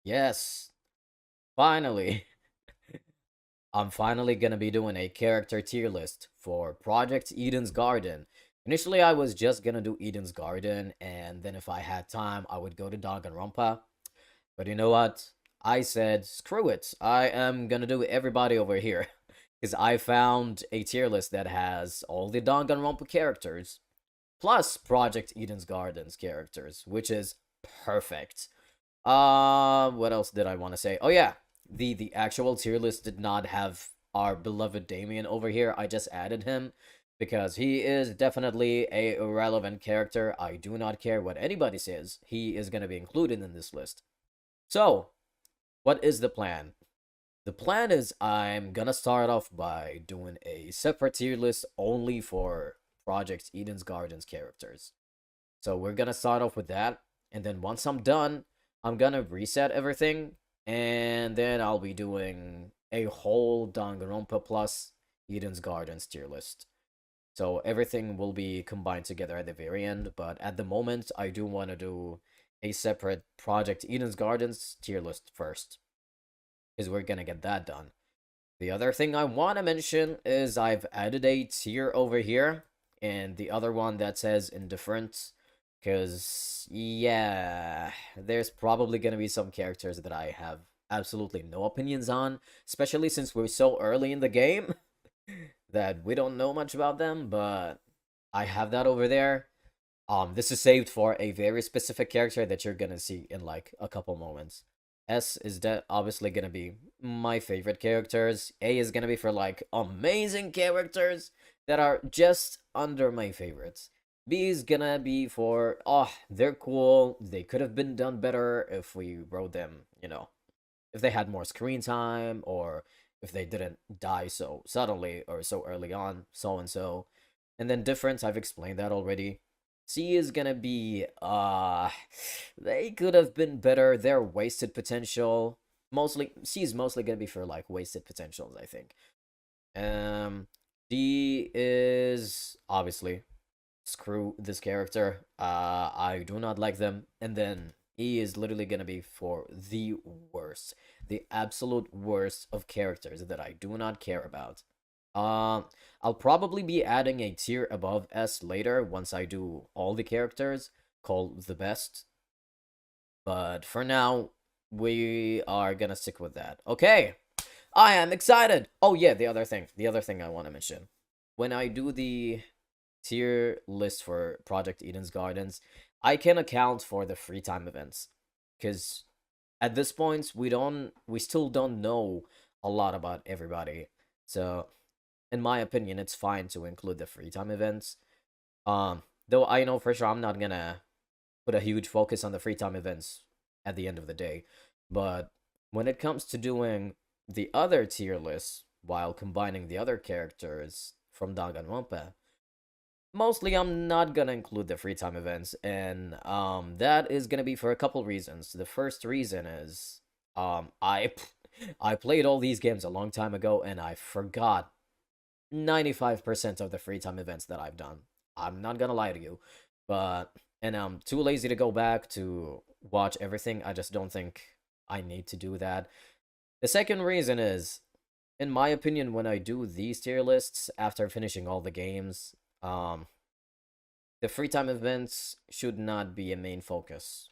Yes, finally. I'm finally gonna be doing a character tier list for Project Eden's Garden. Initially, I was just gonna do Eden's Garden, and then if I had time, I would go to Danganronpa. But you know what? I said, screw it. I am gonna do everybody over here. Because I found a tier list that has all the Danganronpa characters, plus Project Eden's Gardens characters, which is perfect. What else did I want to say? Oh yeah, the actual tier list did not have our beloved Damien over here. I just added him because he is definitely a irrelevant character. I do not care what anybody says. He is going to be included in this list. So, what is the plan? The plan is I'm gonna start off by doing a separate tier list only for Project Eden's Gardens characters. So we're gonna start off with that, and then once I'm done, I'm gonna reset everything, and then I'll be doing a whole Danganronpa plus Eden's Gardens tier list. So everything will be combined together at the very end, but at the moment, I do want to do a separate Project Eden's Gardens tier list first, because we're gonna get that done. The other thing I want to mention is I've added a tier over here, and the other one that says indifferent, because, yeah, there's probably going to be some characters that I have absolutely no opinions on, especially since we're so early in the game that we don't know much about them, but I have that over there. This is saved for a very specific character that you're gonna see in like a couple moments. S is obviously gonna be my favorite characters. A is gonna be for like amazing characters that are just under my favorites. B is gonna be for, oh, they're cool. They could have been done better if we wrote them, if they had more screen time, or if they didn't die so suddenly or so early on, so and so. And then difference, I've explained that already. C is gonna be, they could have been better. They're wasted potential. Mostly, C is mostly gonna be for like wasted potentials, I think. D is obviously screw this character. I do not like them. And then E is literally gonna be for the worst, the absolute worst of characters that I do not care about. Um, I'll probably be adding a tier above S later once I do all the characters called the best. But for now, we are gonna stick with that. Okay, I am excited. Oh yeah, the other thing I want to mention. When I do the tier list for Project Eden's Gardens, I can account for the free time events. Because at this point, we still don't know a lot about everybody. So in my opinion, it's fine to include the free time events. Though I know for sure I'm not gonna put a huge focus on the free time events at the end of the day. But when it comes to doing the other tier lists while combining the other characters from Danganronpa, mostly I'm not gonna include the free time events, and that is gonna be for a couple reasons. The first reason is I played all these games a long time ago and I forgot 95% of the free time events that I've done. I'm not gonna lie to you, but and I'm too lazy to go back to watch everything. I just don't think I need to do that. The second reason is, in my opinion, when I do these tier lists after finishing all the games, the free time events should not be a main focus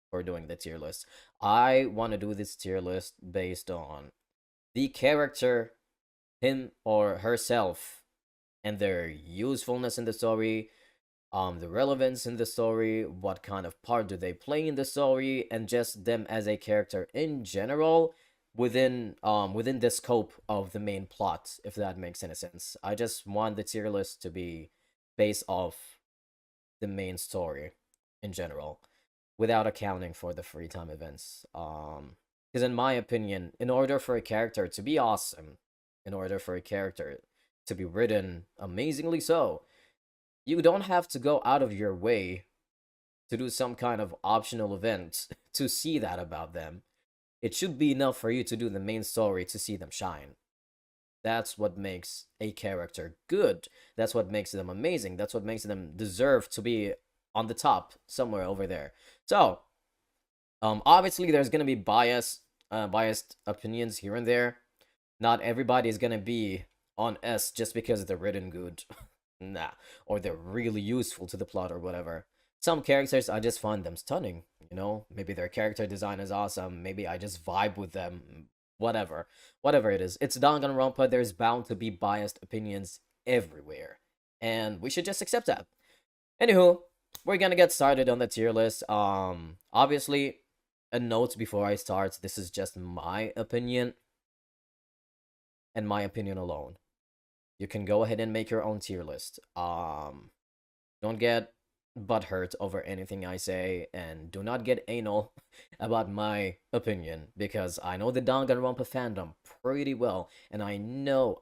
for doing the tier list. I want to do this tier list based on the character, him or herself, and their usefulness in the story, the relevance in the story, what kind of part do they play in the story, and just them as a character in general within the scope of the main plot, if that makes any sense. I just want the tier list to be based off the main story in general, without accounting for the free time events. Because in my opinion, in order for a character to be awesome, in order for a character to be written amazingly so, you don't have to go out of your way to do some kind of optional event to see that about them. It should be enough for you to do the main story to see them shine. That's what makes a character good. That's what makes them amazing. That's what makes them deserve to be on the top somewhere over there. So, Obviously, there's gonna be biased opinions here and there. Not everybody is gonna be on S just because they're written good. Nah, or they're really useful to the plot or whatever. Some characters, I just find them stunning. Maybe their character design is awesome. Maybe I just vibe with them. Whatever it is. It's Danganronpa. There's bound to be biased opinions everywhere, and we should just accept that. Anywho, we're gonna get started on the tier list. Obviously, a note before I start. This is just my opinion, and my opinion alone. You can go ahead and make your own tier list. Don't get butthurt over anything I say, and do not get anal about my opinion, because I know the Danganronpa fandom pretty well, and I know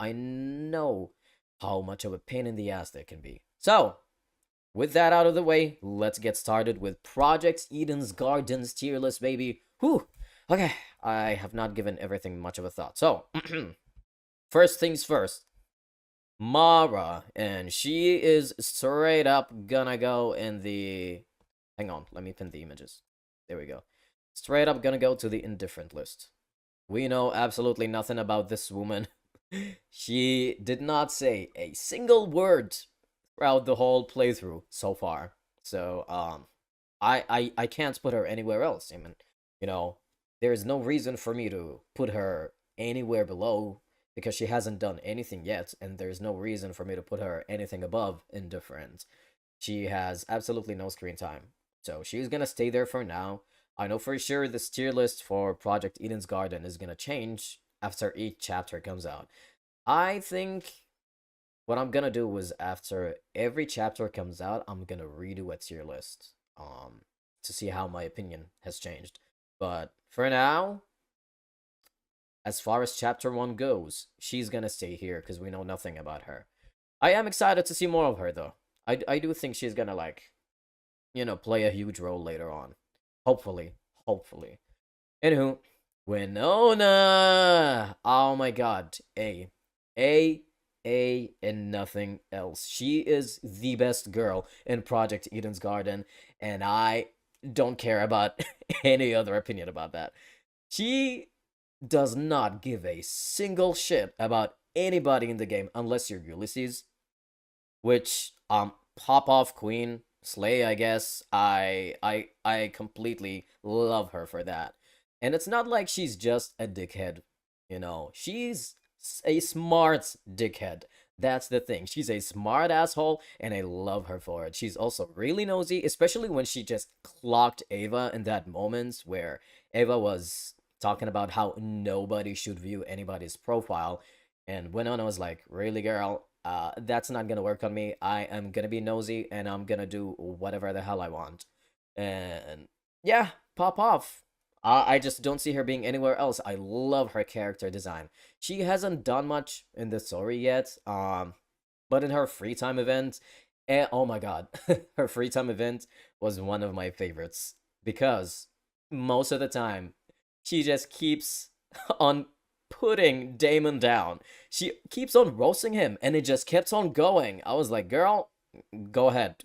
how much of a pain in the ass they can be. So, with that out of the way, let's get started with Project Eden's Gardens tier list, baby. Whew. Okay, I have not given everything much of a thought. So, first things first. Mara, and she is straight up gonna go in the... Hang on, let me pin the images. There we go. Straight up gonna go to the indifferent list. We know absolutely nothing about this woman. She did not say a single word throughout the whole playthrough so far. So, I can't put her anywhere else. I mean, there's no reason for me to put her anywhere below, because she hasn't done anything yet, and there's no reason for me to put her anything above indifferent. She has absolutely no screen time, so she's gonna stay there for now. I know for sure this tier list for Project Eden's Garden is gonna change after each chapter comes out. I think what I'm gonna do is, after every chapter comes out, I'm gonna redo a tier list, to see how my opinion has changed. But for now, as far as chapter 1 goes, she's gonna stay here because we know nothing about her. I am excited to see more of her, though. I do think she's gonna, play a huge role later on. Hopefully. Hopefully. Anywho, Winona! Oh my god. And nothing else. She is the best girl in Project Eden's Garden, and I don't care about any other opinion about that. She does not give a single shit about anybody in the game unless you're Ulysses, which pop off queen slay, I guess. I completely love her for that. And it's not like she's just a dickhead, she's a smart dickhead. That's the thing. She's a smart asshole, and I love her for it. She's also really nosy, especially when she just clocked Ava in that moment where Ava was talking about how nobody should view anybody's profile, and Winona was like, really, girl, that's not gonna work on me. I am gonna be nosy, and I'm gonna do whatever the hell I want. And yeah, pop off. I just don't see her being anywhere else. I love her character design. She hasn't done much in the story yet, but in her free time event, oh my god, her free time event was one of my favorites, because most of the time she just keeps on putting Damon down. She keeps on roasting him, and it just kept on going. I was like, girl, go ahead,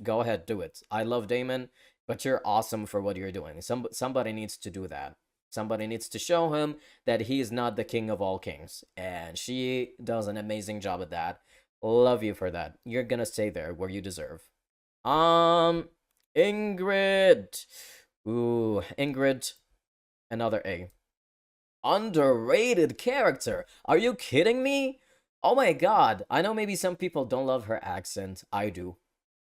do it. I love Damon, but you're awesome for what you're doing. Somebody needs to do that. Somebody needs to show him that he is not the king of all kings, and she does an amazing job at that. Love you for that. You're gonna stay there where you deserve. Ingrid. Ooh, Ingrid. Another A. Underrated character. Are you kidding me? Oh my god. I know maybe some people don't love her accent. I do.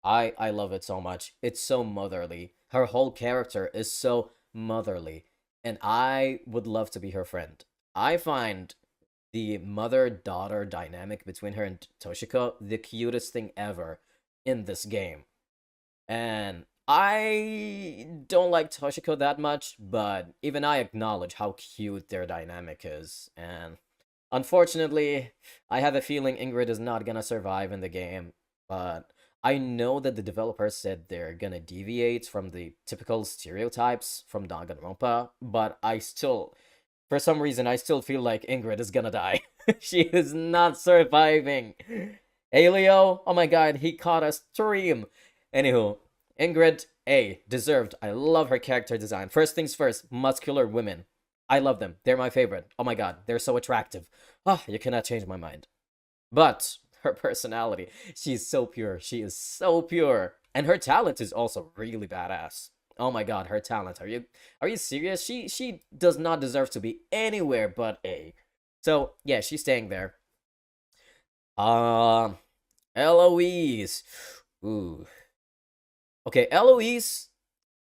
I love it so much. It's so motherly. Her whole character is so motherly, and I would love to be her friend. I find the mother-daughter dynamic between her and Toshiko the cutest thing ever in this game. And I don't like Toshiko that much, but even I acknowledge how cute their dynamic is. And unfortunately, I have a feeling Ingrid is not gonna survive in the game, but I know that the developers said they're gonna deviate from the typical stereotypes from Danganronpa, but for some reason, I still feel like Ingrid is gonna die. She is not surviving. Hey, Leo, oh my god, he caught a stream. Anywho, Ingrid, A. Deserved. I love her character design. First things first, muscular women. I love them. They're my favorite. Oh my god, they're so attractive. Ah, you cannot change my mind. But her personality, she's so pure. She is so pure. And her talent is also really badass. Oh my god, her talent. Are you serious? She does not deserve to be anywhere but A. So, yeah, she's staying there. Um Eloise. Ooh. Okay, Eloise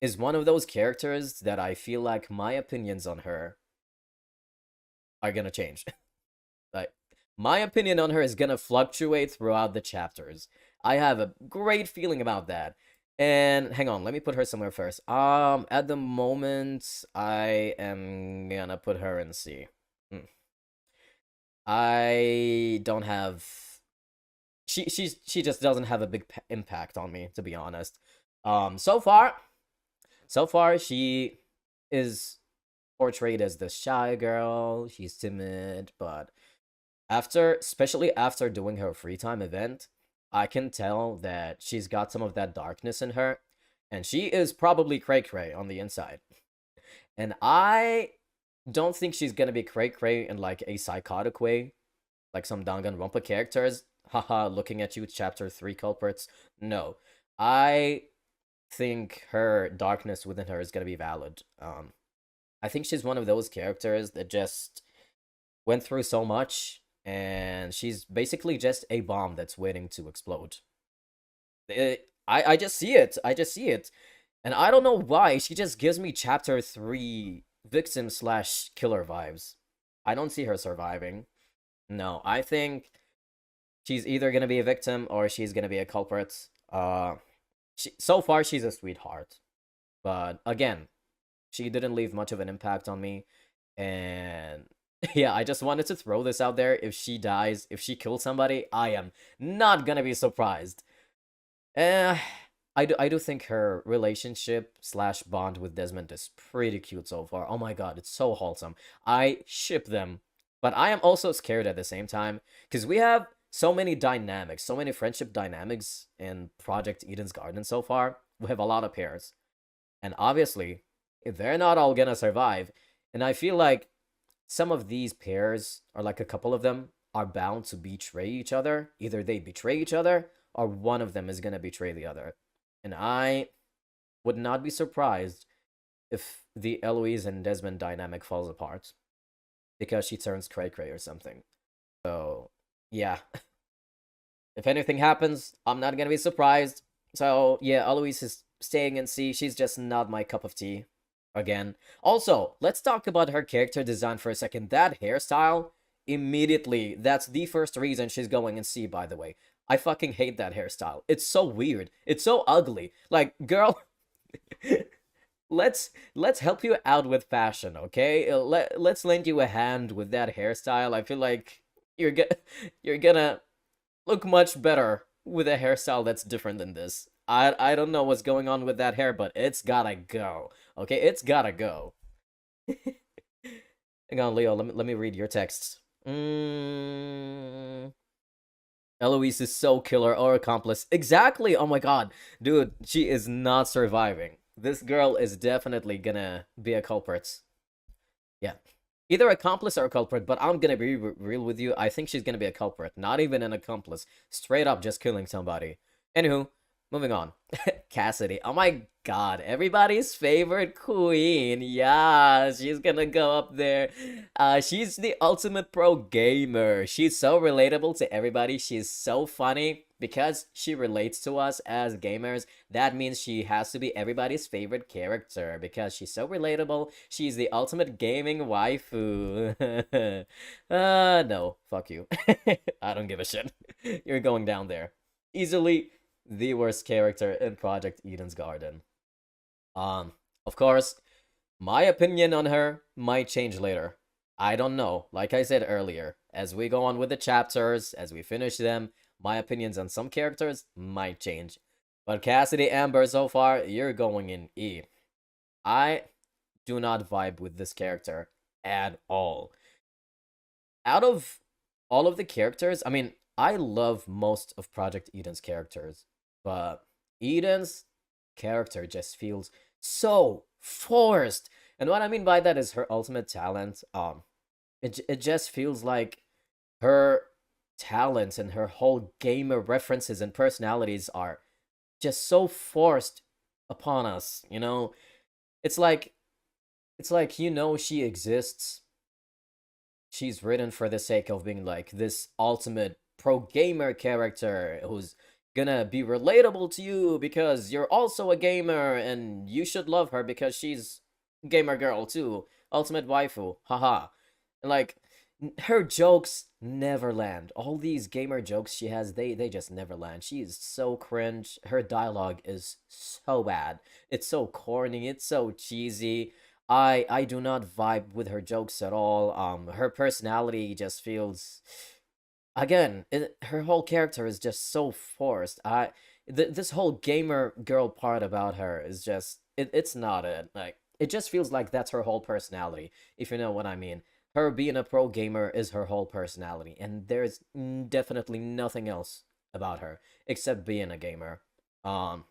is one of those characters that I feel like my opinions on her are gonna change. Like, my opinion on her is gonna fluctuate throughout the chapters. I have a great feeling about that. And hang on, let me put her somewhere first. At the moment, I am gonna put her in C. Hmm. I don't have. She just doesn't have a big impact on me, to be honest. So far, she is portrayed as the shy girl. She's timid, but especially after doing her free time event, I can tell that she's got some of that darkness in her, and she is probably cray cray on the inside. And I don't think she's gonna be cray cray in like a psychotic way, like some Danganronpa characters. Haha, looking at you, chapter 3 culprits. No. I think her darkness within her is gonna be valid. I think she's one of those characters that just went through so much, and she's basically just a bomb that's waiting to explode. I just see it. I just see it. And I don't know why. She just gives me chapter 3 victim slash killer vibes. I don't see her surviving. No, I think she's either gonna be a victim or she's gonna be a culprit. So far she's a sweetheart, but again, she didn't leave much of an impact on me, and yeah, I just wanted to throw this out there. If she dies, if she kills somebody, I am not gonna be surprised. Eh, I do think her relationship slash bond with Desmond is pretty cute so far. Oh my god, it's so wholesome. I ship them. But I am also scared at the same time, because we have so many dynamics, so many friendship dynamics in Project Eden's Garden so far. We have a lot of pairs. And obviously, if they're not all gonna survive, and I feel like some of these pairs, or like a couple of them, are bound to betray each other. Either they betray each other, or one of them is gonna betray the other. And I would not be surprised if the Eloise and Desmond dynamic falls apart because she turns cray cray or something. So, yeah. If anything happens, I'm not gonna be surprised. So, yeah, Eloise is staying in C. She's just not my cup of tea. Again. Also, let's talk about her character design for a second. That hairstyle, immediately, that's the first reason she's going in C, by the way. I fucking hate that hairstyle. It's so weird. It's so ugly. Like, girl, let's help you out with fashion, okay? Let's lend you a hand with that hairstyle. I feel like you're gonna look much better with a hairstyle that's different than this. I don't know what's going on with that hair, but it's gotta go. Okay, it's gotta go. Hang on, Leo. Let me read your texts. Eloise is so killer or accomplice. Exactly. Oh my god, dude, she is not surviving. This girl is definitely gonna be a culprit. Yeah. Either accomplice or culprit, but I'm gonna be real with you. I think she's gonna be a culprit, not even an accomplice. Straight up just killing somebody. Anywho, moving on. Cassidy. Oh my god, everybody's favorite queen. Yeah, she's gonna go up there. She's the ultimate pro gamer. She's so relatable to everybody. She's so funny because she relates to us as gamers. That means she has to be everybody's favorite character because she's so relatable. She's the ultimate gaming waifu. No, fuck you. I don't give a shit. You're going down there. Easily the worst character in Project Eden's Garden. Of course, my opinion on her might change later. I don't know. Like I said earlier, as we go on with the chapters, as we finish them, my opinions on some characters might change. But Cassidy Amber, so far, you're going in E. I do not vibe with this character at all. Out of all of the characters, I mean, I love most of Project Eden's characters, but Eden's character just feels so forced. And what I mean by that is her ultimate talent. It just feels like her talents and her whole gamer references and personalities are just so forced upon us, you know? It's like she exists. She's written for the sake of being like this ultimate pro gamer character who's gonna be relatable to you because you're also a gamer and you should love her because she's gamer girl too. Ultimate waifu. Haha. And like her jokes never land. All these gamer jokes she has, they just never land. She is so cringe. Her dialogue is so bad. It's so corny. It's so cheesy. I do not vibe with her jokes at all. Her personality just feels again. Her whole character is just so forced. This whole gamer girl part about her is just it's not it. Like it just feels like that's her whole personality. If you know what I mean. Her being a pro gamer is her whole personality, and there's definitely nothing else about her except being a gamer. Um,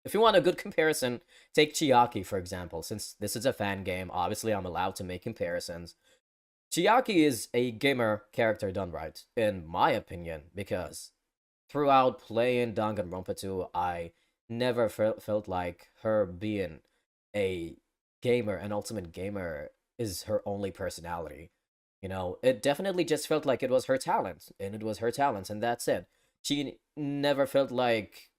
if you want a good comparison, take Chiaki, for example. Since this is a fan game, obviously I'm allowed to make comparisons. Chiaki is a gamer character done right, in my opinion, because throughout playing Danganronpa 2, I never felt like her being a gamer, an ultimate gamer, is her only personality. You know, it definitely just felt like it was her talent, and it was her talent, and that's it. She never felt like,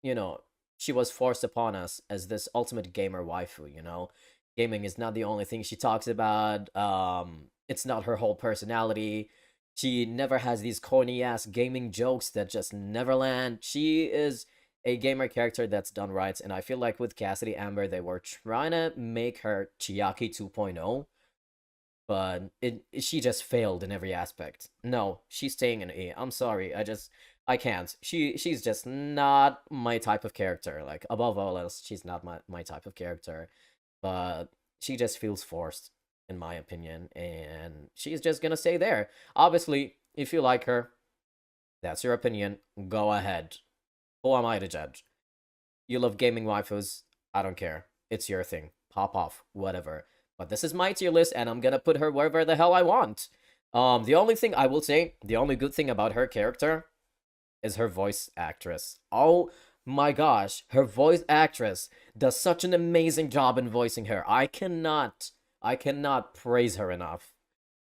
you know, she was forced upon us as this ultimate gamer waifu, you know? Gaming is not the only thing she talks about. It's not her whole personality. She never has these corny ass gaming jokes that just never land. She is a gamer character that's done right, and I feel like with Cassidy Amber, they were trying to make her Chiaki 2.0, but she just failed in every aspect. No, she's staying in E. I'm sorry, I can't. She's just not my type of character. Like above all else, she's not my type of character. But she just feels forced, in my opinion, and she's just gonna stay there. Obviously, if you like her, that's your opinion. Go ahead. Who am I to judge? You love gaming waifus. I don't care. It's your thing. Pop off. Whatever. But this is my tier list, and I'm gonna put her wherever the hell I want. The only thing I will say, the only good thing about her character is her voice actress. Oh my gosh, her voice actress does such an amazing job in voicing her. I cannot praise her enough.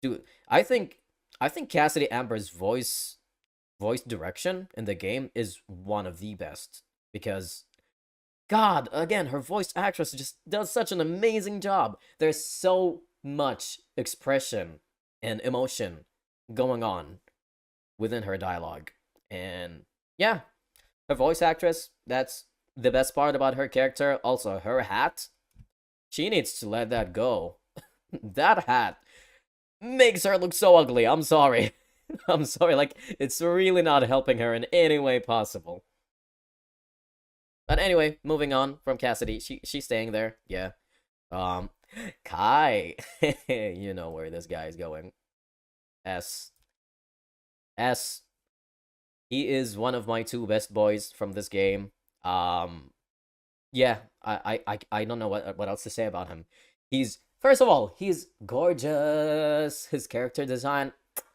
Dude, I think Cassidy Amber's voice direction in the game is one of the best because God, again, her voice actress just does such an amazing job. There's so much expression and emotion going on within her dialogue. And yeah, her voice actress, that's the best part about her character. Also, her hat, she needs to let that go. That hat makes her look so ugly. I'm sorry. I'm sorry, like, it's really not helping her in any way possible. But anyway, moving on from Cassidy, she's staying there, yeah. Um, Kai, you know where this guy is going. S. S. He is one of my two best boys from this game. Yeah, I don't know what else to say about him. He's first of all, he's gorgeous. His character design,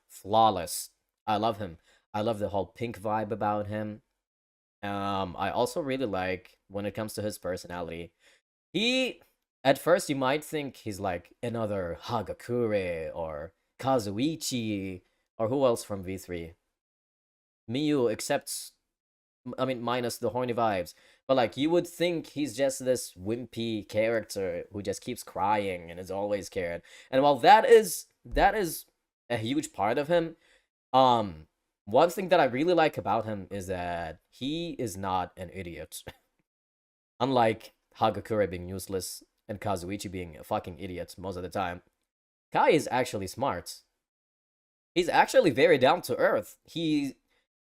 flawless. I love him. I love the whole pink vibe about him. I also really like when it comes to his personality. He, at first, you might think he's like another Hagakure or Kazuichi or who else from V3. Miyu, except I mean, minus the horny vibes. But like, you would think he's just this wimpy character who just keeps crying and is always scared. And while that is a huge part of him, one thing that I really like about him is that he is not an idiot. Unlike Hagakure being useless and Kazuichi being a fucking idiot most of the time, Kai is actually smart. He's actually very down to earth. He's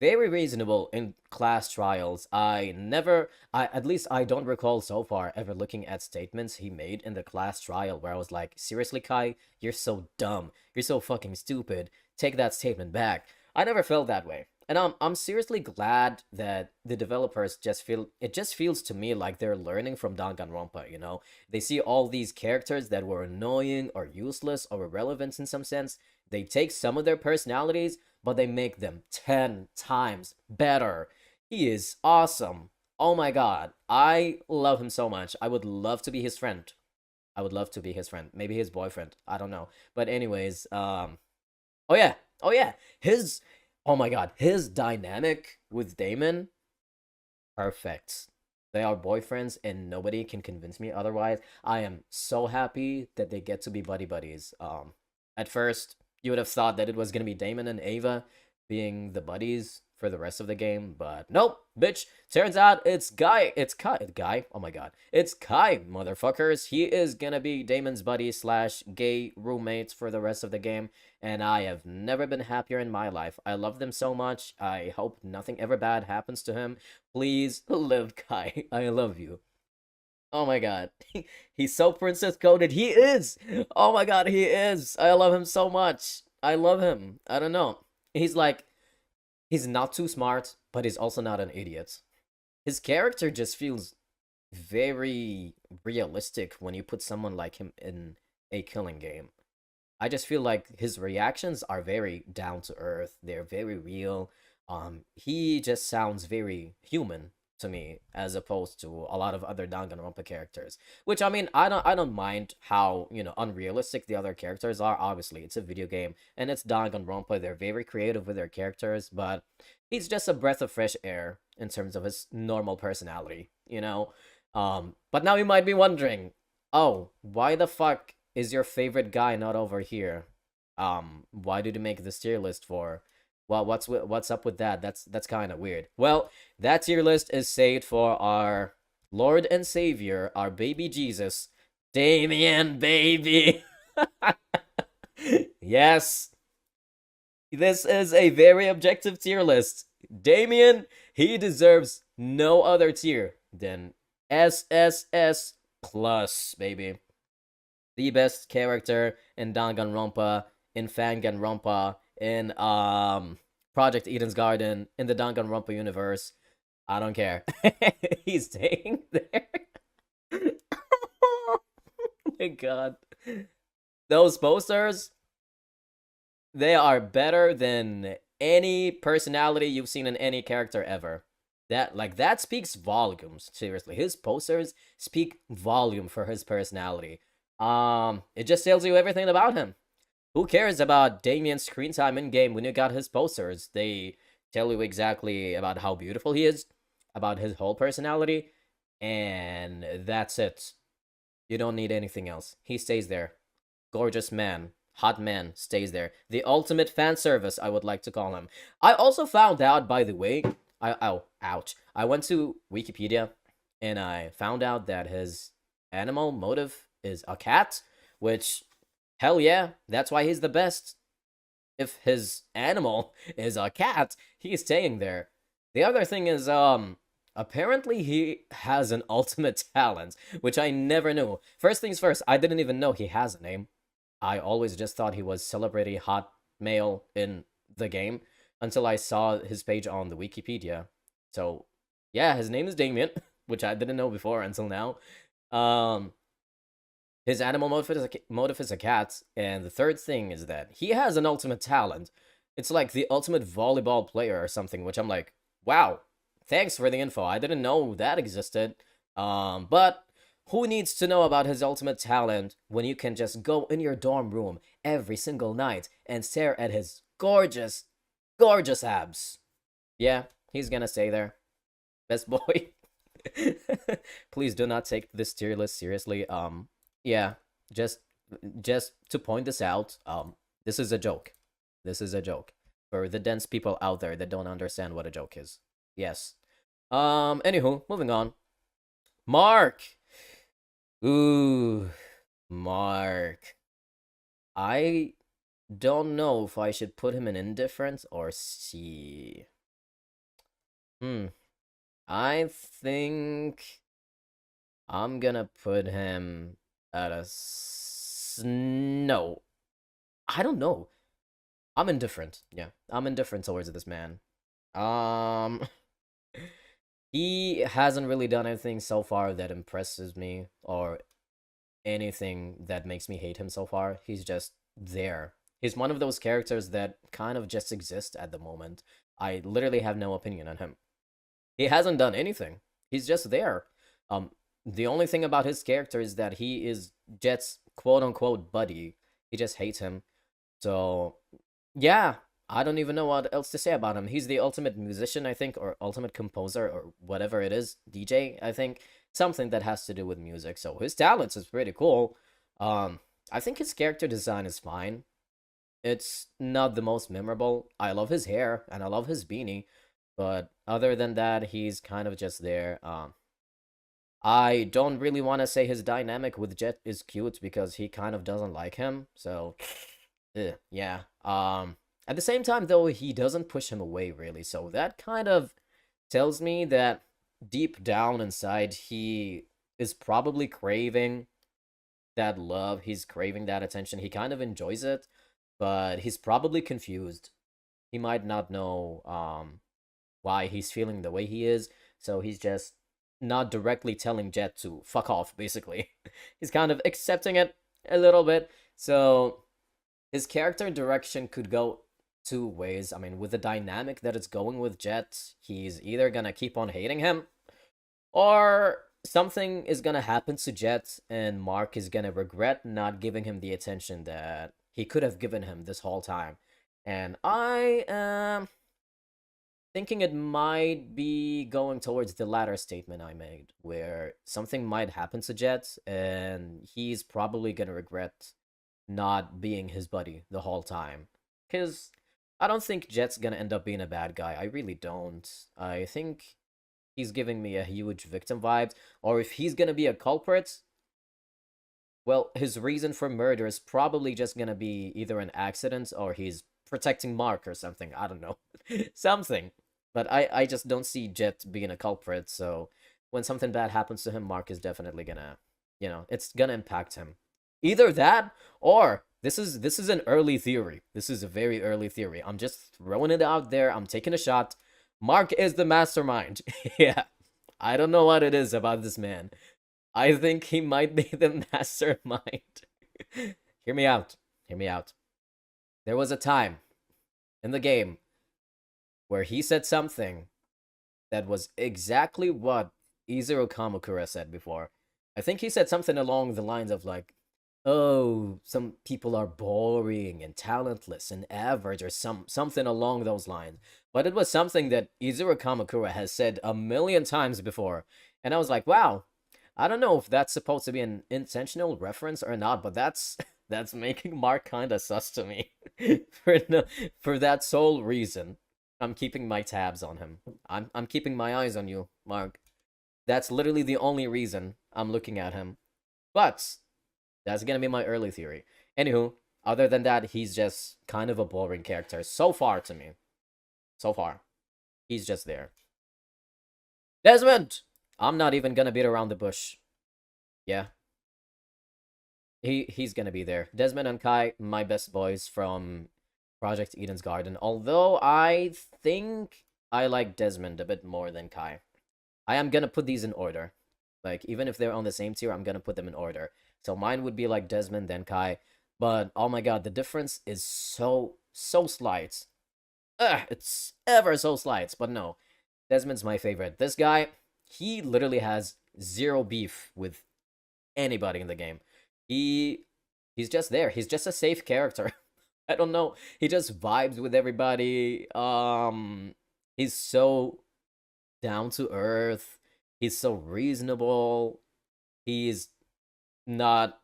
very reasonable in class trials. At least I don't recall so far ever looking at statements he made in the class trial where I was like, seriously, Kai, you're so dumb. You're so fucking stupid. Take that statement back. I never felt that way. And I'm seriously glad that the developers just feel it just feels to me like they're learning from Danganronpa, you know? They see all these characters that were annoying or useless or irrelevant in some sense. They take some of their personalities, but they make them 10 times better. He is awesome. Oh my god. I love him so much. I would love to be his friend. I would love to be his friend. Maybe his boyfriend. I don't know. But anyways, oh yeah. Oh yeah. His oh my god, his dynamic with Damon, perfect. They are boyfriends and nobody can convince me otherwise. I am so happy that they get to be buddy buddies. At first, you would have thought that it was going to be Damon and Ava being the buddies for the rest of the game, but nope, bitch. Turns out it's Guy. It's Guy. Oh my god. It's Kai, motherfuckers. He is going to be Damon's buddy slash gay roommates for the rest of the game, and I have never been happier in my life. I love them so much. I hope nothing ever bad happens to him. Please live, Kai. I love you. Oh my god. He's so princess coded. He is. Oh my god, he is. I love him so much. I love him. I don't know. He's like he's not too smart, but he's also not an idiot. His character just feels very realistic when you put someone like him in a killing game. I just feel like his reactions are very down to earth. They're very real. He just sounds very human to me as opposed to a lot of other Danganronpa characters. Which I mean, I don't mind how, you know, unrealistic the other characters are. Obviously, it's a video game and it's Danganronpa. They're very creative with their characters, but he's just a breath of fresh air in terms of his normal personality, you know? But now you might be wondering, oh, why the fuck is your favorite guy not over here? Why did you make this tier list for? Well, what's up with that? That's kind of weird. Well, that tier list is saved for our Lord and Savior, our baby Jesus, Damien, baby. Yes, this is a very objective tier list. Damien, he deserves no other tier than SSS plus, baby. The best character in Danganronpa, in Fanganronpa, in Project Eden's Garden, in the Danganronpa universe. I don't care. He's staying there. Oh my god. Those posters, they are better than any personality you've seen in any character ever. That speaks volumes, seriously. His posters speak volume for his personality. It just tells you everything about him. Who cares about Damien's screen time in game when you got his posters? They tell you exactly about how beautiful he is, about his whole personality, and that's it. You don't need anything else. He stays there. Gorgeous man, hot man, stays there. The ultimate fan service, I would like to call him. I also found out, by the way, ouch. I went to Wikipedia and I found out that his animal motive is a cat, which, hell yeah, that's why he's the best. If his animal is a cat, he's staying there. The other thing is, apparently he has an ultimate talent, which I never knew. First things first, I didn't even know he has a name. I always just thought he was celebrity hot male in the game until I saw his page on the Wikipedia. So, yeah, his name is Damien, which I didn't know before until now. His animal motive is a cat, and the third thing is that he has an ultimate talent. It's like the ultimate volleyball player or something, which I'm like, wow, thanks for the info. I didn't know that existed. But who needs to know about his ultimate talent when you can just go in your dorm room every single night and stare at his gorgeous, gorgeous abs? Yeah, he's gonna stay there. Best boy. Please do not take this tier list seriously. Yeah, just just to point this out, this is a joke. This is a joke for the dense people out there that don't understand what a joke is. Yes. Anywho, moving on. Mark. Ooh, Mark. I don't know if I should put him in indifferent or C. I think I'm gonna put him at a no. I don't know. I'm indifferent. Yeah, I'm indifferent towards this man. Um, he hasn't really done anything so far that impresses me or anything that makes me hate him so far. He's just there. He's one of those characters that kind of just exist at the moment. I literally have no opinion on him. He hasn't done anything. He's just there. Um, the only thing about his character is that he is Jet's quote unquote buddy. He just hates him. So, yeah, I don't even know what else to say about him. He's the ultimate musician, I think, or ultimate composer, or whatever it is, DJ, I think. Something that has to do with music. So his talents is pretty cool. I think his character design is fine. It's not the most memorable. I love his hair and I love his beanie, but other than that, he's kind of just there. I don't really want to say his dynamic with Jet is cute because he kind of doesn't like him. So, yeah. At the same time, though, he doesn't push him away really. So that kind of tells me that deep down inside, he is probably craving that love. He's craving that attention. He kind of enjoys it, but he's probably confused. He might not know why he's feeling the way he is, so he's just not directly telling Jet to fuck off, basically. He's kind of accepting it a little bit. So his character direction could go two ways. I mean, with the dynamic that it's going with Jet, he's either gonna keep on hating him, or something is gonna happen to Jet, and Mark is gonna regret not giving him the attention that he could have given him this whole time. And I am thinking it might be going towards the latter statement I made, where something might happen to Jet, and he's probably gonna regret not being his buddy the whole time. Because I don't think Jet's gonna end up being a bad guy. I really don't. I think he's giving me a huge victim vibe. Or if he's gonna be a culprit, well, his reason for murder is probably just gonna be either an accident or he's protecting Mark or something. I don't know. Something. But I just don't see Jet being a culprit, so when something bad happens to him, Mark is definitely gonna, it's gonna impact him. Either that, or this is an early theory. This is a very early theory. I'm just throwing it out there. I'm taking a shot. Mark is the mastermind. Yeah. I don't know what it is about this man. I think he might be the mastermind. Hear me out. Hear me out. There was a time in the game where he said something that was exactly what Izuru Kamakura said before. I think he said something along the lines of like, "Oh, some people are boring and talentless and average," or something along those lines. But it was something that Izuru Kamakura has said a million times before, and I was like, "Wow, I don't know if that's supposed to be an intentional reference or not, but that's that's making Mark kind of sus to me for no, for that sole reason. I'm keeping my tabs on him. I'm keeping my eyes on you, Mark. That's literally the only reason I'm looking at him. But that's gonna be my early theory. Anywho, other than that, he's just kind of a boring character so far to me. So far, he's just there. Desmond, I'm not even gonna beat around the bush. Yeah, he's gonna be there. Desmond and Kai, my best boys from Project Eden's Garden. Although I think I like Desmond a bit more than Kai. I am gonna put these in order. Like, even if they're on the same tier, I'm gonna put them in order. So mine would be like Desmond, then Kai. But oh my god, the difference is so slight. It's ever so slight. But no, Desmond's my favorite. This guy, he literally has zero beef with anybody in the game. He he's just there. He's just a safe character. I don't know. He just vibes with everybody. He's so down to earth. He's so reasonable. He's not,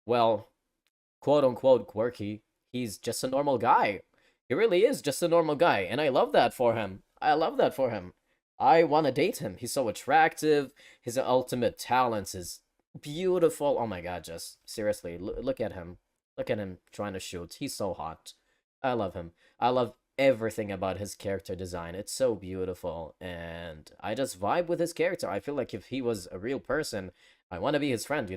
well, quote unquote quirky. He's just a normal guy. He really is just a normal guy, and I love that for him. I love that for him. I want to date him. He's so attractive. His ultimate talents is beautiful. Oh my god, just seriously, look at him. Look at him trying to shoot. He's so hot. I love him. I love everything about his character design. It's so beautiful, and I just vibe with his character. I feel like if he was a real person, I want to be his friend,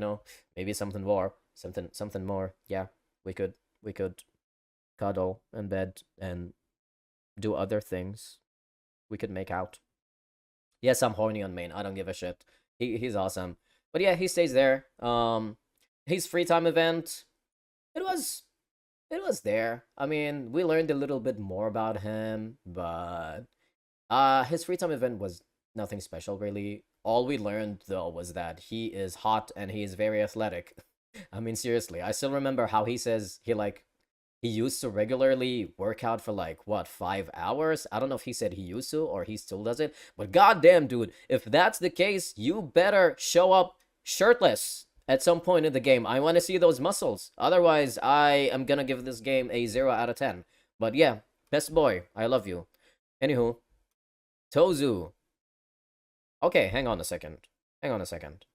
Maybe something more, something more. Yeah, we could cuddle in bed and do other things. we could make out. Yes, I'm horny on main. I don't give a shit. He's awesome. But yeah, he stays there. His free time event, it was it was there. I mean, we learned a little bit more about him, but his free time event was nothing special really. All we learned though was that he is hot and he is very athletic. I mean, seriously, I still remember how he says he used to regularly work out for like what 5 hours. I don't know if he said he used to or he still does it, but goddamn, dude, if that's the case, you better show up shirtless at some point in the game. I want to see those muscles. Otherwise, I am gonna give this game a 0 out of 10. But yeah, best boy, I love you. Anywho, Tozu. Okay, hang on a second. Hang on a second.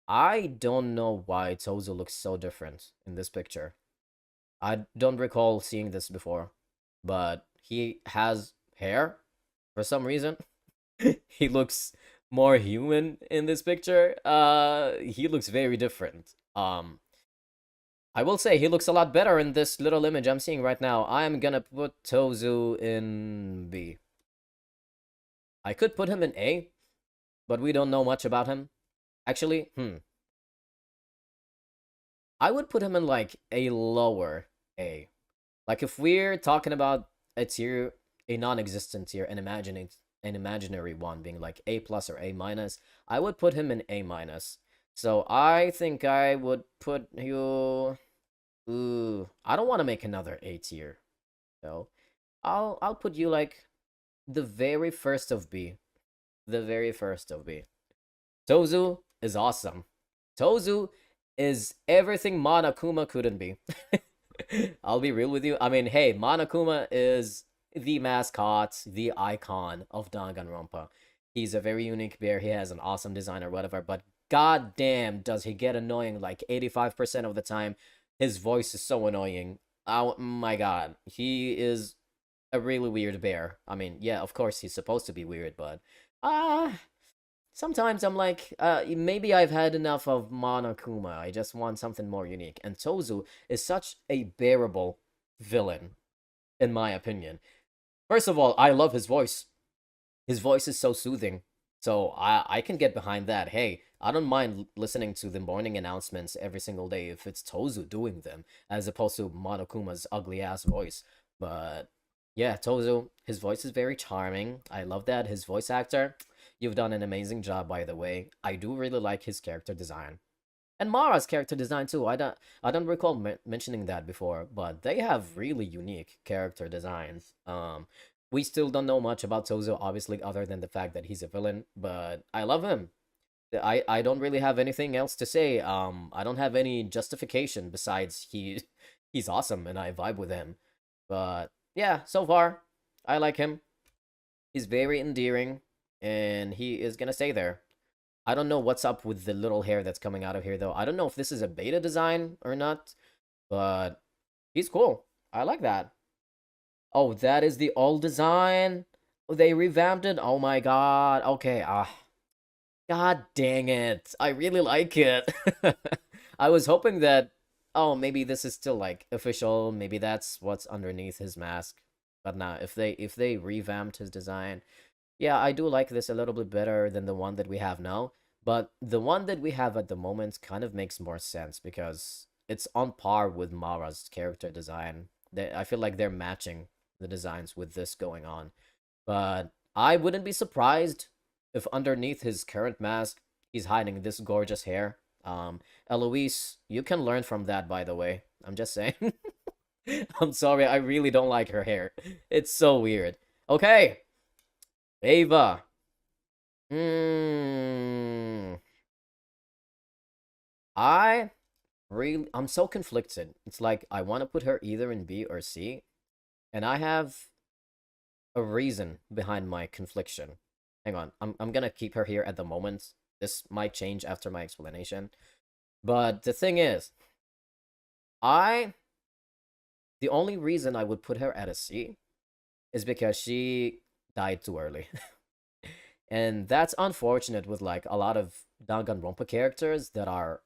I don't know why Tozu looks so different in this picture. I don't recall seeing this before, but he has hair for some reason. He looks more human in this picture. He looks very different. I will say he looks a lot better in this little image I'm seeing right now. I'm gonna put Tozu in B. I could put him in A, but we don't know much about him. Actually, I would put him in like a lower A. Like if we're talking about a tier, a non-existent tier, an imaginary one being like A plus or A minus, I would put him in A minus. So I think I would put you. Ooh, I don't want to make another A tier, though. I'll put you like the very first of B. The very first of B. Tozu is awesome. Tozu is everything Monokuma couldn't be. I'll be real with you. I mean, hey, Monokuma is the mascot, the icon of Danganronpa. He's a very unique bear. He has an awesome design or whatever, but goddamn, does he get annoying like 85% of the time. His voice is so annoying. Oh my god. He is a really weird bear. I mean, yeah, of course he's supposed to be weird, but sometimes I'm like, maybe I've had enough of Monokuma. I just want something more unique. And Tozu is such a bearable villain, in my opinion. First of all, I love his voice. His voice is so soothing. So I can get behind that. Hey, I don't mind listening to the morning announcements every single day if it's Tozu doing them, as opposed to Monokuma's ugly ass voice. But yeah, Tozu, his voice is very charming. I love that. His voice actor, you've done an amazing job, by the way. I do really like his character design. And Mara's character design too. I don't recall mentioning that before, but they have really unique character designs. We still don't know much about Tozo, obviously, other than the fact that he's a villain, but I love him. I don't really have anything else to say. I don't have any justification besides he's awesome and I vibe with him. But yeah, so far I like him. He's very endearing and he is gonna stay there. I don't know what's up with the little hair that's coming out of here though. I don't know if this is a beta design or not, but he's cool. I like that. Oh, that is the old design? Oh, they revamped it? Oh my god. Okay, god dang it. I really like it. I was hoping that, oh, maybe this is still like official. Maybe that's what's underneath his mask. But nah, if they revamped his design, yeah, I do like this a little bit better than the one that we have now. But the one that we have at the moment kind of makes more sense because it's on par with Mara's character design. I feel like they're matching the designs with this going on. But I wouldn't be surprised if underneath his current mask, he's hiding this gorgeous hair. Eloise, you can learn from that, by the way. I'm just saying. I'm sorry, I really don't like her hair. It's so weird. Okay, Ava. Hmm. I'm so conflicted. It's like I want to put her either in B or C, and I have a reason behind my confliction. Hang on, I'm gonna keep her here at the moment. This might change after my explanation. But the thing is, I the only reason I would put her at a C is because she died too early. And that's unfortunate with like a lot of Danganronpa characters that are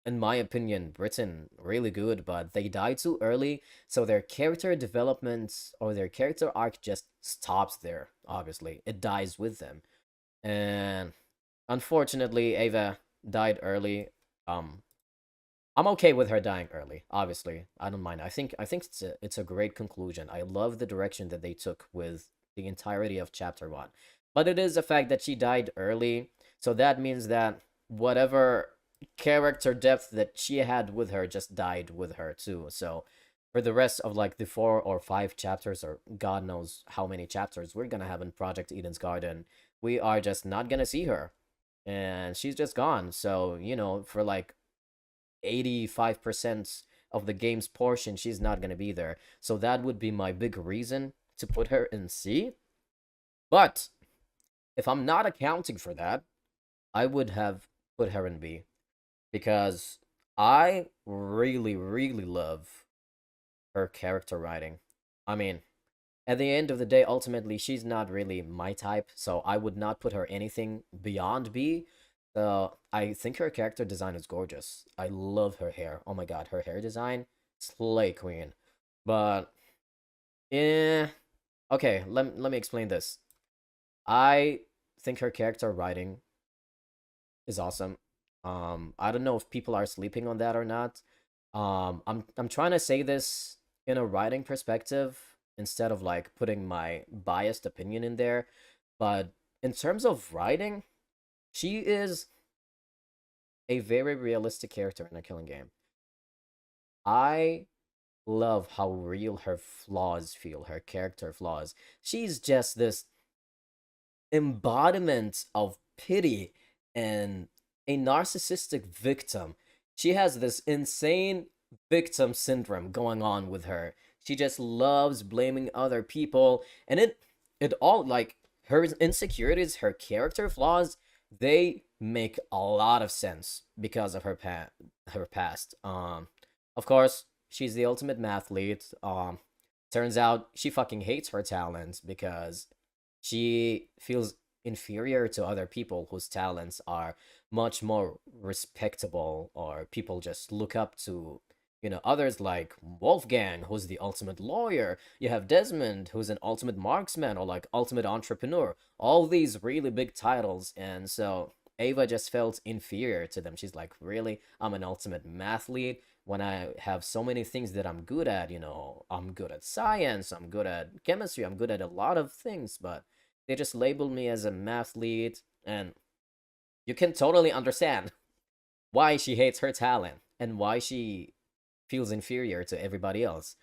in my opinion, written really good, but they die too early, so their character development or their character arc just stops there. Obviously, it dies with them, and unfortunately, Ava died early. Um, I'm okay with her dying early. Obviously, I don't mind. I think it's a great conclusion. I love the direction that they took with the entirety of chapter 1. But it is a fact that she died early, so that means that whatever character depth that she had with her just died with her too. So for the rest of like the 4 or 5 chapters, or God knows how many chapters we're gonna have in Project Eden's Garden, we are just not gonna see her. And she's just gone. So, for like 85% of the game's portion, she's not going to be there. So that would be my big reason to put her in C. But if I'm not accounting for that, I would have put her in B because I really, really love her character writing. I mean, at the end of the day, ultimately, she's not really my type, so I would not put her anything beyond B. I think her character design is gorgeous. I love her hair. Oh my god, her hair design, slay queen. But eh, okay, let me explain this. I think her character writing is awesome. I don't know if people are sleeping on that or not. I'm trying to say this in a writing perspective instead of like putting my biased opinion in there. But in terms of writing, she is a very realistic character in a killing game. I love how real her flaws feel, her character flaws. She's just this embodiment of pity and a narcissistic victim. She has this insane victim syndrome going on with her. She just loves blaming other people, and it all, like, her insecurities, her character flaws, they make a lot of sense because of her past. Of course, she's the ultimate mathlete. Turns out she fucking hates her talents because she feels inferior to other people whose talents are much more respectable, or people just look up to, others like Wolfgang, who's the ultimate lawyer. You have Desmond, who's an ultimate marksman or like ultimate entrepreneur. All these really big titles, and so Ava just felt inferior to them. She's like, really? I'm an ultimate mathlete when I have so many things that I'm good at. I'm good at science, I'm good at chemistry, I'm good at a lot of things, but they just labeled me as a mathlete, and you can totally understand why she hates her talent and why she feels inferior to everybody else.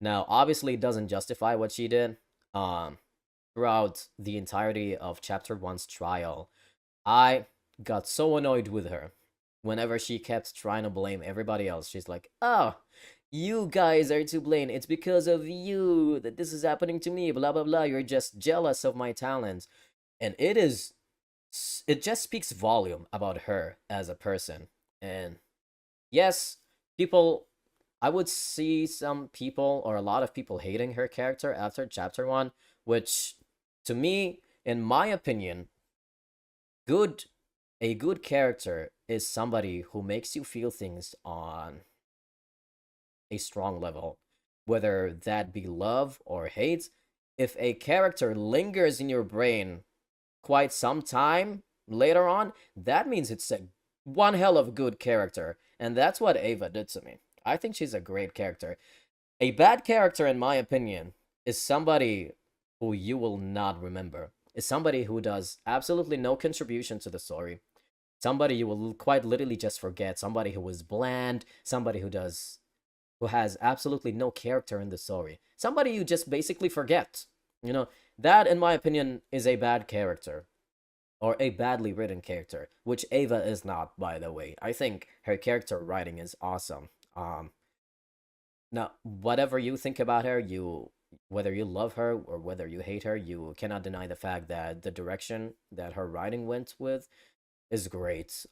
Now, obviously, it doesn't justify what she did. Um, Throughout the entirety of Chapter 1's trial, I got so annoyed with her. Whenever she kept trying to blame everybody else, she's like, oh, you guys are to blame. It's because of you that this is happening to me, blah, blah, blah. You're just jealous of my talents. And it just speaks volume about her as a person. And yes, people, I would see some people or a lot of people hating her character after chapter 1, which to me, in my opinion, good a good character is somebody who makes you feel things on a strong level, whether that be love or hate. If a character lingers in your brain quite some time later on, that means it's a one hell of a good character. And that's what Ava did to me. I think she's a great character. A bad character, in my opinion, is somebody who you will not remember. Is somebody who does absolutely no contribution to the story. Somebody you will quite literally just forget. Somebody who is bland. Somebody who has absolutely no character in the story. Somebody you just basically forget. That, in my opinion, is a bad character. Or a badly written character, which Ava is not, by the way. I think her character writing is awesome. Now, whatever you think about her, whether you love her or whether you hate her, you cannot deny the fact that the direction that her writing went with is great.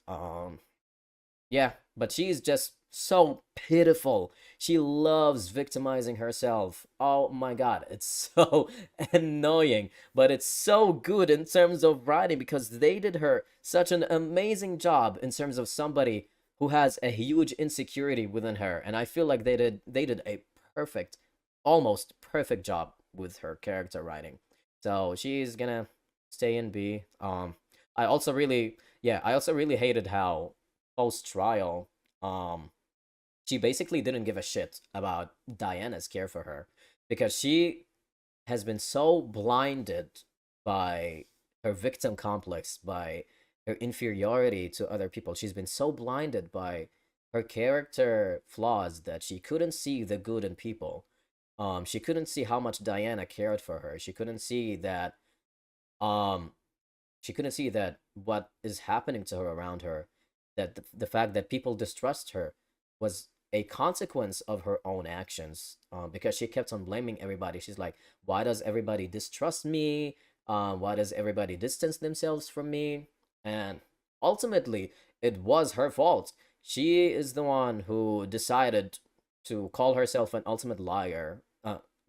Yeah, but she's just so pitiful. She loves victimizing herself. Oh my god, it's so annoying, but it's so good in terms of writing because they did her such an amazing job in terms of somebody who has a huge insecurity within her, and I feel like they did a perfect, almost perfect job with her character writing. So she's gonna stay in B. I also really, yeah, I also really hated how post trial, um, she basically didn't give a shit about Diana's care for her because she has been so blinded by her victim complex, by her inferiority to other people. She's been so blinded by her character flaws that she couldn't see the good in people. She couldn't see how much Diana cared for her. Um, she couldn't see that what is happening to her around her, that the fact that people distrust her was a consequence of her own actions. Because she kept on blaming everybody. She's like, why does everybody distrust me? Why does everybody distance themselves from me? And ultimately, it was her fault. She is the one who decided to call herself an ultimate liar.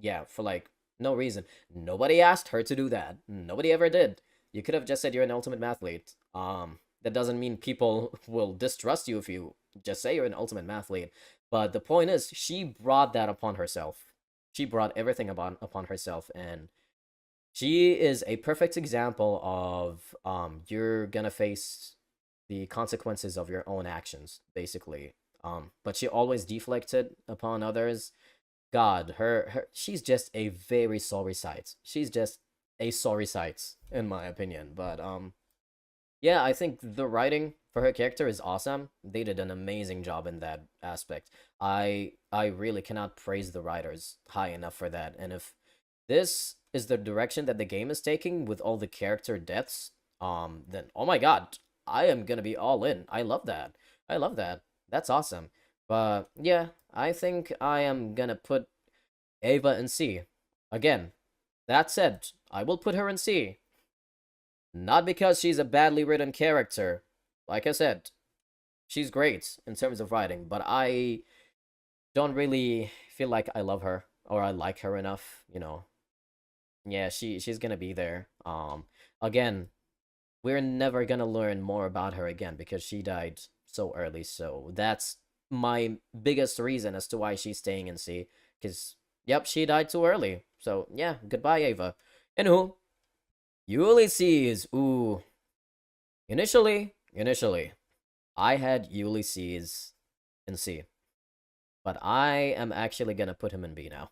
Yeah, for like no reason. Nobody asked her to do that. Nobody ever did. You could have just said you're an ultimate mathlete. That doesn't mean people will distrust you if you just say you're an ultimate mathlete. But the point is, she brought that upon herself. She brought everything upon herself, and she is a perfect example of you're gonna face the consequences of your own actions, basically. But she always deflected upon others. God, she's just a very sorry sight. She's just a sorry sight, in my opinion. But yeah, I think the writing for her character is awesome. They did an amazing job in that aspect. I really cannot praise the writers high enough for that. And if this is the direction that the game is taking with all the character deaths, then oh my god, I am gonna be all in. I love that. I love that. That's awesome. But yeah, I think I am gonna put Ava in C. Again, that said, I will put her in C. Not because she's a badly written character. Like I said, she's great in terms of writing, but I don't really feel like I love her or I like her enough, you know. Yeah, she's gonna be there. Again, we're never gonna learn more about her again because she died so early. So that's my biggest reason as to why she's staying in C. Because yep, she died too early. So yeah, goodbye, Ava. Anywho, Ulysses. Ooh, initially, I had Ulysses in C, but I am actually gonna put him in B now.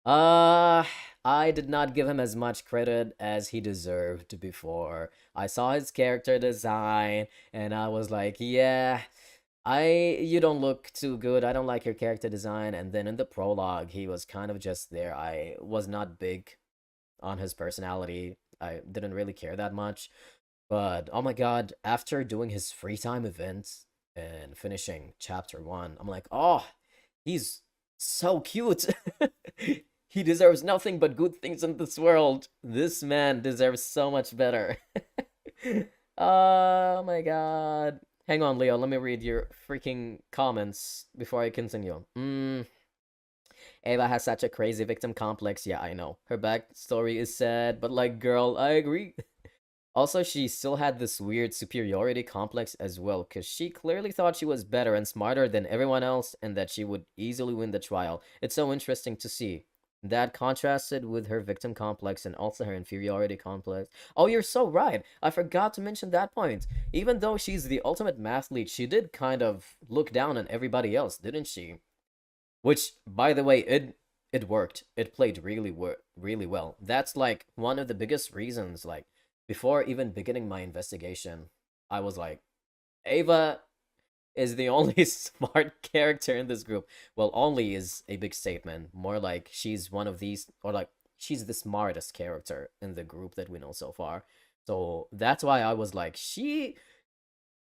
Uh, I did not give him as much credit as he deserved before. I saw his character design and I was like, yeah, you don't look too good. I don't like your character design. And then in the prologue, he was kind of just there. I was not big on his personality. I didn't really care that much. But oh my god, after doing his free time event and finishing chapter 1, I'm like, "Oh, he's so cute." He deserves nothing but good things in this world. This man deserves so much better. Oh my god. Hang on, Leo. Let me read your freaking comments before I continue. Ava has such a crazy victim complex. Yeah, I know. Her backstory is sad, but like, girl, I agree. Also, she still had this weird superiority complex as well, because she clearly thought she was better and smarter than everyone else and that she would easily win the trial. It's so interesting to see. That contrasted with her victim complex and also her inferiority complex. Oh, you're so right. I forgot to mention that point. Even though she's the ultimate mathlete, she did kind of look down on everybody else, didn't she? Which, by the way, it worked. It played really well. That's like one of the biggest reasons. Like before even beginning my investigation, I was like, Ava is the only smart character in this group. Well, only is a big statement. More like she's one of these, or like she's the smartest character in the group that we know so far. So that's why I was like, she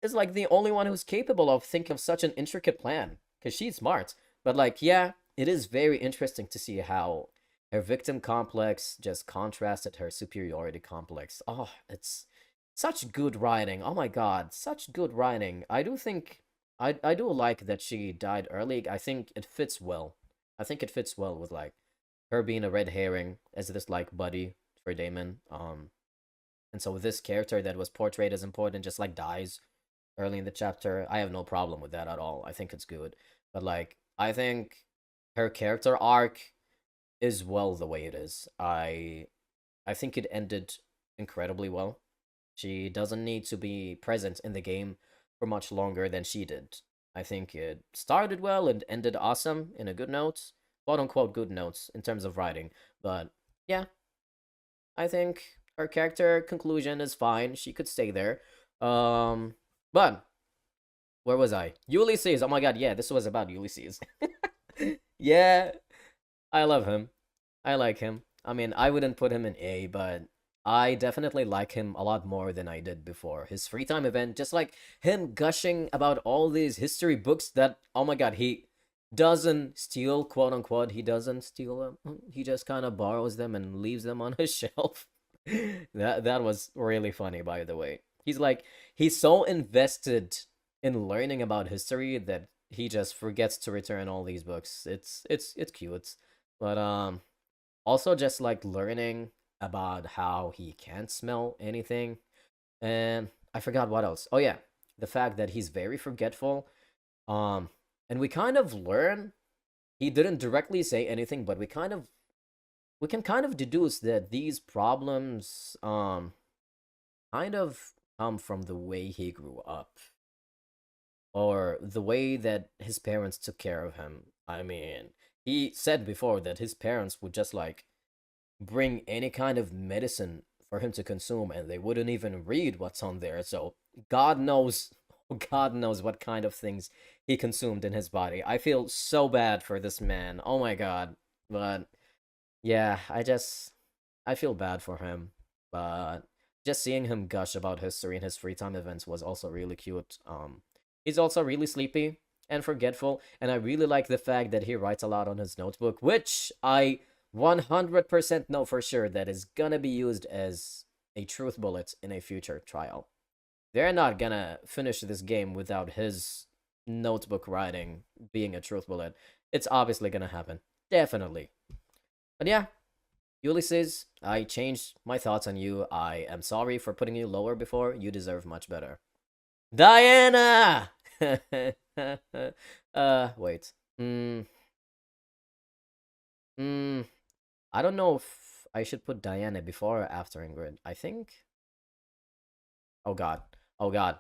is like the only one who's capable of thinking of such an intricate plan because she's smart. But like, yeah, it is very interesting to see how her victim complex just contrasted her superiority complex. Oh, it's such good writing. Oh my god, such good writing. I do think I do like that she died early. I think it fits well. I think it fits well with like her being a red herring as this like buddy for Damon. And so this character that was portrayed as important just like dies early in the chapter, I have no problem with that at all. I think it's good. But like I think her character arc is well the way it is. I think it ended incredibly well. She doesn't need to be present in the game for much longer than she did. I think it started well and ended awesome in a good note, quote unquote good notes in terms of writing. But yeah, I think her character conclusion is fine. She could stay there. But where was I? Ulysses. Oh my god, yeah, this was about Ulysses. Yeah, I love him. I like him. I mean, I wouldn't put him in A, but I definitely like him a lot more than I did before. His free time event, just like him gushing about all these history books that, oh my god, he doesn't steal, quote unquote, he doesn't steal them. He just kind of borrows them and leaves them on his shelf. That was really funny, by the way. He's so invested in learning about history that he just forgets to return all these books. It's cute. But also just like learning about how he can't smell anything. And I forgot what else. Oh yeah, the fact that he's very forgetful. Um and we kind of learn he didn't directly say anything, but we can kind of deduce that these problems kind of come from the way he grew up or the way that his parents took care of him. I mean, he said before that his parents would just like bring any kind of medicine for him to consume and they wouldn't even read what's on there. So God knows God knows what kind of things he consumed in his body. I feel so bad for this man. Oh my god. But yeah, I feel bad for him. But just seeing him gush about history in his free time events was also really cute. He's also really sleepy and forgetful, and I really like the fact that he writes a lot on his notebook, which I 100% know for sure that is gonna be used as a truth bullet in a future trial. They're not gonna finish this game without his notebook writing being a truth bullet. It's obviously gonna happen. Definitely. But yeah, Ulysses, I changed my thoughts on you. I am sorry for putting you lower before. You deserve much better. Diana! Wait. Hmm. I don't know if I should put Diana before or after Ingrid. I think. Oh god. Oh god.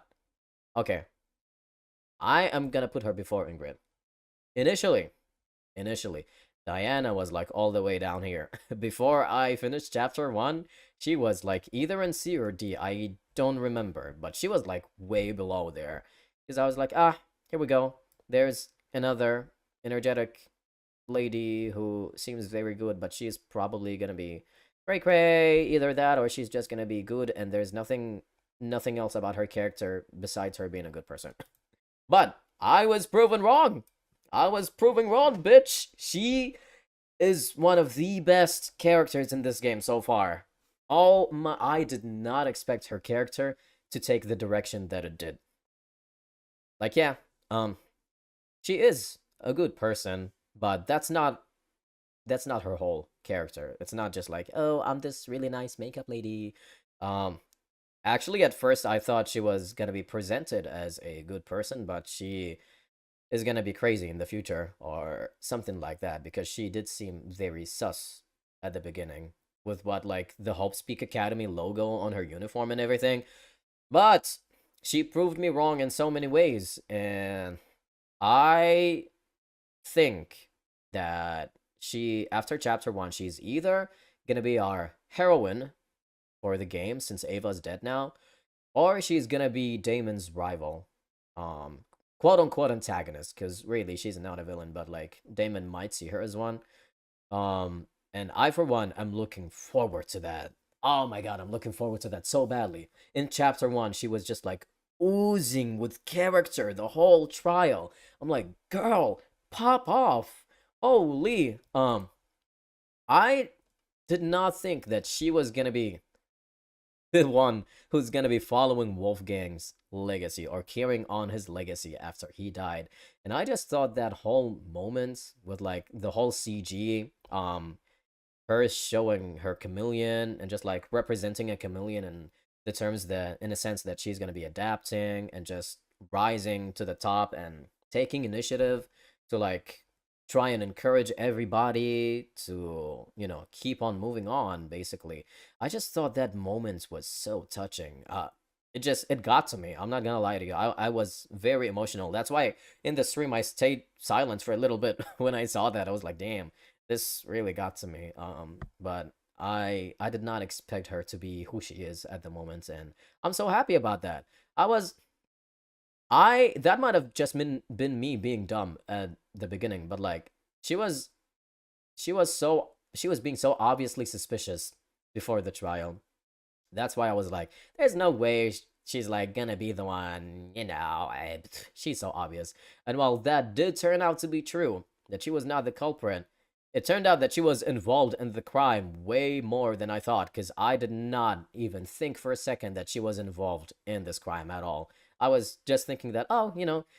Okay. I am gonna put her before Ingrid. Initially, initially, Diana was like all the way down here. Before I finished chapter 1, she was like either in C or D. I don't remember, but she was like way below there. Because I was like, here we go. There's another energetic lady who seems very good, but she's probably gonna be cray cray, either that or she's just gonna be good, and there's nothing else about her character besides her being a good person. But I was proven wrong. I was proven wrong, bitch. She is one of the best characters in this game so far. I did not expect her character to take the direction that it did. Like, yeah, she is a good person, but that's not her whole character. It's not just like, oh, I'm this really nice makeup lady. Um, Actually, at first, I thought she was gonna be presented as a good person, but she is gonna be crazy in the future or something like that because she did seem very sus at the beginning with what like the Hope Speak Academy logo on her uniform and everything. But she proved me wrong in so many ways, and I think that after chapter 1, she's either gonna be our heroine for the game since Ava's dead now, or she's gonna be Damon's rival, um, quote unquote antagonist, because really she's not a villain, but like Damon might see her as one. And I for one am looking forward to that. Oh my god, I'm looking forward to that so badly. In chapter 1, she was just like oozing with character the whole trial. I'm like, girl, pop off. Holy. I did not think that she was gonna be the one who's gonna be following Wolfgang's legacy or carrying on his legacy after he died. And I just thought that whole moment with like the whole CG, her showing her chameleon and just like representing a chameleon in the terms that in a sense that she's gonna be adapting and just rising to the top and taking initiative to like try and encourage everybody to, keep on moving on, basically. I just thought that moment was so touching. It got to me. I'm not gonna lie to you. I was very emotional. That's why in the stream I stayed silent for a little bit when I saw that. I was like, damn, this really got to me. But I did not expect her to be who she is at the moment, and I'm so happy about that. I was I that might have just been me being dumb at the beginning, but like she was being so obviously suspicious before the trial. That's why I was like, there's no way she's like gonna be the one, she's so obvious. And while that did turn out to be true, that she was not the culprit, it turned out that she was involved in the crime way more than I thought, because I did not even think for a second that she was involved in this crime at all. I was just thinking that, oh,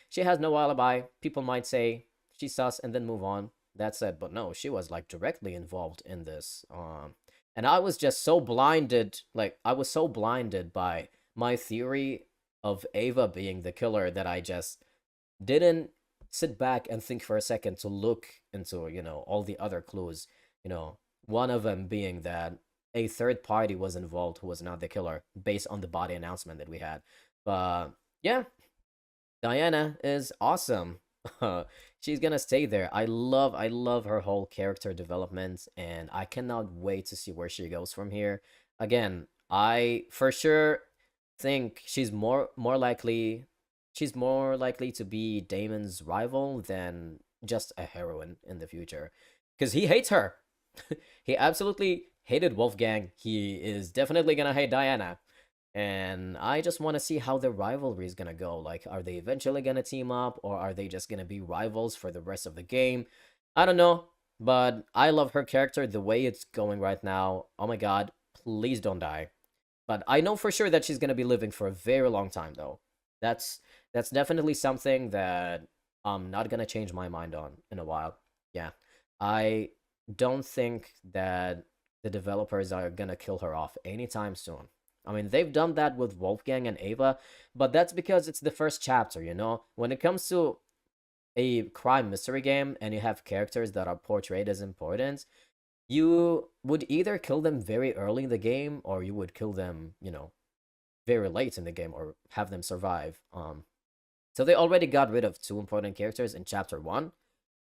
she has no alibi. People might say she's sus and then move on. That's it. But no, she was like directly involved in this. And I was just so blinded, like I was so blinded by my theory of Ava being the killer that I just didn't sit back and think for a second to look into, all the other clues. One of them being that a third party was involved who was not the killer based on the body announcement that we had. But yeah, Diana is awesome. She's gonna stay there. I love her whole character development, and I cannot wait to see where she goes from here. Again, I for sure think she's more likely to be Damon's rival than just a heroine in the future, because he hates her. He absolutely hated Wolfgang. He is definitely gonna hate Diana. And I just want to see how the rivalry is gonna go. Like, are they eventually gonna team up, or are they just gonna be rivals for the rest of the game? I don't know, but I love her character the way it's going right now. Oh my god, please don't die. But I know for sure that she's gonna be living for a very long time, though. That's that's definitely something that I'm not gonna change my mind on in a while. Yeah, I don't think that the developers are gonna kill her off anytime soon. I mean, they've done that with Wolfgang and Ava, but that's because it's the first chapter, you know? When it comes to a crime mystery game and you have characters that are portrayed as important, you would either kill them very early in the game or you would kill them, very late in the game or have them survive. So they already got rid of two important characters in chapter 1,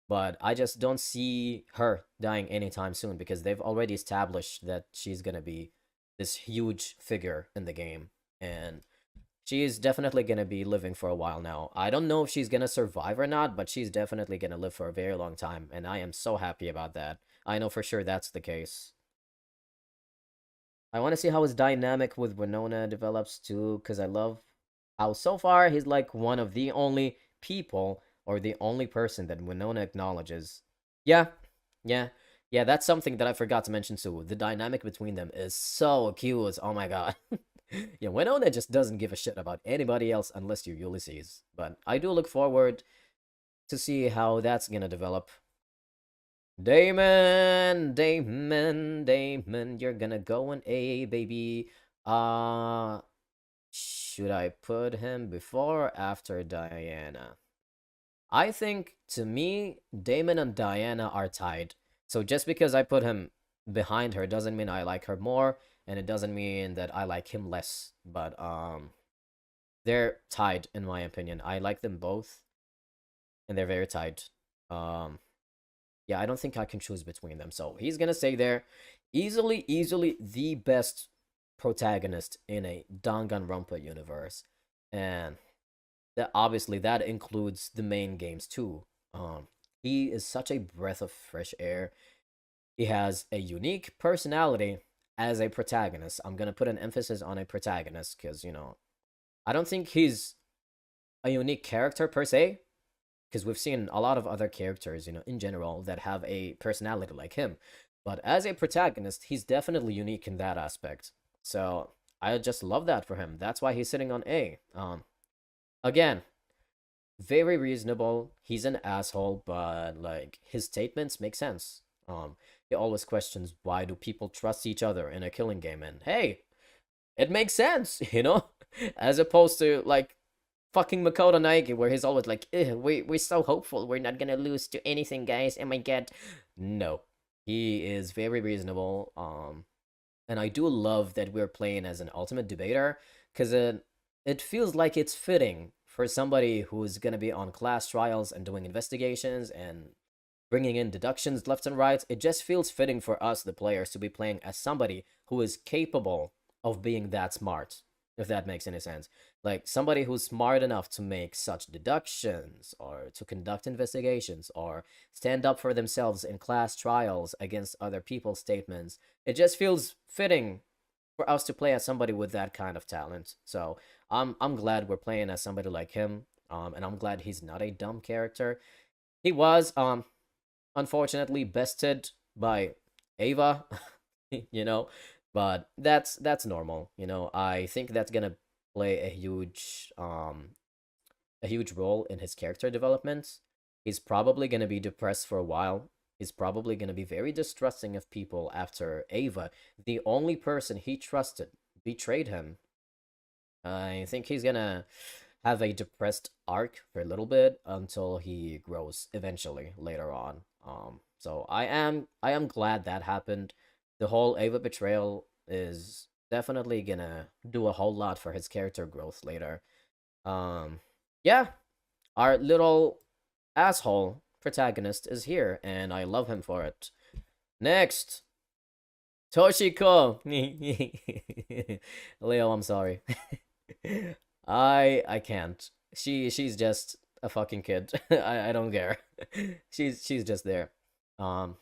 but I just don't see her dying anytime soon because they've already established that she's gonna be this huge figure in the game, and she is definitely gonna be living for a while now. I don't know if she's gonna survive or not, but she's definitely gonna live for a very long time, and I am so happy about that. I know for sure that's the case. I want to see how his dynamic with Winona develops too, because I love how so far he's like one of the only people or the only person that Winona acknowledges. Yeah, yeah, yeah, that's something that I forgot to mention too. The dynamic between them is so cute. Oh my god. Yeah, Winona just doesn't give a shit about anybody else unless you're Ulysses. But I do look forward to see how that's gonna develop. Damon, you're gonna go in A, baby. Uh, should I put him before or after Diana? I think, to me, Damon and Diana are tied. So just because I put him behind her doesn't mean I like her more, and it doesn't mean that I like him less. But, they're tied, in my opinion. I like them both, and they're very tied. Yeah, I don't think I can choose between them. So he's gonna stay there. Easily the best protagonist in a Danganronpa universe. And that obviously that includes the main games too. He is such a breath of fresh air. He has a unique personality as a protagonist. I'm gonna put an emphasis on a protagonist because I don't think he's a unique character per se, because we've seen a lot of other characters, in general, that have a personality like him. But as a protagonist, he's definitely unique in that aspect. So I just love that for him. That's why he's sitting on A. Again, very reasonable. He's an asshole, but like his statements make sense. He always questions why do people trust each other in a killing game, and hey, it makes sense, as opposed to like fucking Makoto Naegi, where he's always like, we're so hopeful, we're not gonna lose to anything, guys. Oh my god. No. He is very reasonable. And I do love that we're playing as an ultimate debater, because it feels like it's fitting for somebody who's gonna be on class trials and doing investigations and bringing in deductions left and right. It just feels fitting for us, the players, to be playing as somebody who is capable of being that smart, if that makes any sense. Like somebody who's smart enough to make such deductions, or to conduct investigations, or stand up for themselves in class trials against other people's statements. It just feels fitting for us to play as somebody with that kind of talent. So I'm glad we're playing as somebody like him. And I'm glad he's not a dumb character. He was unfortunately bested by Ava, you know, but that's normal, you know. I think that's gonna play a huge role in his character development. He's probably gonna be depressed for a while. He's probably gonna be very distrusting of people after Ava, the only person he trusted, betrayed him. I think he's gonna have a depressed arc for a little bit until he grows eventually later on. So I am glad that happened. The whole Ava betrayal is definitely gonna do a whole lot for his character growth later. Um, yeah, our little asshole protagonist is here, and I love him for it. Next, Toshiko. Leo, I'm sorry. I can't. She's just a fucking kid. I don't care. She's just there. Um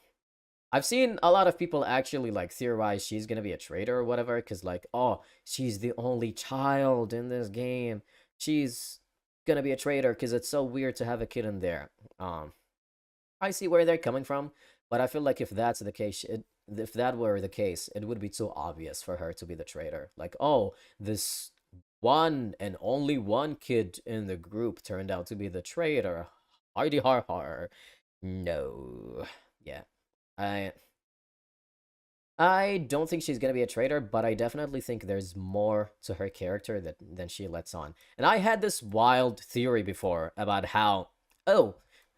I've seen a lot of people actually like theorize she's gonna be a traitor or whatever, because like, oh, she's the only child in this game. She's gonna be a traitor because it's so weird to have a kid in there. I see where they're coming from, but I feel like if that's the case, if that were the case, it would be too obvious for her to be the traitor. Like, oh, this one and only one kid in the group turned out to be the traitor. Hardy har har. No. Yeah. I I don't think she's gonna be a traitor, but I definitely think there's more to her character than she lets on. And I had this wild theory before about how, oh,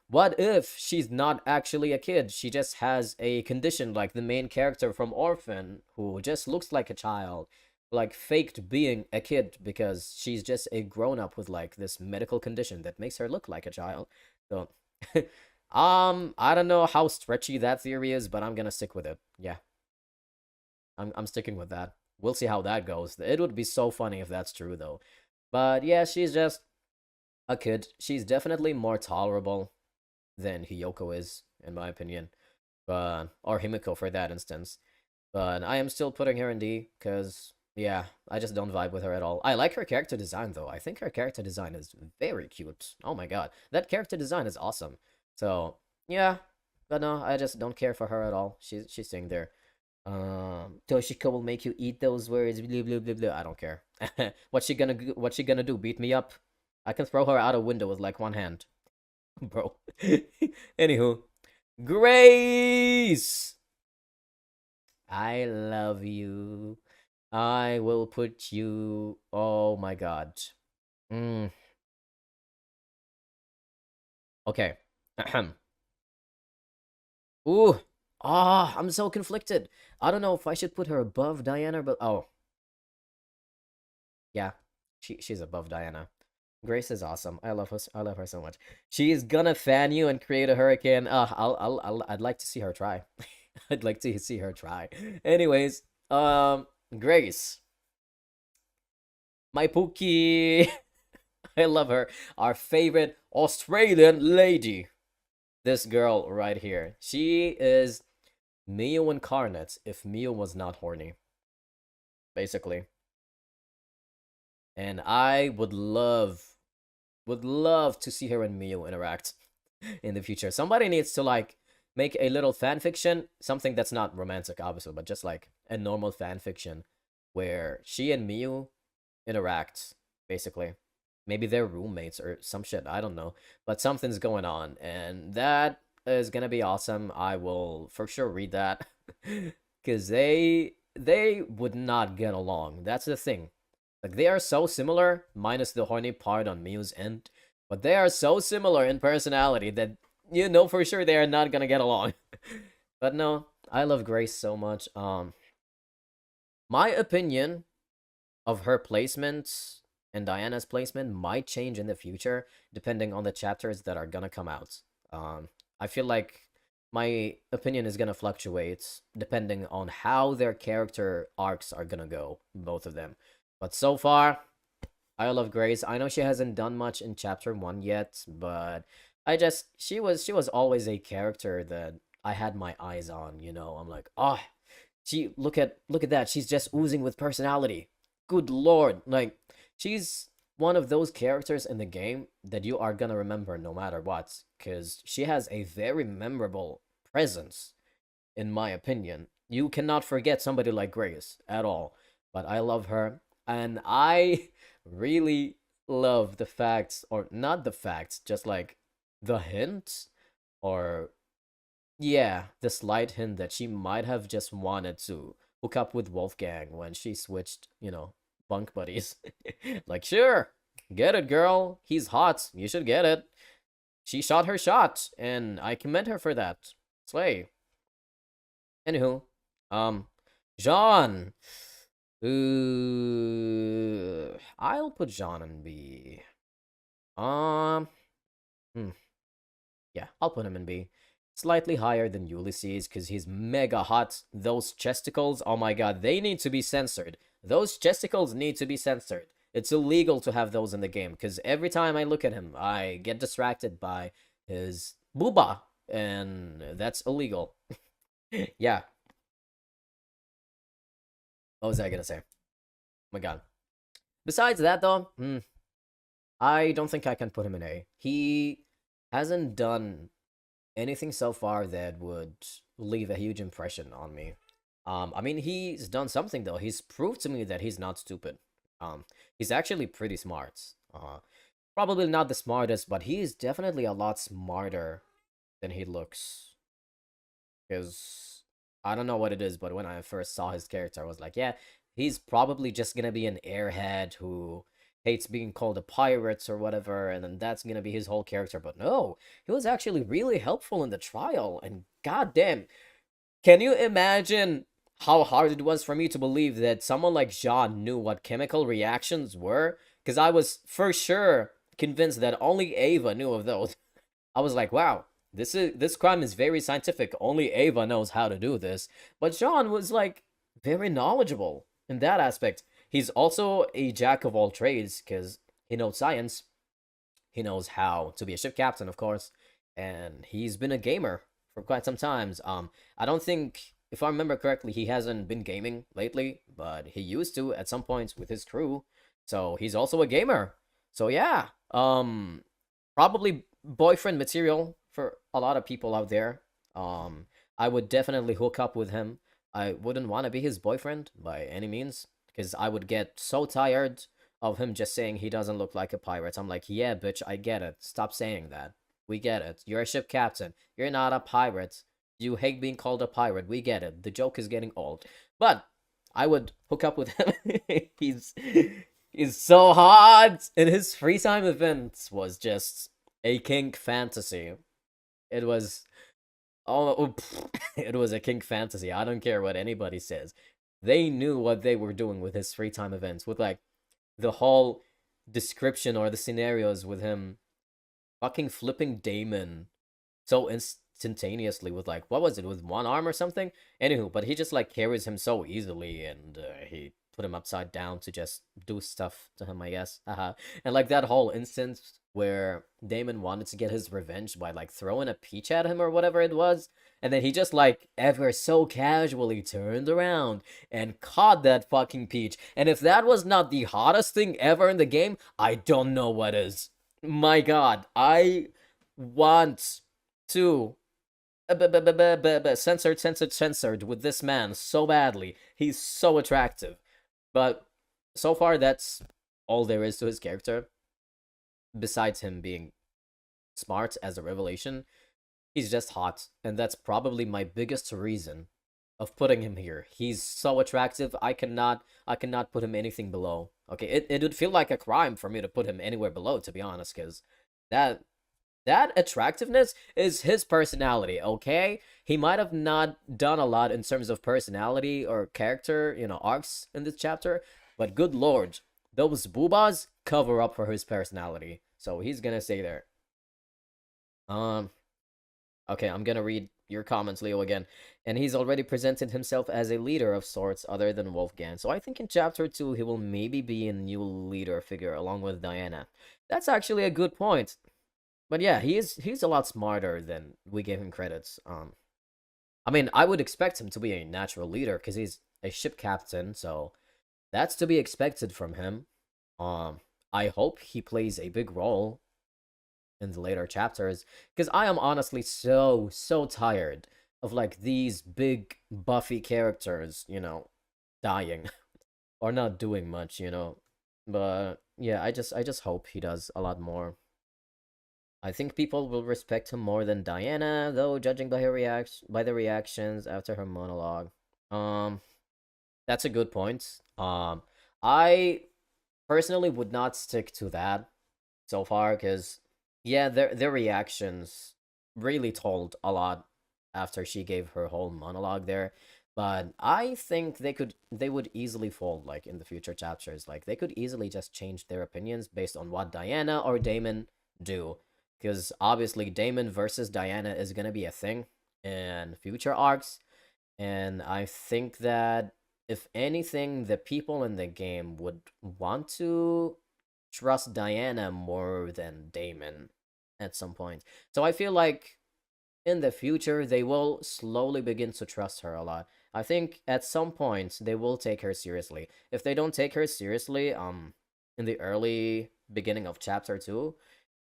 what if she's not actually a kid? She just has a condition like the main character from Orphan, who just looks like a child, like faked being a kid because she's just a grown up with like this medical condition that makes her look like a child. So, I don't know how stretchy that theory is, but I'm gonna stick with it. Yeah. I'm sticking with that. We'll see how that goes. It would be so funny if that's true though. But yeah, she's just a kid. She's definitely more tolerable than Hiyoko is, in my opinion. But or Himiko for that instance. But I am still putting her in D, because yeah, I just don't vibe with her at all. I like her character design though. I think her character design is very cute. Oh my god. That character design is awesome. So yeah. But no, I just don't care for her at all. She's sitting there. Toshiko will make you eat those words. Blah blah blah blah. I don't care. What's she gonna do? Beat me up? I can throw her out a window with like one hand, bro. Anywho, Grace, I love you. I will put you. Oh my god. Mm. Okay. Ooh. Ah, I'm so conflicted. I don't know if I should put her above Diana, but oh, yeah, she's above Diana. Grace is awesome. I love her so much. She's gonna fan you and create a hurricane. I'd like to see her try. I'd like to see her try. Anyways, Grace, my Pookie. I love her. Our favorite Australian lady. This girl right here. She is Mio incarnate if Mio was not horny, basically. And I would love to see her and Mio interact in the future. Somebody needs to like make a little fan fiction, something that's not romantic, obviously, but just like a normal fan fiction where she and Mio interact, basically. Maybe they're roommates or some shit. I don't know, but something's going on, and that is gonna be awesome. I will for sure read that because they would not get along. That's the thing. Like they are so similar, minus the horny part on Mew's end, but they are so similar in personality that you know for sure they are not gonna get along. But no, I love Grace so much. My opinion of her placement and Diana's placement might change in the future depending on the chapters that are gonna come out. I feel like my opinion is gonna fluctuate depending on how their character arcs are gonna go, both of them. But so far, I love Grace. I know she hasn't done much in chapter 1 yet, but she was always a character that I had my eyes on, you know. I'm like, "Oh, she look at that. She's just oozing with personality. Good lord." Like she's one of those characters in the game that you are gonna remember no matter what, cuz she has a very memorable presence in my opinion. You cannot forget somebody like Grace at all. But I love her, and I really love the facts, or not the facts, just like the hint, or yeah, the slight hint that she might have just wanted to hook up with Wolfgang when she switched, bunk buddies. Like, sure, get it, girl. He's hot. You should get it. She shot her shot, and I commend her for that. Slay. Anywho, um, Jean. I'll put Jean in B. Um, hmm, yeah, I'll put him in B. Slightly higher than Ulysses because he's mega hot. Those chesticles, oh my god, they need to be censored. Those chesticles need to be censored. It's illegal to have those in the game because every time I look at him, I get distracted by his booba, and that's illegal. Yeah, what was I gonna say? Oh my god. Besides that, though, I don't think I can put him in A. He hasn't done anything so far that would leave a huge impression on me. I mean, he's done something though. He's proved to me that he's not stupid. He's actually pretty smart. Probably not the smartest, but he's definitely a lot smarter than he looks. Because I don't know what it is, but when I first saw his character, I was like, yeah, he's probably just gonna be an airhead who hates being called a pirate or whatever, and then that's gonna be his whole character. But no, he was actually really helpful in the trial, and goddamn, can you imagine how hard it was for me to believe that someone like Jean knew what chemical reactions were? Because I was for sure convinced that only Ava knew of those. I was like, wow, this crime is very scientific. Only Ava knows how to do this. But Jean was like very knowledgeable in that aspect. He's also a jack of all trades because he knows science. He knows how to be a ship captain, of course, and he's been a gamer for quite some times. I don't think, if I remember correctly, he hasn't been gaming lately, but he used to at some points with his crew. So he's also a gamer. So yeah, probably boyfriend material for a lot of people out there. I would definitely hook up with him. I wouldn't want to be his boyfriend by any means, because I would get so tired of him just saying he doesn't look like a pirate. I'm like, yeah, bitch, I get it. Stop saying that. We get it. You're a ship captain. You're not a pirate. You hate being called a pirate. We get it. The joke is getting old. But I would hook up with him. he's he's so hot. And his free time events was just a kink fantasy. It was it was a kink fantasy. I don't care what anybody says. They knew what they were doing with his free time events, with like the whole description or the scenarios with him fucking flipping Damon so instantaneously with like, what was it, with one arm or something? Anywho, but he just like carries him so easily, and he put him upside down to just do stuff to him, I guess. And like that whole instance where Damon wanted to get his revenge by like throwing a peach at him or whatever it was, and then he just like ever so casually turned around and caught that fucking peach. And if that was not the hottest thing ever in the game, I don't know what is. My god, I want to censored with this man so badly. He's so attractive. But so far, that's all there is to his character. Besides him being smart as a revelation, he's just hot. And that's probably my biggest reason of putting him here. He's so attractive. I cannot put him anything below. Okay, it would feel like a crime for me to put him anywhere below, to be honest, because that that attractiveness is his personality, okay? He might have not done a lot in terms of personality or character, arcs in this chapter, but good lord, those boobas cover up for his personality. So he's gonna stay there. Um, okay, I'm gonna read your comments, Leo, again. And he's already presented himself as a leader of sorts other than Wolfgang. So I think in chapter 2 he will maybe be a new leader figure along with Diana. That's actually a good point. But yeah, he's a lot smarter than we gave him credits. I mean, I would expect him to be a natural leader because he's a ship captain, so that's to be expected from him. I hope he plays a big role in the later chapters because I am honestly so tired of like these big buffy characters, dying or not doing much. But yeah, I just hope he does a lot more. I think people will respect him more than Diana, though, judging by the reactions after her monologue. Um, that's a good point. I personally would not stick to that so far, because yeah, their reactions really told a lot after she gave her whole monologue there. But I think they would easily fold like in the future chapters. Like they could easily just change their opinions based on what Diana or Damon do. Because obviously Damon versus Diana is gonna be a thing in future arcs. And I think that if anything, the people in the game would want to trust Diana more than Damon at some point. So I feel like in the future they will slowly begin to trust her a lot. I think at some point they will take her seriously. If they don't take her seriously, in the early beginning of chapter 2,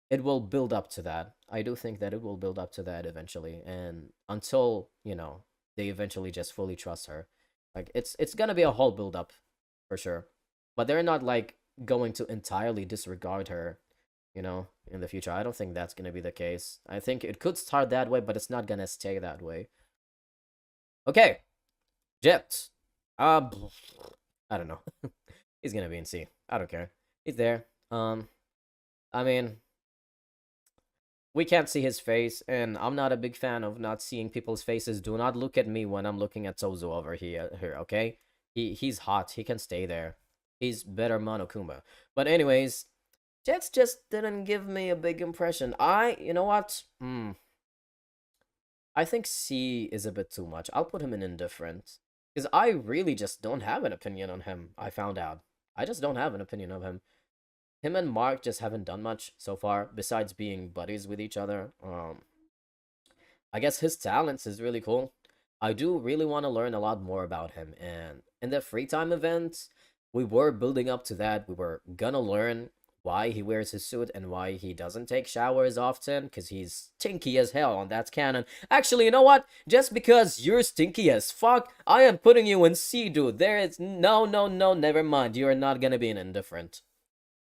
it will build up to that. I do think that it will build up to that eventually, and until they eventually just fully trust her. Like it's gonna be a whole build up for sure, but they're not like going to entirely disregard her, in the future. I don't think that's gonna be the case. I think it could start that way, but it's not gonna stay that way. Okay, Jet. Uh, I don't know. He's gonna be in C. I don't care. He's there. I mean, we can't see his face, and I'm not a big fan of not seeing people's faces. Do not look at me when I'm looking at Tozu over here, okay? He's hot. He can stay there. He's better Monokuma. But anyways, Jets just didn't give me a big impression. You know what? I think C is a bit too much. I'll put him in indifferent. Because I really just don't have an opinion on him, I found out. I just don't have an opinion of him. Him and Mark just haven't done much so far, besides being buddies with each other. I guess his talents is really cool. I do really want to learn a lot more about him, and in the free time events, we were building up to that. We were gonna learn why he wears his suit and why he doesn't take showers often, because he's stinky as hell, and that's canon. Actually, you know what? Just because you're stinky as fuck, I am putting you in C, dude. There is no, never mind. You are not gonna be an indifferent.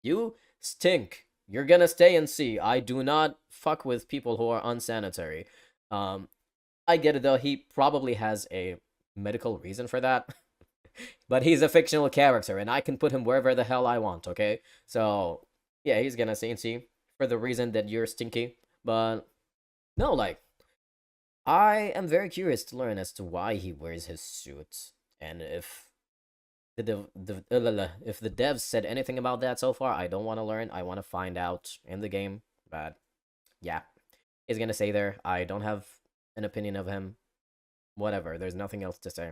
You stink. You're gonna stay and see. I do not fuck with people who are unsanitary. I get it though. He probably has a medical reason for that. But he's a fictional character, and I can put him wherever the hell I want, okay? So, yeah, he's gonna stay and see for the reason that you're stinky. But, no, like, I am very curious to learn as to why he wears his suit. And if the devs said anything about that so far, I don't want to learn. I want to find out in the game. But yeah, he's gonna stay there. I don't have an opinion of him. Whatever. There's nothing else to say.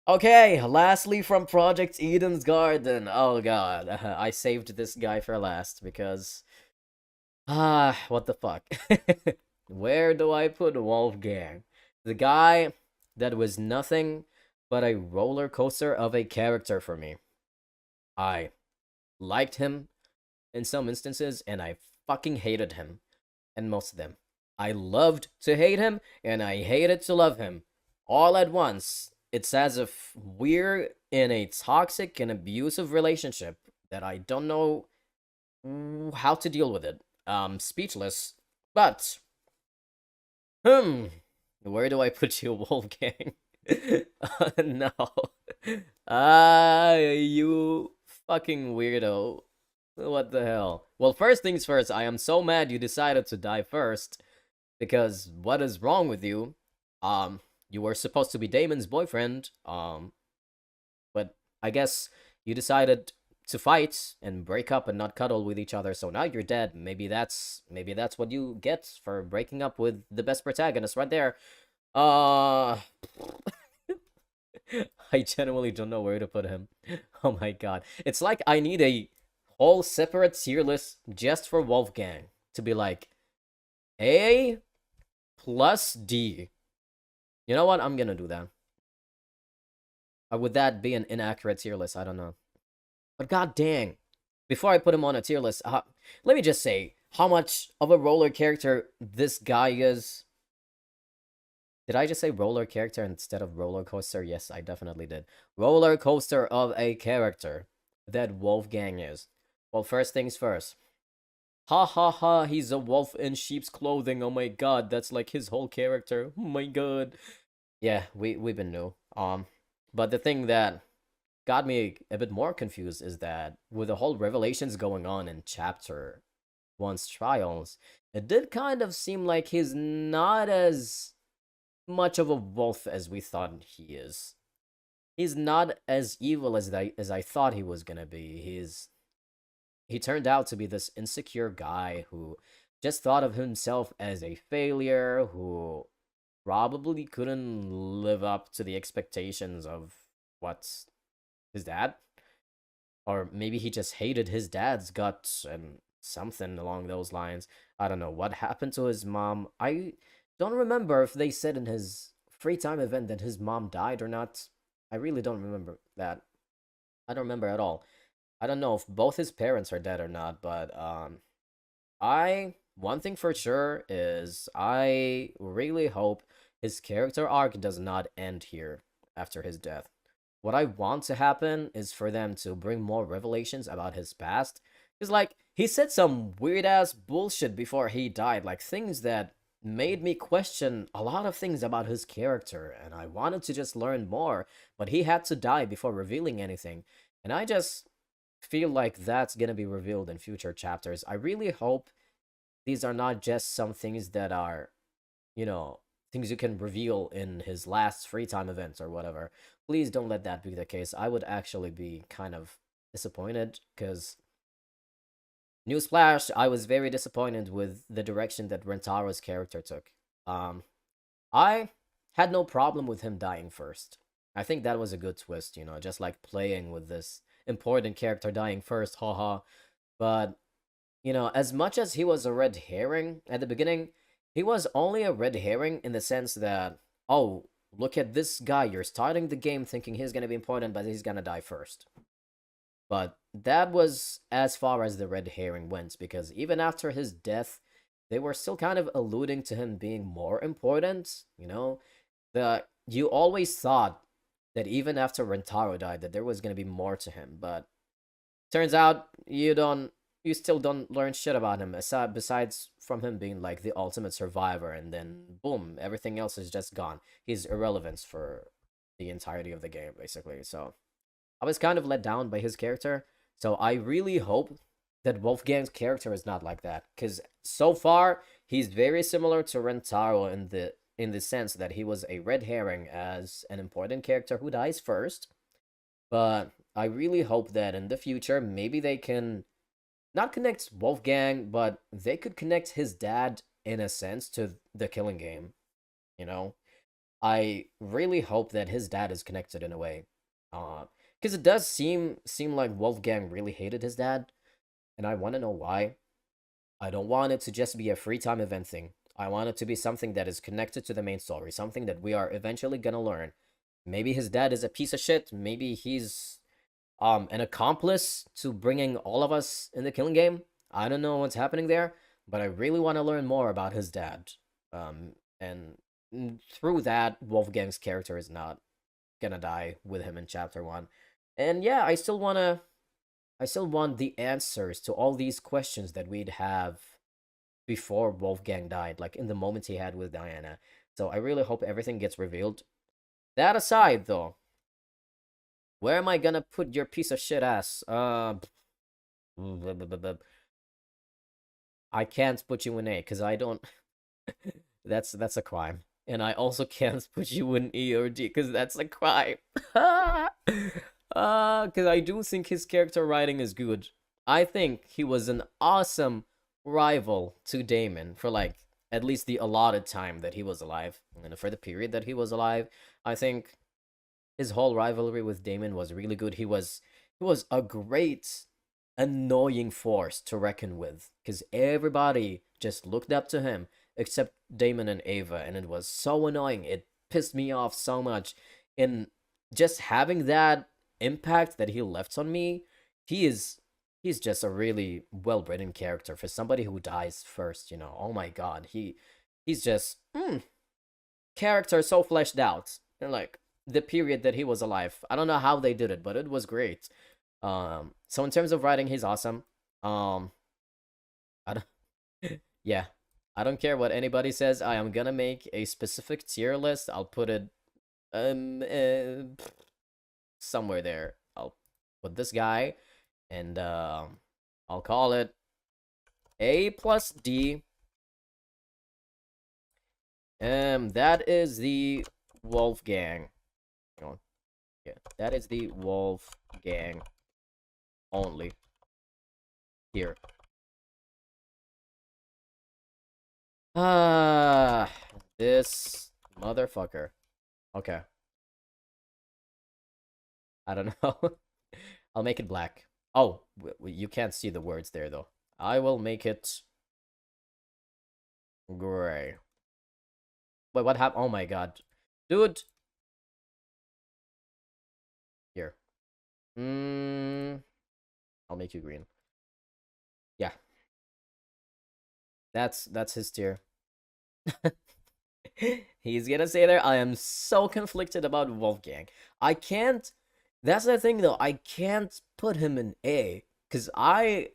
Okay, lastly from Project Eden's Garden. Oh god, I saved this guy for last because what the fuck? Where do I put Wolfgang? The guy that was nothing but a roller coaster of a character for me. I liked him in some instances, and I fucking hated him in most of them. I loved to hate him, and I hated to love him. All at once. It's as if we're in a toxic and abusive relationship that I don't know how to deal with it. Speechless. But, where do I put you, Wolfgang? No. You fucking weirdo. What the hell? Well, first things first, I am so mad you decided to die first. Because what is wrong with you? You were supposed to be Damon's boyfriend. But I guess you decided to fight and break up and not cuddle with each other. So now you're dead. Maybe that's what you get for breaking up with the best protagonist right there. Uh I genuinely don't know where to put him. Oh my god. It's like I need a whole separate tier list just for Wolfgang to be like A plus D. You know what? I'm gonna do that. Would that be an inaccurate tier list? I don't know. But god dang. Before I put him on a tier list, let me just say how much of a roller character this guy is. Did I just say roller character instead of roller coaster? Yes, I definitely did. Roller coaster of a character that Wolfgang is. Well, first things first. Ha ha ha, he's a wolf in sheep's clothing. Oh my god, that's like his whole character. Oh my god. Yeah, we've been new. But the thing that got me a bit more confused is that with the whole revelations going on in chapter one's trials, it did kind of seem like he's not as much of a wolf as we thought he is. He's not as evil as I thought he was gonna be. He turned out to be this insecure guy who just thought of himself as a failure, who probably couldn't live up to the expectations of what's his dad. Or maybe he just hated his dad's guts and something along those lines. I don't know what happened to his mom. I don't remember if they said in his free time event that his mom died or not. I really don't remember that. I don't remember at all. I don't know if both his parents are dead or not, but I one thing for sure is I really hope his character arc does not end here after his death. What I want to happen is for them to bring more revelations about his past. Because, like, he said some weird ass bullshit before he died, like things that made me question a lot of things about his character, and I wanted to just learn more, but he had to die before revealing anything. And I just feel like that's gonna be revealed in future chapters. I really hope these are not just some things that are, you know, things you can reveal in his last free time events or whatever. Please don't let that be the case. I would actually be kind of disappointed because newsflash, I was very disappointed with the direction that Rentaro's character took. Um, I had no problem with him dying first. I think that was a good twist, just like playing with this important character dying first, haha. But as much as he was a red herring at the beginning, he was only a red herring in the sense that, oh, look at this guy. You're starting the game thinking he's going to be important, but he's going to die first. But that was as far as the red herring went, because even after his death, they were still kind of alluding to him being more important, that you always thought that even after Rentaro died, that there was going to be more to him, but turns out you still don't learn shit about him besides from him being like the ultimate survivor, and then boom, everything else is just gone. He's irrelevant for the entirety of the game, basically. So I was kind of let down by his character. So I really hope that Wolfgang's character is not like that, because so far he's very similar to Rentaro in the sense that he was a red herring as an important character who dies first. But I really hope that in the future maybe they can not connect Wolfgang, but they could connect his dad in a sense to the Killing Game. You know, I really hope that his dad is connected in a way, because it does seem like Wolfgang really hated his dad, and I want to know why. I don't want it to just be a free time event thing. I want it to be something that is connected to the main story, something that we are eventually gonna learn. Maybe his dad is a piece of shit. Maybe he's an accomplice to bringing all of us in the Killing Game. I don't know what's happening there, but I really want to learn more about his dad. And through that, Wolfgang's character is not gonna die with him in chapter one. And yeah, I still want the answers to all these questions that we'd have before Wolfgang died, like in the moment he had with Diana. So I really hope everything gets revealed. That aside, though, where am I gonna put your piece of shit ass? I can't put you in A because I don't. That's a crime, and I also can't put you in E or D because that's a crime. Because I do think his character writing is good. I think he was an awesome rival to Damon for like at least the allotted time that he was alive, and for the period that he was alive. I think his whole rivalry with Damon was really good. He was a great annoying force to reckon with because everybody just looked up to him except Damon and Ava, and it was so annoying. It pissed me off so much. And just having that impact that he left on me, he is he's just a really well-written character for somebody who dies first, you know. Oh my god, he's just character so fleshed out. And like the period that he was alive. I don't know how they did it, but it was great. So in terms of writing, he's awesome. I don't, yeah, I don't care what anybody says. I am gonna make a specific tier list. I'll put it somewhere there. I'll put this guy, and I'll call it A plus D. That is the Wolfgang. Yeah, that is the Wolfgang only. Here. Ah, this motherfucker. Okay, I don't know. I'll make it black. Oh, you can't see the words there though. I will make it gray. Wait, what happened? Oh my god, dude. Here. I'll make you green. Yeah, that's his tier. He's gonna say there, I am so conflicted about Wolfgang. I can't. That's the thing though. I can't put him in A because I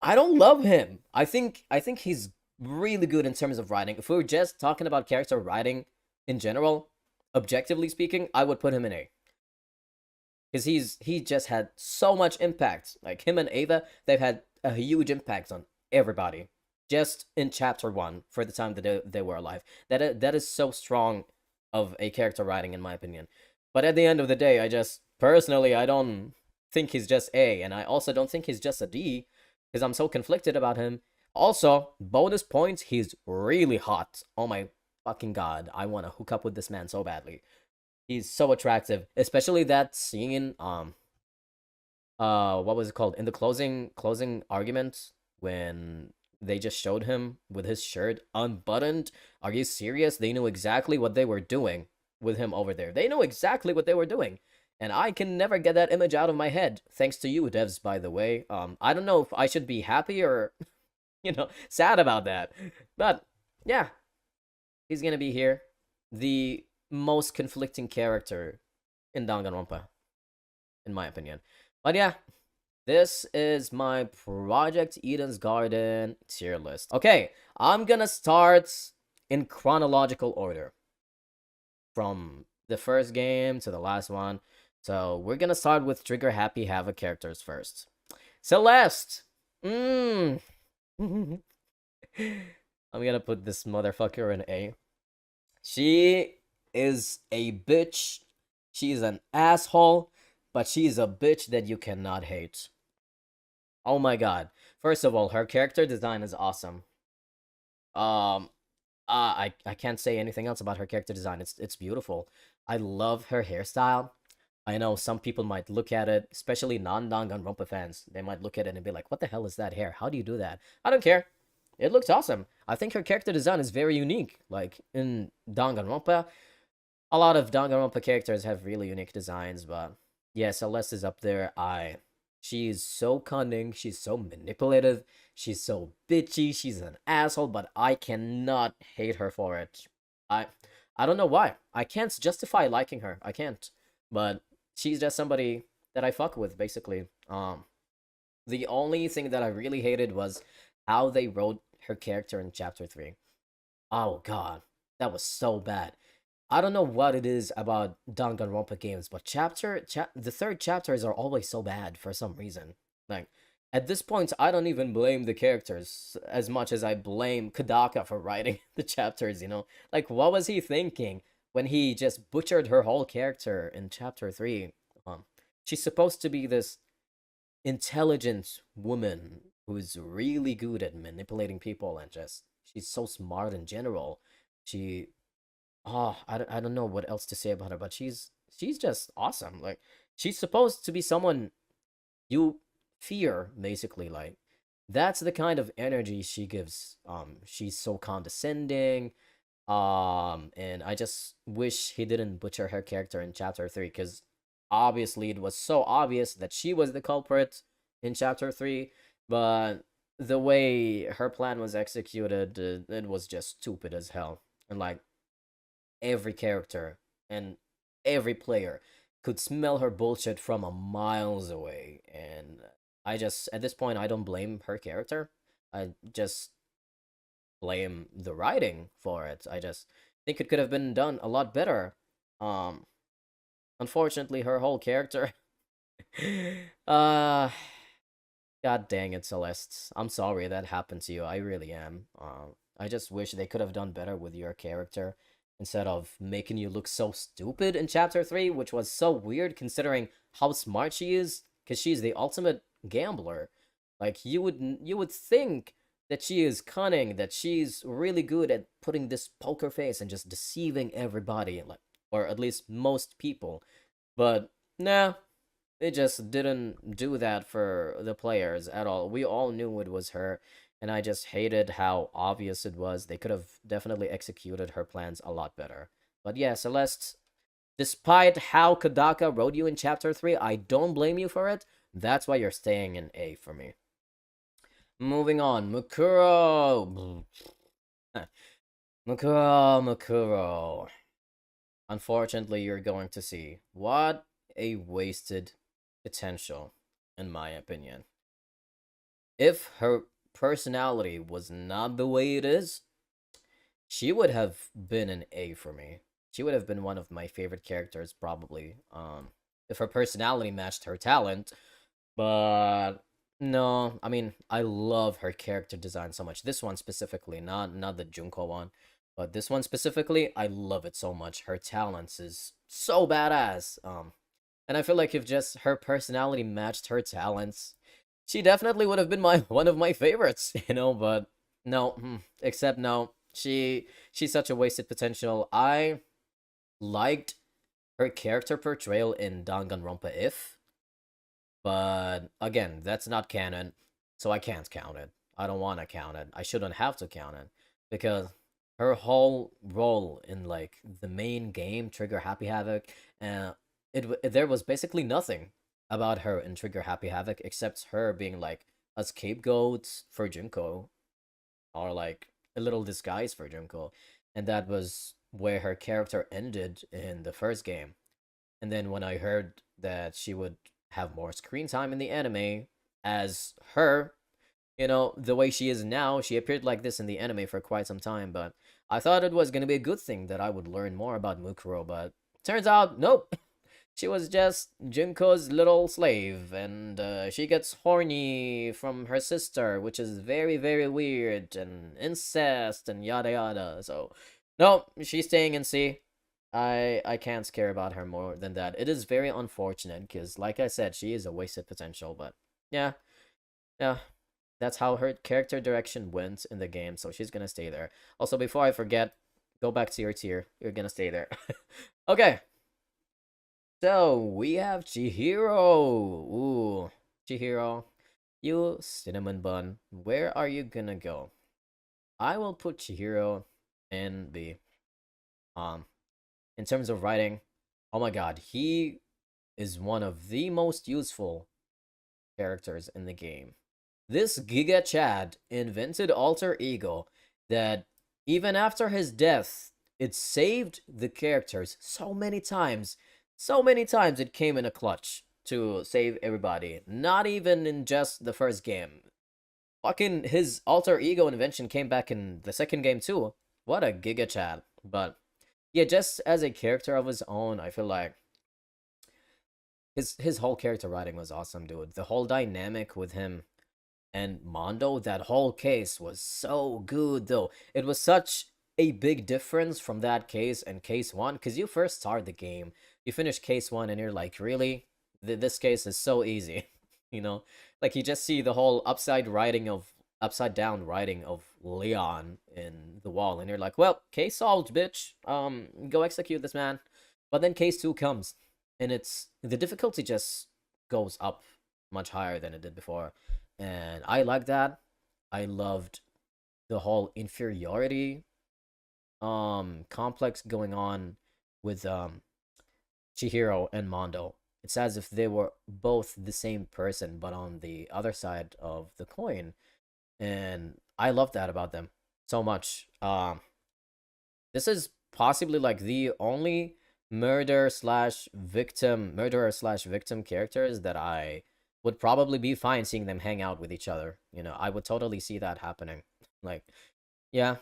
don't love him. I think he's really good in terms of writing. If we were just talking about character writing in general, objectively speaking, I would put him in A because he just had so much impact. Like him and Ava, they've had a huge impact on everybody just in chapter one for the time that they were alive. That is so strong of a character writing in my opinion. But at the end of the day, I just personally I don't think he's just A, and I also don't think he's just a D because I'm so conflicted about him. Also, bonus points, he's really hot. Oh my fucking god, I want to hook up with this man so badly. He's so attractive, especially that scene. What was it called in the closing argument when they just showed him with his shirt unbuttoned. Are you serious? They knew exactly what they were doing with him over there. They know exactly what they were doing. And I can never get that image out of my head. Thanks to you, devs, by the way. I don't know if I should be happy or, sad about that. But, yeah, he's gonna be here. The most conflicting character in Danganronpa, in my opinion. But yeah, this is my Project Eden's Garden tier list. Okay, I'm gonna start in chronological order from the first game to the last one. So we're gonna start with Trigger Happy Havoc characters first. Celeste! I'm gonna put this motherfucker in A. She is a bitch. She's an asshole, but she's a bitch that you cannot hate. Oh my god. First of all, her character design is awesome. Um I can't say anything else about her character design. It's beautiful. I love her hairstyle. I know some people might look at it, especially non-Danganronpa fans. They might look at it and be like, "What the hell is that hair? How do you do that?" I don't care. It looks awesome. I think her character design is very unique. Like in Danganronpa, a lot of Danganronpa characters have really unique designs, but yeah, Celeste is up there. She's so cunning, she's so manipulative, she's so bitchy, she's an asshole, but I cannot hate her for it. I I don't know why. I can't justify liking her. I can't. But she's just somebody that I fuck with, basically. The only thing that I really hated was how they wrote her character in chapter 3. Oh god, that was so bad. I don't know what it is about Danganronpa games, but the third chapters are always so bad for some reason. Like at this point, I don't even blame the characters as much as I blame Kodaka for writing the chapters. Like what was he thinking when he just butchered her whole character in chapter three? Um, she's supposed to be this intelligent woman who's really good at manipulating people and just she's so smart in general. She I don't know what else to say about her, but she's just awesome. Like she's supposed to be someone you fear, basically. Like that's the kind of energy she gives. She's so condescending. And I just wish he didn't butcher her character in chapter three, because obviously it was so obvious that she was the culprit in chapter three, but the way her plan was executed, it was just stupid as hell. And like every character and every player could smell her bullshit from a miles away. And I just, at this point, I don't blame her character. I just blame the writing for it. I just think it could have been done a lot better. Um, Unfortunately, her whole character, uh, God dang it, Celeste. I'm sorry that happened to you. I really am. I just wish they could have done better with your character instead of making you look so stupid in chapter 3, which was so weird considering how smart she is, because she's the ultimate gambler. Like you would think that she is cunning, that she's really good at putting this poker face and just deceiving everybody, like, or at least most people. But nah, they just didn't do that for the players at all. We all knew it was her, and I just hated how obvious it was. They could have definitely executed her plans a lot better. But yeah, Celeste, despite how Kodaka wrote you in chapter 3, I don't blame you for it. That's why you're staying in A for me. Moving on, Mukuro. Mukuro. Unfortunately, you're going to see what a wasted potential, in my opinion. If her personality was not the way it is, she would have been an A for me. She would have been one of my favorite characters, probably. If her personality matched her talent, but no, I mean, I love her character design so much. This one specifically, not the Junko one, but this one specifically, I love it so much. Her talents is so badass. And I feel like if just her personality matched her talents, she definitely would have been my one of my favorites, but no, except no. She's such a wasted potential. I liked her character portrayal in Danganronpa if, but again, that's not canon, so I can't count it. I don't want to count it. I shouldn't have to count it because her whole role in like the main game, Trigger Happy Havoc, there was basically nothing about her in Trigger Happy Havoc except her being like a scapegoat for Junko, or like a little disguise for Junko, and that was where her character ended in the first game. And then when I heard that she would have more screen time in the anime as her, the way she is now, she appeared like this in the anime for quite some time, but I thought it was going to be a good thing that I would learn more about Mukuro, but turns out, nope. She was just Junko's little slave, and she gets horny from her sister, which is very, very weird, and incest, and yada yada. So, no, she's staying in C. I can't care about her more than that. It is very unfortunate, because, like I said, she is a wasted potential, but yeah, yeah. That's how her character direction went in the game, so she's gonna stay there. Also, before I forget, go back to your tier. You're gonna stay there. Okay. So we have Chihiro. Ooh, Chihiro, you cinnamon bun. Where are you gonna go? I will put Chihiro in B. Um, in terms of writing, oh my god, he is one of the most useful characters in the game. This Giga Chad invented alter ego that even after his death, it saved the characters so many times. So many times it came in a clutch to save everybody. Not even in just the first game. Fucking his alter ego invention came back in the second game too. What a Giga Chad. But Yeah, just as a character of his own, I feel like his whole character writing was awesome, dude. The whole dynamic with him and Mondo, that whole case was so good, though. It was such a big difference from that case and case one, because you first start the game, you finish case one, and you're like, really? This case is so easy, you know? Like, you just see the whole upside down writing of Leon in the wall, and you're like, well, case solved, bitch. Go execute this man. But then case two comes, and the difficulty just goes up much higher than it did before, and I like that. I loved the whole inferiority complex going on with Chihiro and Mondo. It's as if they were both the same person but on the other side of the coin, and I love that about them so much. This is possibly like the only murderer slash victim characters that I would probably be fine seeing them hang out with each other. You know, I would totally see that happening. Like, yeah,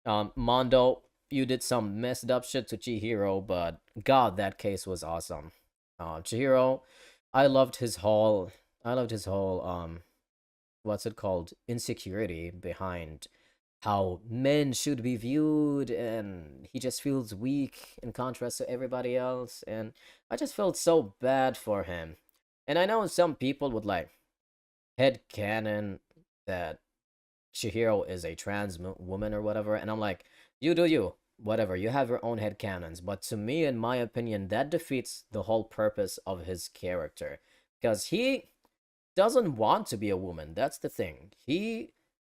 Mondo, you did some messed up shit to Chihiro, but God, that case was awesome. Chihiro, I loved his whole, what's it called, insecurity behind how men should be viewed, and he just feels weak in contrast to everybody else, and I just felt so bad for him. And I know some people would like head canon that Chihiro is a trans woman or whatever, and I'm like, you do you, whatever, you have your own head canons. But to me, in my opinion, that defeats the whole purpose of his character, because he doesn't want to be a woman. That's the thing. He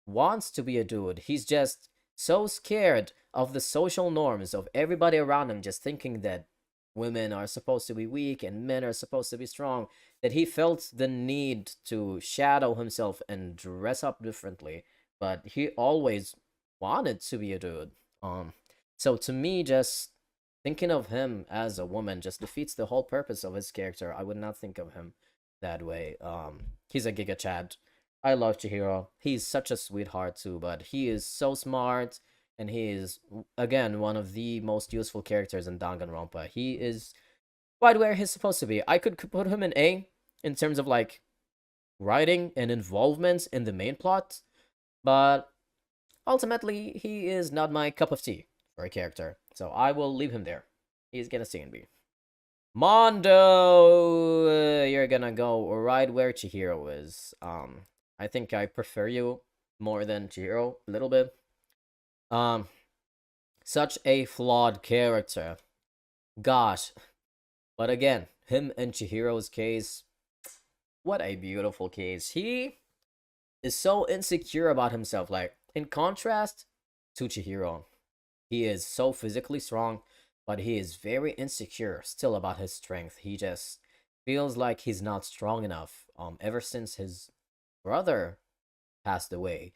wants to be a dude. He's just so scared of the social norms of everybody around him, just thinking that women are supposed to be weak and men are supposed to be strong, that he felt the need to shadow himself and dress up differently. But he always wanted to be a dude. So to me, just thinking of him as a woman just defeats the whole purpose of his character. I would not think of him that way. He's a Giga Chad. I love Chihiro. He's such a sweetheart too, but he is so smart, and he is again one of the most useful characters in Danganronpa. He is right where he's supposed to be. I could put him in A in terms of like writing and involvement in the main plot, but ultimately he is not my cup of tea for a character. So I will leave him there. He's gonna C and B. Mondo, you're gonna go right where Chihiro is. I think I prefer you more than Chihiro a little bit. Um, Such a flawed character. Gosh. But again, him and Chihiro's case, what a beautiful case. He is so insecure about himself. Like, in contrast to Chihiro, he is so physically strong, but he is very insecure still about his strength. He just feels like he's not strong enough. Ever since his brother passed away,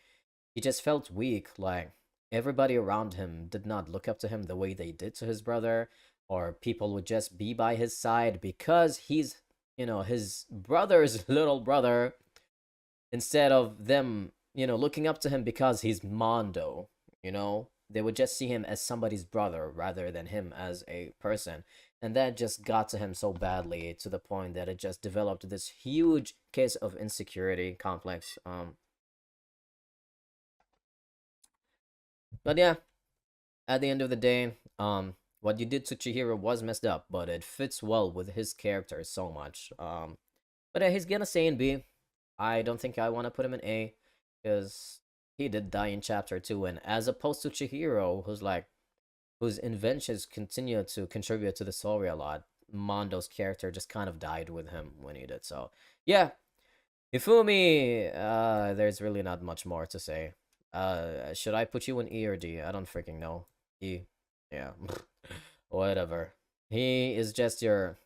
he just felt weak. Like, everybody around him did not look up to him the way they did to his brother, or people would just be by his side because he's, his brother's little brother, instead of them, looking up to him because he's Mondo, they would just see him as somebody's brother rather than him as a person. And that just got to him so badly to the point that it just developed this huge case of insecurity complex. But yeah, at the end of the day, what you did to Chihiro was messed up, but it fits well with his character so much. But yeah, he's gonna stay in B. I don't think I want to put him in A, because he did die in chapter 2, and as opposed to Chihiro, whose inventions continue to contribute to the story a lot, Mondo's character just kind of died with him when he did. So yeah, Hifumi, there's really not much more to say. Should I put you in E or D? I don't freaking know. E. Yeah. Whatever. He is just your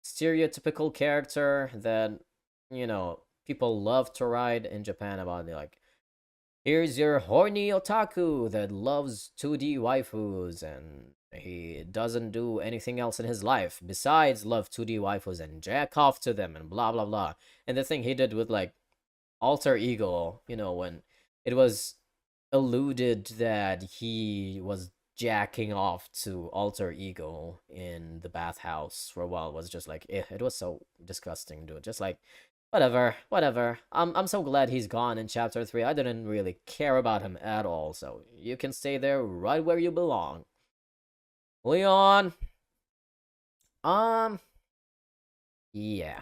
stereotypical character that, people love to write in Japan about, like, here's your horny otaku that loves 2D waifus, and he doesn't do anything else in his life besides love 2D waifus and jack off to them and blah blah blah. And the thing he did with, like, alter ego, when it was alluded that he was jacking off to alter ego in the bathhouse for a while was just like, it was so disgusting, dude. Just like, whatever, whatever. I'm so glad he's gone in chapter 3. I didn't really care about him at all, so you can stay there right where you belong. Leon. Um, yeah.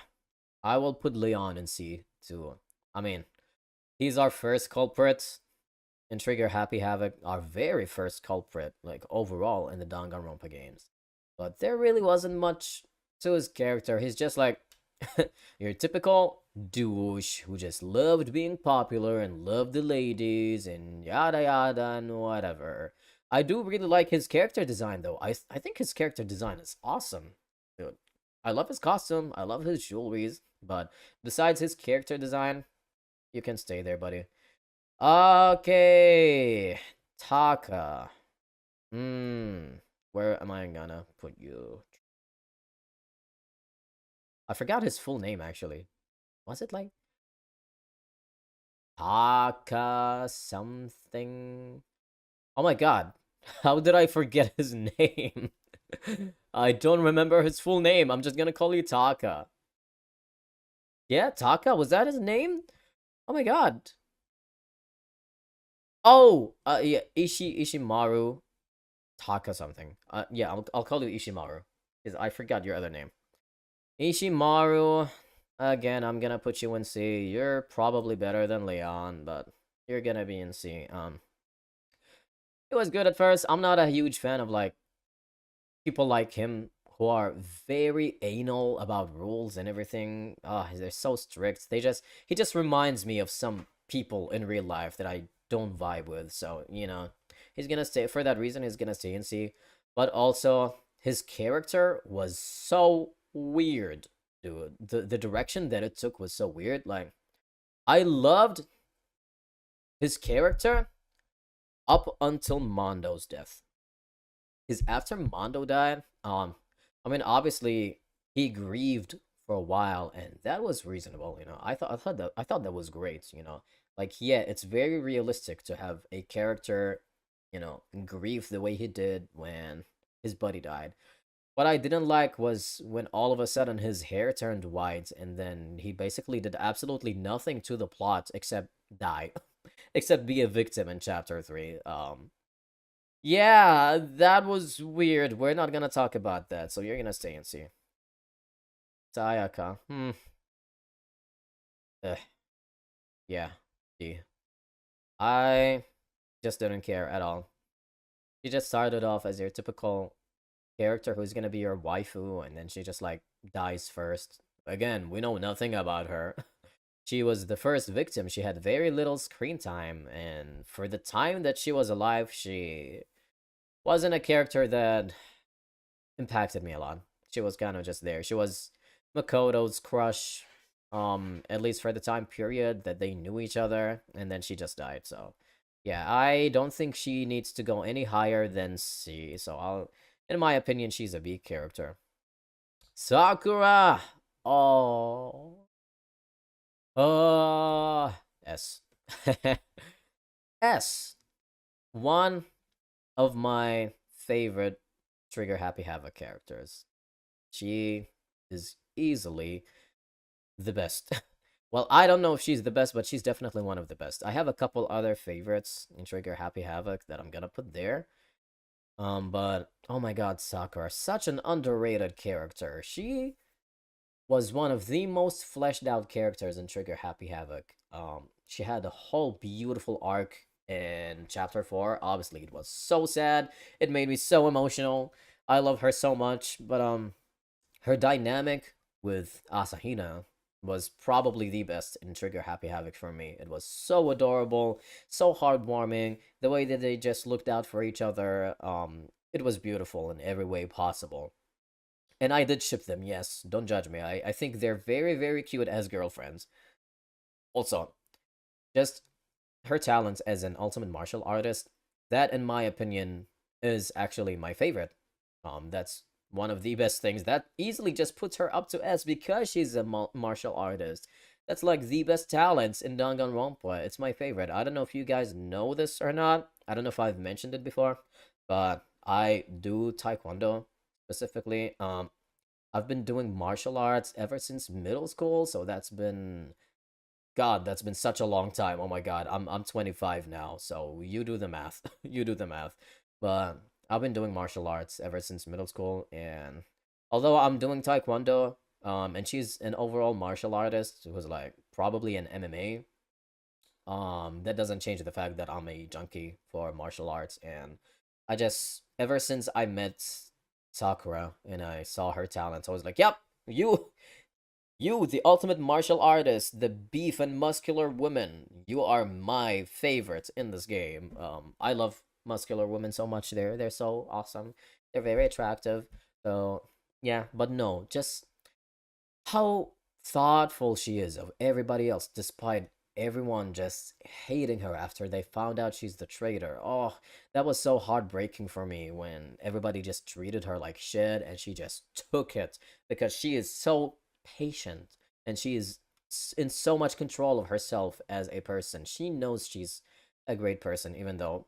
I will put Leon in C too. I mean, he's our first culprit in Trigger Happy Havoc, our very first culprit, like overall in the Danganronpa games. But there really wasn't much to his character. He's just like your typical douche who just loved being popular and loved the ladies and yada yada and whatever. I do really like his character design though. I think his character design is awesome. Dude, I love his costume, I love his jewelries, but besides his character design, you can stay there, buddy. Okay, Taka. Where am I gonna put you? I forgot his full name actually. Was it like Taka something? Oh my god. How did I forget his name? I don't remember his full name. I'm just gonna call you Taka. Yeah, Taka, was that his name? Oh my god. Oh, yeah, Ishimaru Taka something. Yeah, I'll call you Ishimaru because I forgot your other name. Ishimaru. Again, I'm gonna put you in C. You're probably better than Leon, but you're gonna be in C. It was good at first. I'm not a huge fan of like people like him who are very anal about rules and everything. They're so strict. He just reminds me of some people in real life that I don't vibe with. So, he's gonna stay for that reason, he's gonna stay in C. But also his character was so weird, dude. The direction that it took was so weird. Like, I loved his character up until Mondo's death. Because after Mondo died, I mean, obviously he grieved for a while, and that was reasonable. I thought that was great. Like, yeah, it's very realistic to have a character, grieve the way he did when his buddy died. What I didn't like was when all of a sudden his hair turned white, and then he basically did absolutely nothing to the plot except die, except be a victim in chapter 3. Yeah, that was weird. We're not gonna talk about that, so you're gonna stay and see. Sayaka. Ugh. Yeah. D. I just didn't care at all. She just started off as your typical character who's gonna be your waifu, and then she just like dies first. Again, we know nothing about her. She was the first victim. She had very little screen time, and for the time that she was alive, she wasn't a character that impacted me a lot. She was kind of just there. She was Makoto's crush, at least for the time period that they knew each other, and then she just died. So, yeah, I don't think she needs to go any higher than C. So in my opinion, she's a B character. Sakura. Oh. S. S. One of my favorite Trigger Happy Havoc characters. She is easily the best. Well, I don't know if she's the best, but she's definitely one of the best. I have a couple other favorites in Trigger Happy Havoc that I'm gonna put there. But oh my god, Sakura, such an underrated character. She was one of the most fleshed out characters in Trigger Happy Havoc. She had a whole beautiful arc in chapter 4. Obviously, it was so sad. It made me so emotional. I love her so much, but her dynamic with Asahina was probably the best in Trigger Happy Havoc for me. It was so adorable, so heartwarming. The way that they just looked out for each other, it was beautiful in every way possible. And I did ship them, yes. Don't judge me. I think they're very, very cute as girlfriends. Also, just her talents as an ultimate martial artist, that, in my opinion, is actually my favorite. That's one of the best things. That easily just puts her up to S because she's a martial artist. That's like the best talents in Danganronpa. It's my favorite. I don't know if you guys know this or not. I don't know if I've mentioned it before. but I do taekwondo specifically. I've been doing martial arts ever since middle school, so that's been God, that's been such a long time. Oh my God, I'm 25 now, so you do the math. You do the math. But I've been doing martial arts ever since middle school, and although I'm doing taekwondo, and she's an overall martial artist who's like probably an MMA, that doesn't change the fact that I'm a junkie for martial arts, and I just ever since I met Sakura and I saw her talents, I was like, "Yep, you, the ultimate martial artist, the beef and muscular woman. You are my favorite in this game." I love muscular women so much. They're so awesome. They're very attractive. So yeah, but no, just how thoughtful she is of everybody else, despite everyone just hating her after they found out she's the traitor. Oh, that was so heartbreaking for me when everybody just treated her like shit and she just took it because she is so patient and she is in so much control of herself as a person. She knows she's a great person, even though,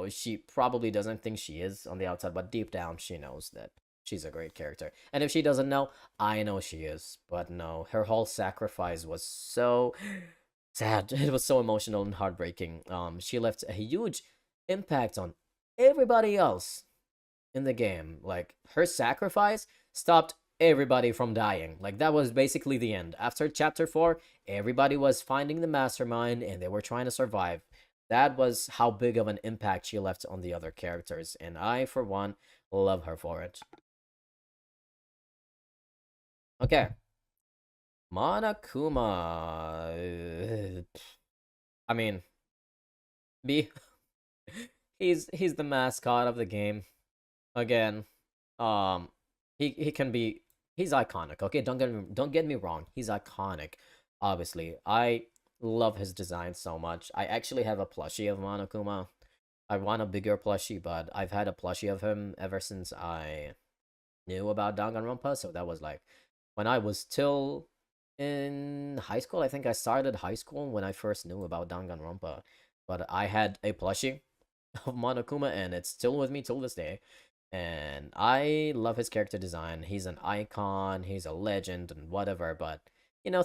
she probably doesn't think she is on the outside, but deep down, she knows that she's a great character. And if she doesn't know, I know she is. But no, her whole sacrifice was so sad. It was so emotional and heartbreaking. She left a huge impact on everybody else in the game. Like, her sacrifice stopped everybody from dying. Like, that was basically the end. After chapter 4, everybody was finding the mastermind and they were trying to survive. That was how big of an impact she left on the other characters, and I, for one, love her for it. Okay, Monokuma. I mean, B. He's the mascot of the game. Again, um, he can be he's iconic. Okay, don't get me wrong. He's iconic. Obviously, I love his design so much. I actually have a plushie of Monokuma. I want a bigger plushie, but I've had a plushie of him ever since I knew about Danganronpa. So that was like when I was still in high school. I think I started high school when I first knew about Danganronpa. But I had a plushie of Monokuma, and it's still with me till this day. And I love his character design. He's an icon, he's a legend, and whatever. But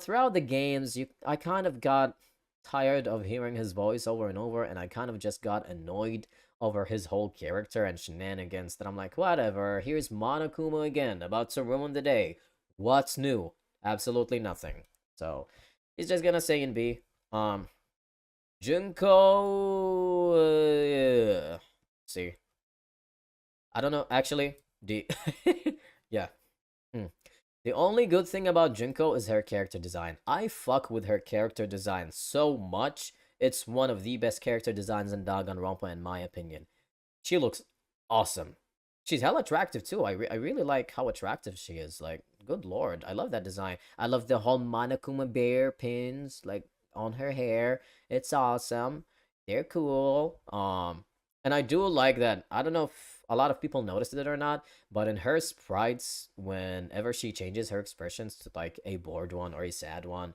throughout the games, I kind of got tired of hearing his voice over and over, and I kind of just got annoyed over his whole character and shenanigans. That I'm like, whatever. Here's Monokuma again, about to ruin the day. What's new? Absolutely nothing. So he's just gonna say in B. Junko. See, I don't know. Actually, the yeah. Hmm. The only good thing about Junko is her character design. I fuck with her character design so much. It's one of the best character designs in Danganronpa, in my opinion. She looks awesome. She's hella attractive too. I really like how attractive she is. Like, good lord, I love that design. I love the whole Monokuma bear pins like on her hair. It's awesome. They're cool. And I do like that. I don't know if a lot of people noticed it or not, but in her sprites, whenever she changes her expressions to like a bored one or a sad one,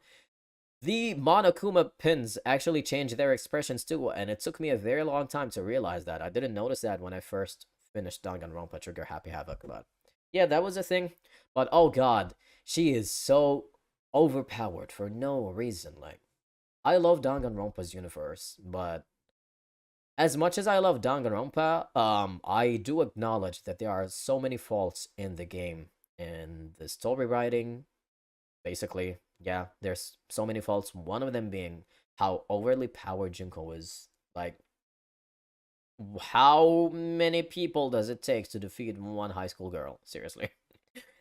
the Monokuma pins actually change their expressions too, and it took me a very long time to realize that. I didn't notice that when I first finished Danganronpa Trigger Happy Havoc, but yeah, that was a thing. But oh god, she is so overpowered for no reason. Like, I love Danganronpa's universe, but as much as I love Danganronpa, I do acknowledge that there are so many faults in the game, in the story writing, basically. Yeah, there's so many faults. One of them being how overly powered Junko is. Like, how many people does it take to defeat one high school girl? Seriously.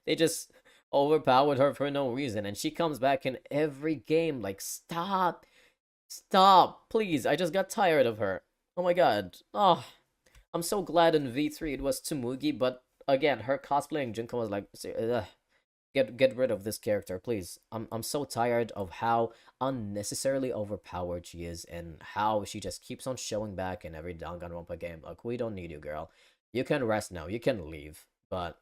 They just overpowered her for no reason, and she comes back in every game. Like, stop. Stop. Please. I just got tired of her. Oh my god. Oh, I'm so glad in V3 it was Tsumugi, but again, her cosplaying Junko was like, ugh, get rid of this character, please. I'm so tired of how unnecessarily overpowered she is and how she just keeps on showing back in every Danganronpa game. Like, we don't need you, girl. You can rest now. You can leave. But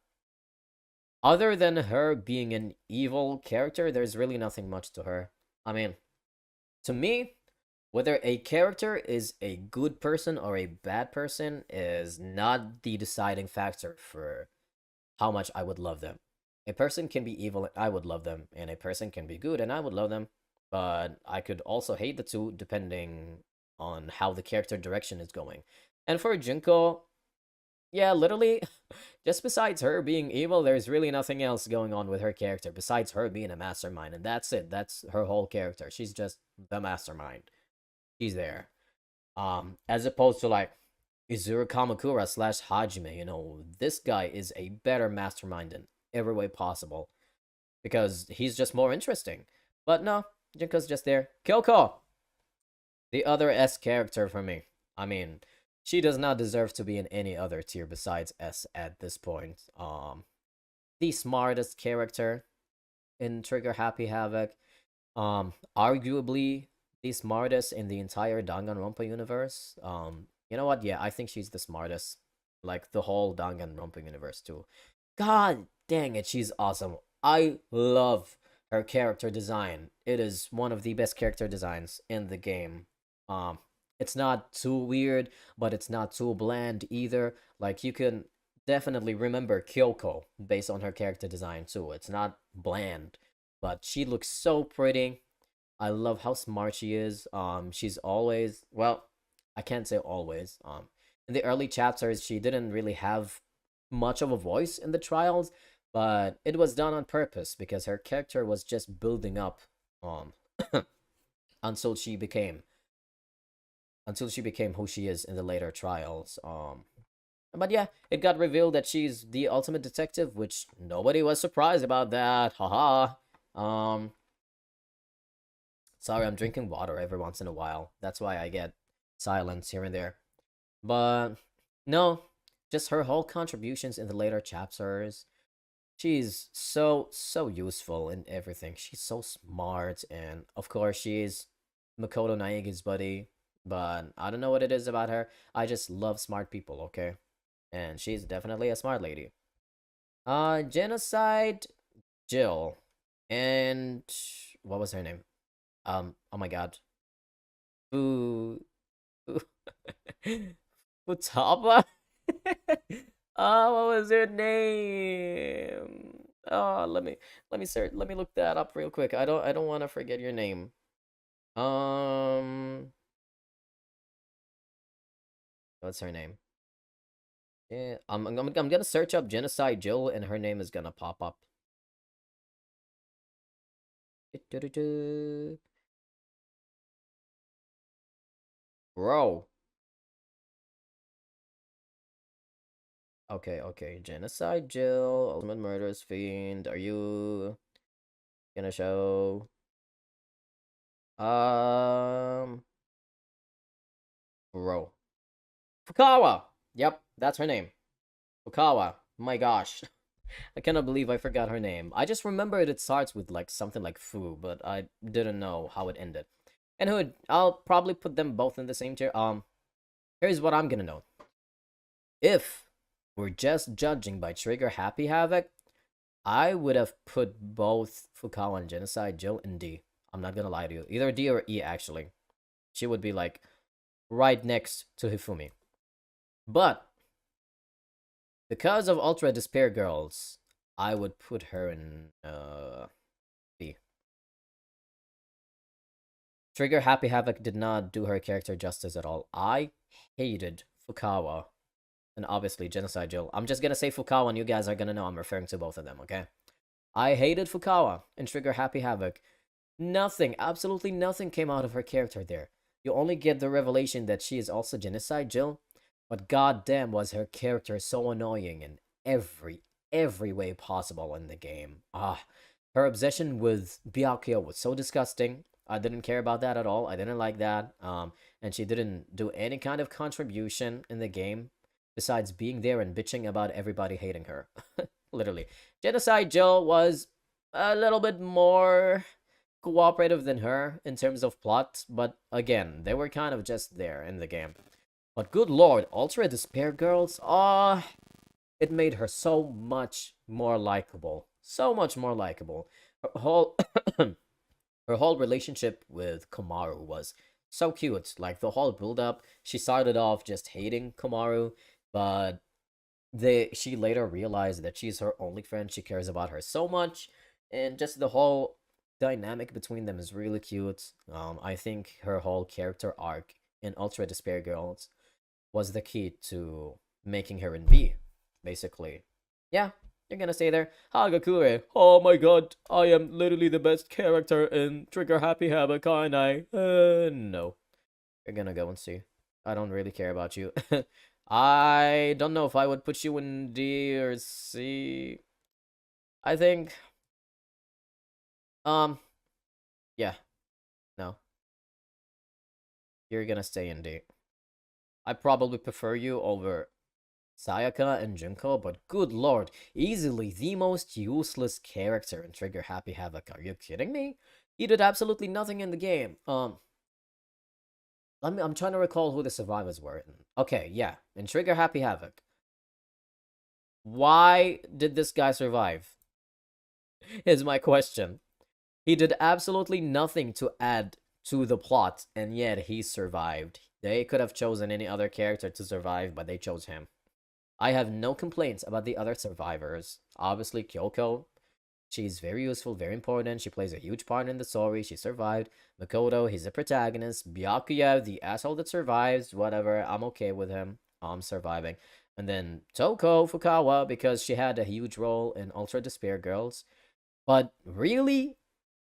other than her being an evil character, there's really nothing much to her. I mean, to me, Whether a character is a good person or a bad person is not the deciding factor for how much I would love them. A person can be evil and I would love them, and a person can be good and I would love them, but I could also hate the two depending on how the character direction is going. And for Junko, yeah, literally, just besides her being evil, there's really nothing else going on with her character besides her being a mastermind, and that's it. That's her whole character. She's just the mastermind. She's there. As opposed to like Izuru Kamakura slash Hajime, this guy is a better mastermind in every way possible because he's just more interesting. But no, Junko's just there. Kyoko, the other S character for me. I mean, she does not deserve to be in any other tier besides S at this point. The smartest character in Trigger Happy Havoc. Arguably the smartest in the entire Danganronpa universe. You know what? Yeah, I think she's the smartest. Like the whole Danganronpa universe too. God dang it, she's awesome. I love her character design. It is one of the best character designs in the game. Um, it's not too weird, but it's not too bland either. Like you can definitely remember Kyoko based on her character design too. It's not bland, but she looks so pretty. I love how smart she is. She's always, well, I can't say always. In the early chapters, she didn't really have much of a voice in the trials, but it was done on purpose because her character was just building up, um, until she became who she is in the later trials. But yeah, it got revealed that she's the ultimate detective, which nobody was surprised about that. Haha. Sorry, I'm drinking water every once in a while. That's why I get silence here and there. But no, just her whole contributions in the later chapters. She's so useful in everything. She's so smart, and of course she's Makoto Naegi's buddy. But I don't know what it is about her. I just love smart people, okay? And she's definitely a smart lady. Genocide Jill. And what was her name? Oh my god. Fu Futaba? Oh, what was her name? Oh, let me search. Let me look that up real quick. I don't want to forget your name. Um, what's her name? Yeah, I'm gonna search up Genocide Jill, and her name is gonna pop up. Bro. Okay. Genocide Jill, Ultimate Murderous Fiend. Are you gonna show? Um, bro. Fukawa. Yep, that's her name. Fukawa. My gosh. I cannot believe I forgot her name. I just remembered it starts with like something like Fu, but I didn't know how it ended. And who I'll probably put them both in the same tier. Here's what I'm gonna know. If we're just judging by Trigger Happy Havoc, I would have put both Fukawa and Genocide Jill in D. I'm not gonna lie to you. Either D or E, actually. She would be like right next to Hifumi. But because of Ultra Despair Girls, I would put her in B. Trigger Happy Havoc did not do her character justice at all. I hated Fukawa and obviously Genocide Jill. I'm just gonna say Fukawa and you guys are gonna know I'm referring to both of them, okay? I hated Fukawa in Trigger Happy Havoc. Nothing, absolutely nothing came out of her character there. You only get the revelation that she is also Genocide Jill, but goddamn was her character so annoying in every way possible in the game. Her obsession with Byakuya was so disgusting. I didn't care about that at all. I didn't like that. And she didn't do any kind of contribution in the game besides being there and bitching about everybody hating her. Literally. Genocide Jill was a little bit more cooperative than her in terms of plot, but again, they were kind of just there in the game. But good lord, Ultra Despair Girls, it made her so much more likable. So much more likable. Her whole her whole relationship with Komaru was so cute. Like the whole build up, she started off just hating Komaru, but she later realized that she's her only friend. She cares about her so much, and just the whole dynamic between them is really cute. I think her whole character arc in Ultra Despair Girls was the key to making her in B, basically. Yeah, you're gonna stay there. Hagakure, oh my god, I am literally the best character in Trigger Happy Havoc, aren't I? No. You're gonna go and see. I don't really care about you. I don't know if I would put you in D or C. I think, um, yeah, no. You're gonna stay in D. I probably prefer you over Sayaka and Junko, but good lord, easily the most useless character in Trigger Happy Havoc. Are you kidding me? He did absolutely nothing in the game. I'm trying to recall who the survivors were. Okay, yeah, in Trigger Happy Havoc. Why did this guy survive? Is my question. He did absolutely nothing to add to the plot, and yet he survived. They could have chosen any other character to survive, but they chose him. I have no complaints about the other survivors. Obviously, Kyoko, she's very useful, very important. She plays a huge part in the story. She survived. Makoto, he's the protagonist. Byakuya, the asshole that survives. Whatever, I'm okay with him. I'm surviving. And then Toko Fukawa, because she had a huge role in Ultra Despair Girls. But really?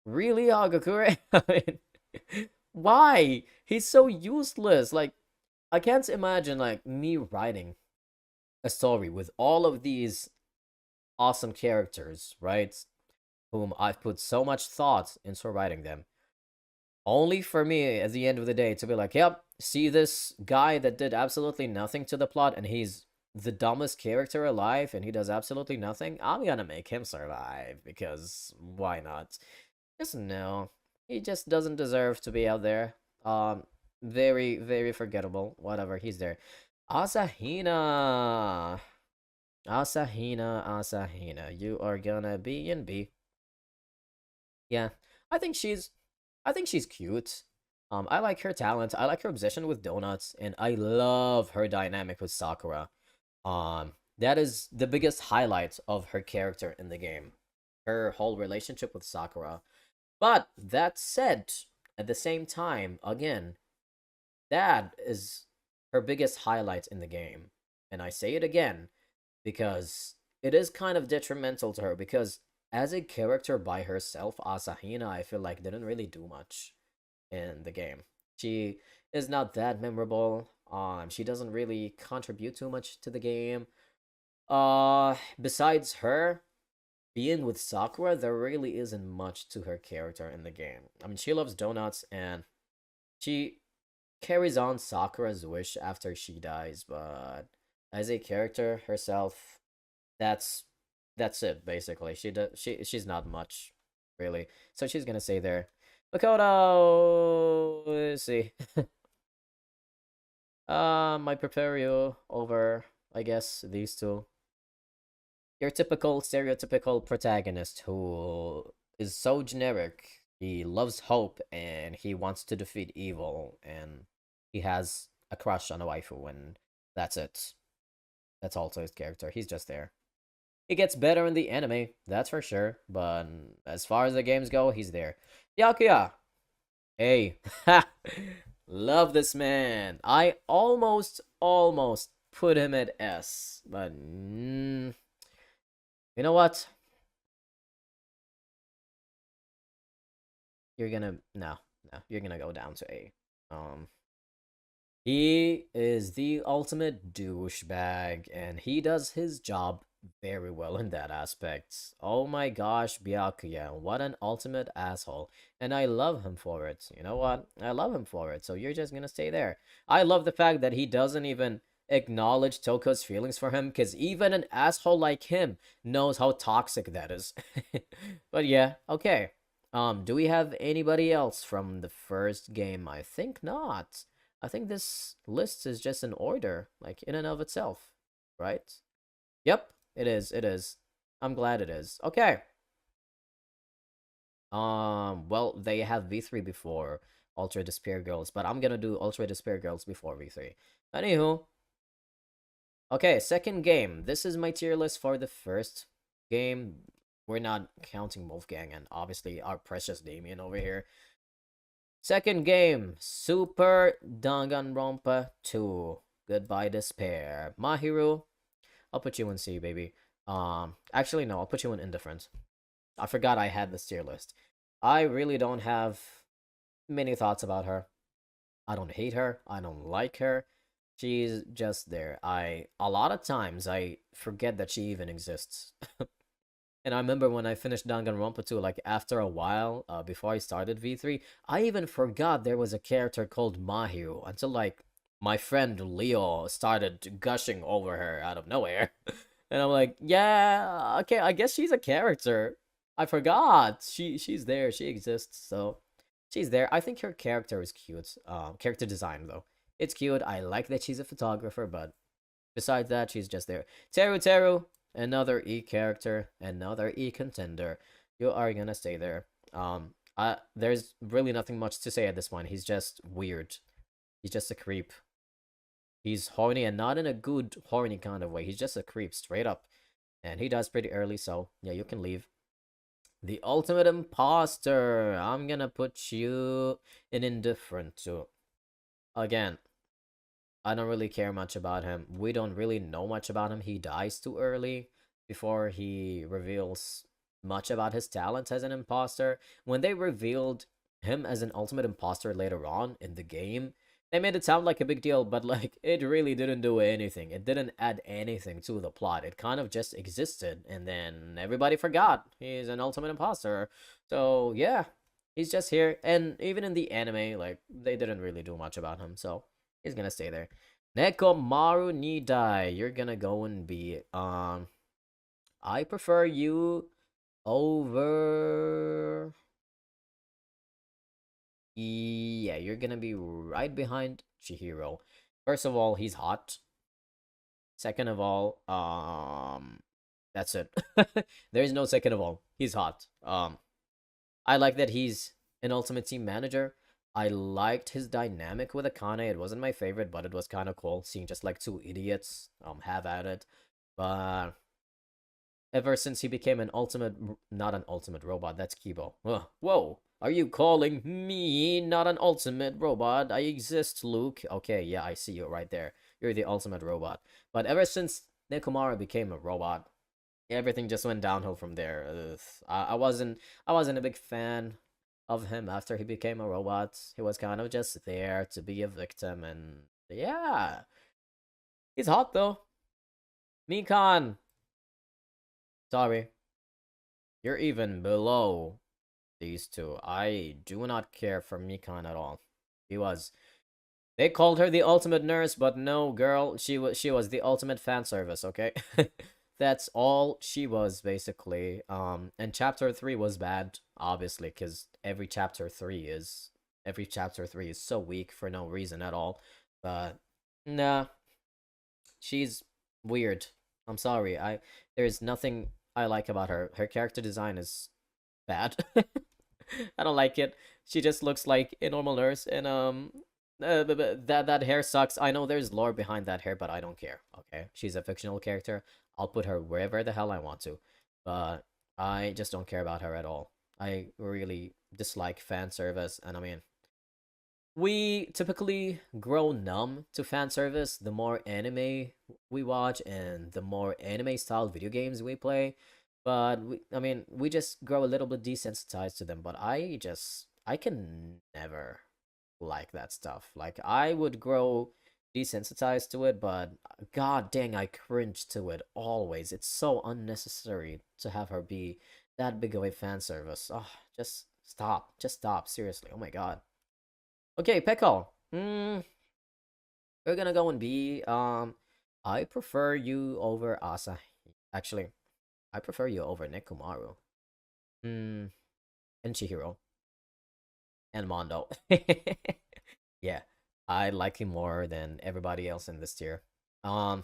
Really, Hagakure? I mean, why? He's so useless. Like, I can't imagine, like, me writing a story with all of these awesome characters, right? Whom I've put so much thought into writing them. Only for me, at the end of the day, to be like, yep, see this guy that did absolutely nothing to the plot, and he's the dumbest character alive, and he does absolutely nothing. I'm gonna make him survive, because why not? Just no. He just doesn't deserve to be out there. Very, very forgettable. Whatever, he's there. Asahina. Asahina. You are gonna be in B. Yeah. I think she's I think she's cute. I like her talent. I like her obsession with donuts, and I love her dynamic with Sakura. That is the biggest highlight of her character in the game. Her whole relationship with Sakura. But that said, at the same time, again, that is her biggest highlight in the game. And I say it again because it is kind of detrimental to her because as a character by herself, Asahina, I feel like didn't really do much in the game. She is not that memorable. She doesn't really contribute too much to the game. Besides her being with Sakura, there really isn't much to her character in the game. I mean, she loves donuts and she carries on Sakura's wish after she dies, but as a character herself, that's that's it basically. She's not much really, so she's gonna stay there. Makoto, let's see. I prepare you over, I guess, these two. Your typical stereotypical protagonist who is so generic. He loves hope and he wants to defeat evil and he has a crush on a waifu and that's it. That's also his character. He's just there. He gets better in the anime, that's for sure, but as far as the games go, he's there. Yakuya. Hey. Love this man. I almost put him at S, but you know what? You're gonna no, you're gonna go down to A. Um, he is the ultimate douchebag, and he does his job very well in that aspect. Oh my gosh, Byakuya, what an ultimate asshole. And I love him for it. You know what? I love him for it, so you're just gonna stay there. I love the fact that he doesn't even acknowledge Toko's feelings for him, because even an asshole like him knows how toxic that is. But yeah, okay. Do we have anybody else from the first game? I think not. I think this list is just an order, like in and of itself, right? Yep, it is. I'm glad it is. Okay. Well, they have V3 before. Ultra Despair Girls, but I'm gonna do Ultra Despair Girls before V3. Anywho, okay, second game. This is my tier list for the first game. We're not counting Wolfgang and obviously our precious Damien over here. Second game, Super Danganronpa 2. Goodbye Despair. Mahiru, I'll put you in C, baby. Actually no, I'll put you in indifferent. I forgot I had this tier list. I really don't have many thoughts about her. I don't hate her. I don't like her. She's just there. A lot of times I forget that she even exists. And I remember when I finished Danganronpa 2, like after a while, before I started V3, I even forgot there was a character called Mahiru until like my friend Leo started gushing over her out of nowhere. And I'm like, yeah, okay, I guess she's a character. I forgot. She's there, she exists, so she's there. I think her character is cute. Character design though. It's cute. I like that she's a photographer, but besides that, she's just there. Teru Teru, another E character, another E contender. You are gonna stay there. There's really nothing much to say at this point. He's just weird. He's just a creep. He's horny and not in a good horny kind of way. He's just a creep, straight up. And he dies pretty early, so yeah, you can leave. The ultimate imposter. I'm gonna put you in indifferent too. Again, I don't really care much about him. We don't really know much about him. He dies too early before he reveals much about his talents as an imposter. When they revealed him as an ultimate imposter later on in the game, they made it sound like a big deal, but like it really didn't do anything. It didn't add anything to the plot. It kind of just existed, and then everybody forgot he's an ultimate imposter. So yeah, he's just here. And even in the anime, like they didn't really do much about him, so he's gonna stay there. Nekomaru Nidai, you're gonna go and be I prefer you over. Yeah, you're gonna be right behind Chihiro. First of all, he's hot. Second of all, that's it. There's no second of all. He's hot. I like that he's an Ultimate Team manager. I liked his dynamic with Akane. It wasn't my favorite, but it was kind of cool seeing just like two idiots have at it. But ever since he became an ultimate, not an ultimate robot, that's Kibo. Whoa, are you calling me not an ultimate robot? I exist, Luke. Okay, yeah, I see you right there. You're the ultimate robot. But ever since Nekomaru became a robot, everything just went downhill from there. I wasn't a big fan of him after he became a robot. He was kind of just there to be a victim, and yeah, he's hot though. Mikan, sorry, you're even below these two. I do not care for Mikan at all. He was. They called her the ultimate nurse, but no, girl, she was the ultimate fan service. Okay. That's all she was basically. And chapter 3 was bad, obviously, because every chapter 3 is so weak for no reason at all. But nah, she's weird. I'm sorry. There's nothing I like about her. Her character design is bad. I don't like it. She just looks like a normal nurse, and that hair sucks. I know there's lore behind that hair, but I don't care. Okay, she's a fictional character. I'll put her wherever the hell I want to, but I just don't care about her at all. I really dislike fan service, and I mean, we typically grow numb to fan service the more anime we watch and the more anime style video games we play. But I mean, we just grow a little bit desensitized to them. But I can never like that stuff. Like I would grow desensitized to it, but god dang, I cringe to it always. It's so unnecessary to have her be that big of a fan service. Oh, just stop. Just stop. Seriously. Oh my god. Okay, Pekko. We're gonna go and B. I prefer you over Asahi. Actually, I prefer you over Nekomaru. Hmm, and Chihiro. And Mondo. Yeah, I like him more than everybody else in this tier. Um,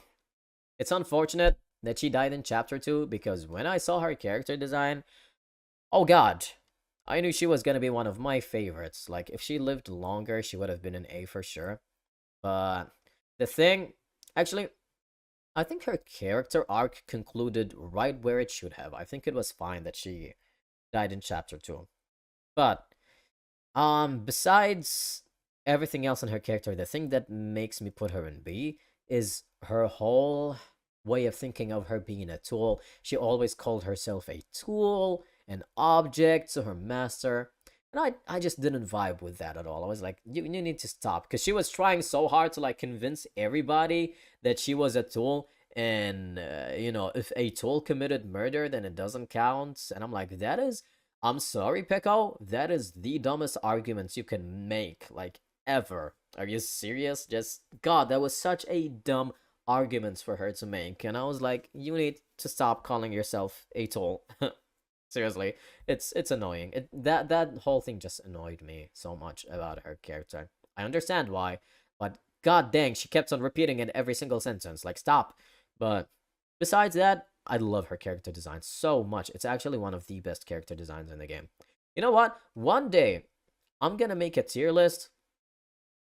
it's unfortunate that she died in chapter 2 because when I saw her character design, oh god, I knew she was gonna be one of my favorites. Like, if she lived longer, she would have been an A for sure. But the thing, actually, I think her character arc concluded right where it should have. I think it was fine that she died in chapter 2. But besides everything else in her character, the thing that makes me put her in B is her whole way of thinking of her being a tool. She always called herself a tool, an object to her master. And I just didn't vibe with that at all. I was like, you need to stop. Because she was trying so hard to like convince everybody that she was a tool. And, if a tool committed murder, then it doesn't count. And I'm like, I'm sorry, Peko, that is the dumbest arguments you can make, like, ever. Are you serious? Just, God, that was such a dumb arguments for her to make. And I was like, you need to stop calling yourself a tool. Seriously, it's annoying. That whole thing just annoyed me so much about her character. I understand why, but god dang, she kept on repeating it every single sentence. Like, stop. But besides that, I love her character design so much. It's actually one of the best character designs in the game. You know what? One day, I'm gonna make a tier list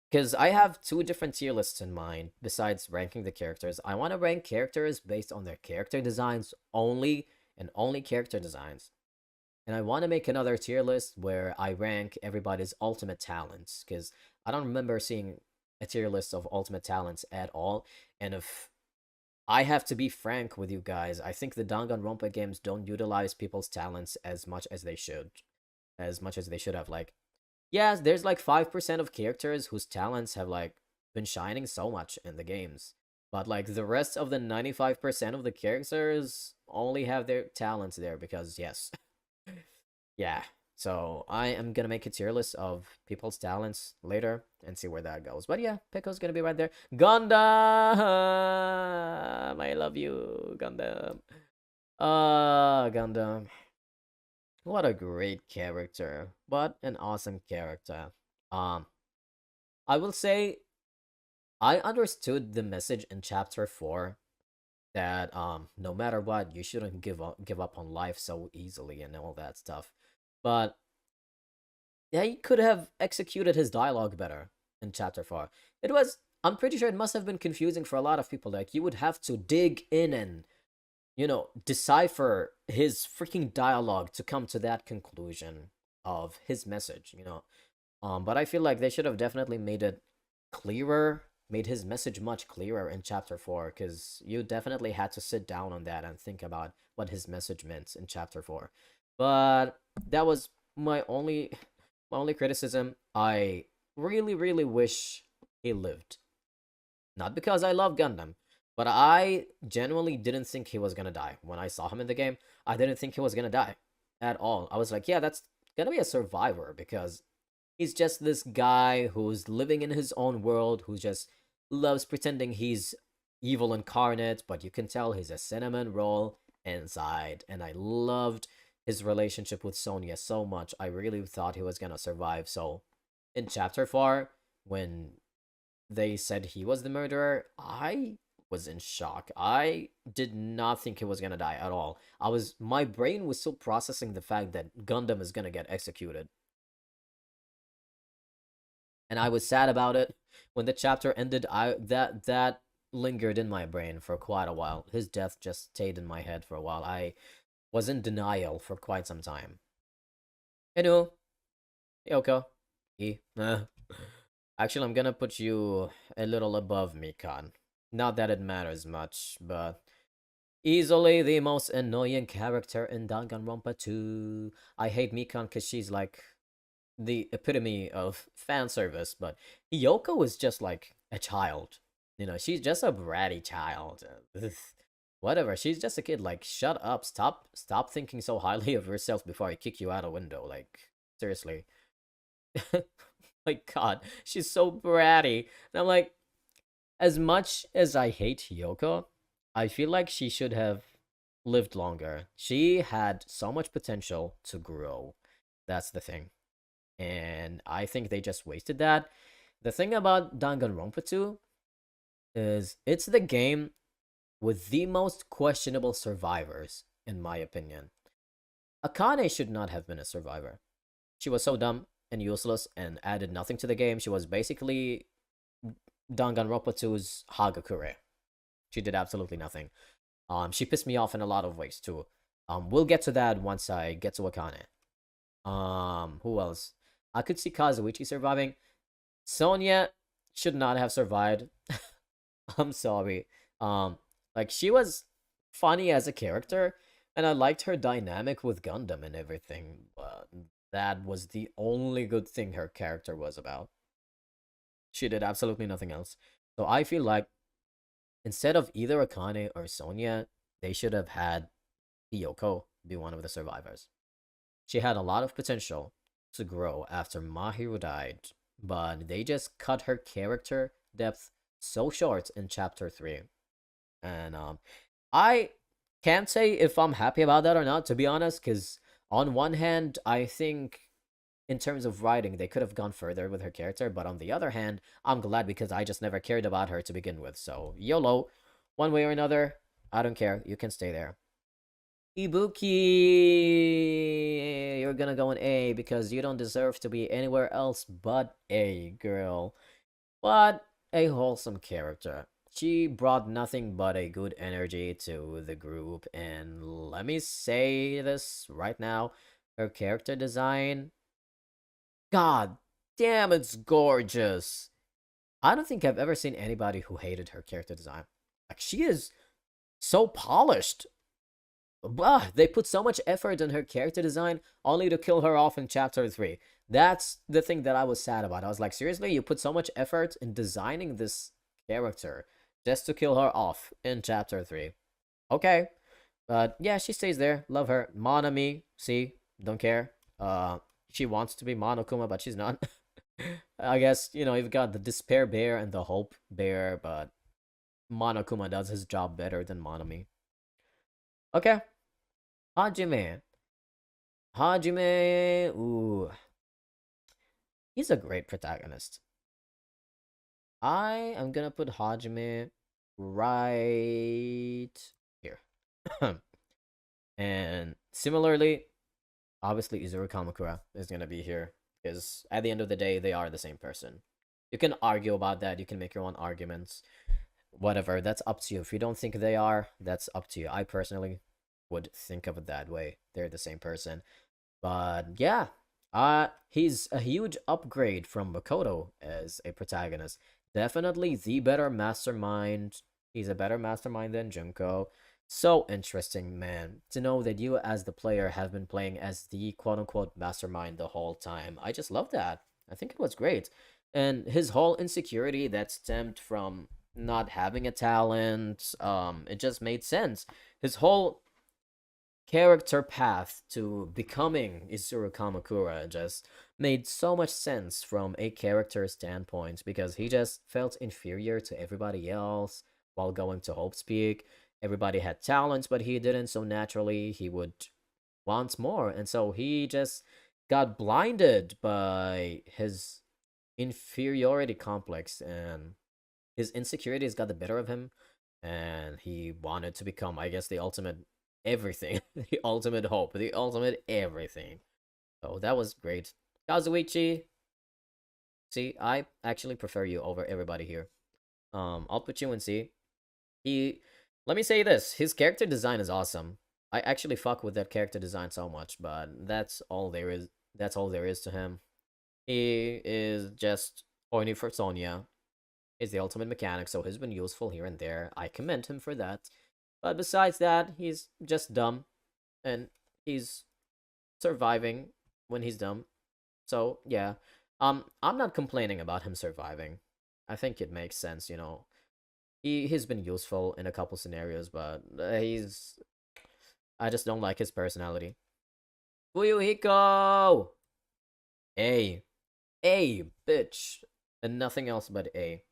because I have two different tier lists in mind besides ranking the characters. I want to rank characters based on their character designs only, and only character designs. And I want to make another tier list where I rank everybody's ultimate talents, because I don't remember seeing a tier list of ultimate talents at all. And if I have to be frank with you guys, I think the Danganronpa games don't utilize people's talents as much as they should. As much as they should have. Like, yes, there's like 5% of characters whose talents have like been shining so much in the games. But like the rest of the 95% of the characters only have their talents there because yes. Yeah. So I am gonna make a tier list of people's talents later and see where that goes. But yeah, Pico's gonna be right there. Gundam! I love you, Gundam. Gundam. What a great character. What an awesome character. Um, I will say I understood the message in chapter 4 that no matter what, you shouldn't give up on life so easily and all that stuff. But yeah, he could have executed his dialogue better in chapter 4. I'm pretty sure it must have been confusing for a lot of people. Like, you would have to dig in and, decipher his freaking dialogue to come to that conclusion of his message. But I feel like they should have definitely made it clearer, made his message much clearer in chapter 4, because you definitely had to sit down on that and think about what his message meant in chapter 4. But that was my only criticism. I really, really wish he lived. Not because I love Gundam, but I genuinely didn't think he was gonna die. When I saw him in the game, I didn't think he was gonna die at all. I was like, yeah, that's gonna be a survivor because he's just this guy who's living in his own world, who just loves pretending he's evil incarnate, but you can tell he's a cinnamon roll inside. And I loved his relationship with Sonya so much. I really thought he was gonna survive. So in chapter 4, when they said he was the murderer, I was in shock. I did not think he was gonna die at all. My brain was still processing the fact that Gundam is gonna get executed. And I was sad about it. When the chapter ended, that lingered in my brain for quite a while. His death just stayed in my head for a while. I was in denial for quite some time. Anywho, Yoko. Actually, I'm gonna put you a little above Mikan. Not that it matters much, but easily the most annoying character in Danganronpa 2. I hate Mikan because she's like the epitome of fan service, but Yoko is just like a child. She's just a bratty child. Whatever, she's just a kid. Like, shut up, stop thinking so highly of yourself before I kick you out a window. Like, seriously. My god, she's so bratty. And I'm like, as much as I hate Yoko, I feel like she should have lived longer. She had so much potential to grow. That's the thing. And I think they just wasted that. The thing about Danganronpa 2 is it's the game with the most questionable survivors, in my opinion. Akane should not have been a survivor. She was so dumb and useless and added nothing to the game. She was basically Danganronpa 2's Hagakure. She did absolutely nothing. She pissed me off in a lot of ways too. We'll get to that once I get to Akane. Who else? I could see Kazuichi surviving. Sonia should not have survived. I'm sorry. Like she was funny as a character, and I liked her dynamic with Gundam and everything, but that was the only good thing her character was about. She did absolutely nothing else. So I feel like instead of either Akane or Sonia, they should have had Hiyoko be one of the survivors. She had a lot of potential to grow after Mahiru died, but they just cut her character depth so short in chapter 3. And I can't say if I'm happy about that or not, to be honest, because on one hand, I think in terms of writing, they could have gone further with her character, but on the other hand, I'm glad because I just never cared about her to begin with. So, YOLO, one way or another, I don't care. You can stay there. Ibuki, you're gonna go in A because you don't deserve to be anywhere else but A, girl. But a wholesome character. She brought nothing but a good energy to the group, and let me say this right now, her character design, god damn, it's gorgeous. I don't think I've ever seen anybody who hated her character design. Like, she is so polished. They put so much effort in her character design only to kill her off in chapter 3. That's the thing that I was sad about. I was like, seriously, you put so much effort in designing this character just to kill her off in chapter 3. Okay. But yeah, she stays there. Love her. Monami, see, don't care. She wants to be Monokuma, but she's not. I guess, you've got the Despair Bear and the Hope Bear, but Monokuma does his job better than Monami. Okay. Hajime. Hajime, ooh. He's a great protagonist. I am gonna put Hajime right here. And similarly, obviously Izuru Kamakura is gonna be here. Because at the end of the day, they are the same person. You can argue about that, you can make your own arguments. Whatever, that's up to you. If you don't think they are, that's up to you. I personally would think of it that way. They're the same person. But yeah, he's a huge upgrade from Makoto as a protagonist. Definitely the better mastermind. He's a better mastermind than Junko. So interesting, man, to know that you as the player have been playing as the quote-unquote mastermind the whole time. I just love that. I think it was great. And his whole insecurity that stemmed from not having a talent, it just made sense. His whole character path to becoming Isuru Kamakura just made so much sense from a character standpoint because he just felt inferior to everybody else while going to Hope's Peak. Everybody had talents, but he didn't, so naturally he would want more. And so he just got blinded by his inferiority complex, and his insecurities got the better of him, and he wanted to become, I guess, the ultimate everything, the ultimate hope, the ultimate everything. So that was great. Kazuichi, see, I actually prefer you over everybody here. I'll put you in C. Let me say this, his character design is awesome. I actually fuck with that character design so much, but that's all there is. That's all there is to him. He is just horny for Sonya. He's the ultimate mechanic, so he's been useful here and there. I commend him for that. But besides that, he's just dumb, and he's surviving when he's dumb. So yeah, I'm not complaining about him surviving. I think it makes sense, He's been useful in a couple scenarios, but I just don't like his personality. Fuyuhiko! A, bitch, and nothing else but A.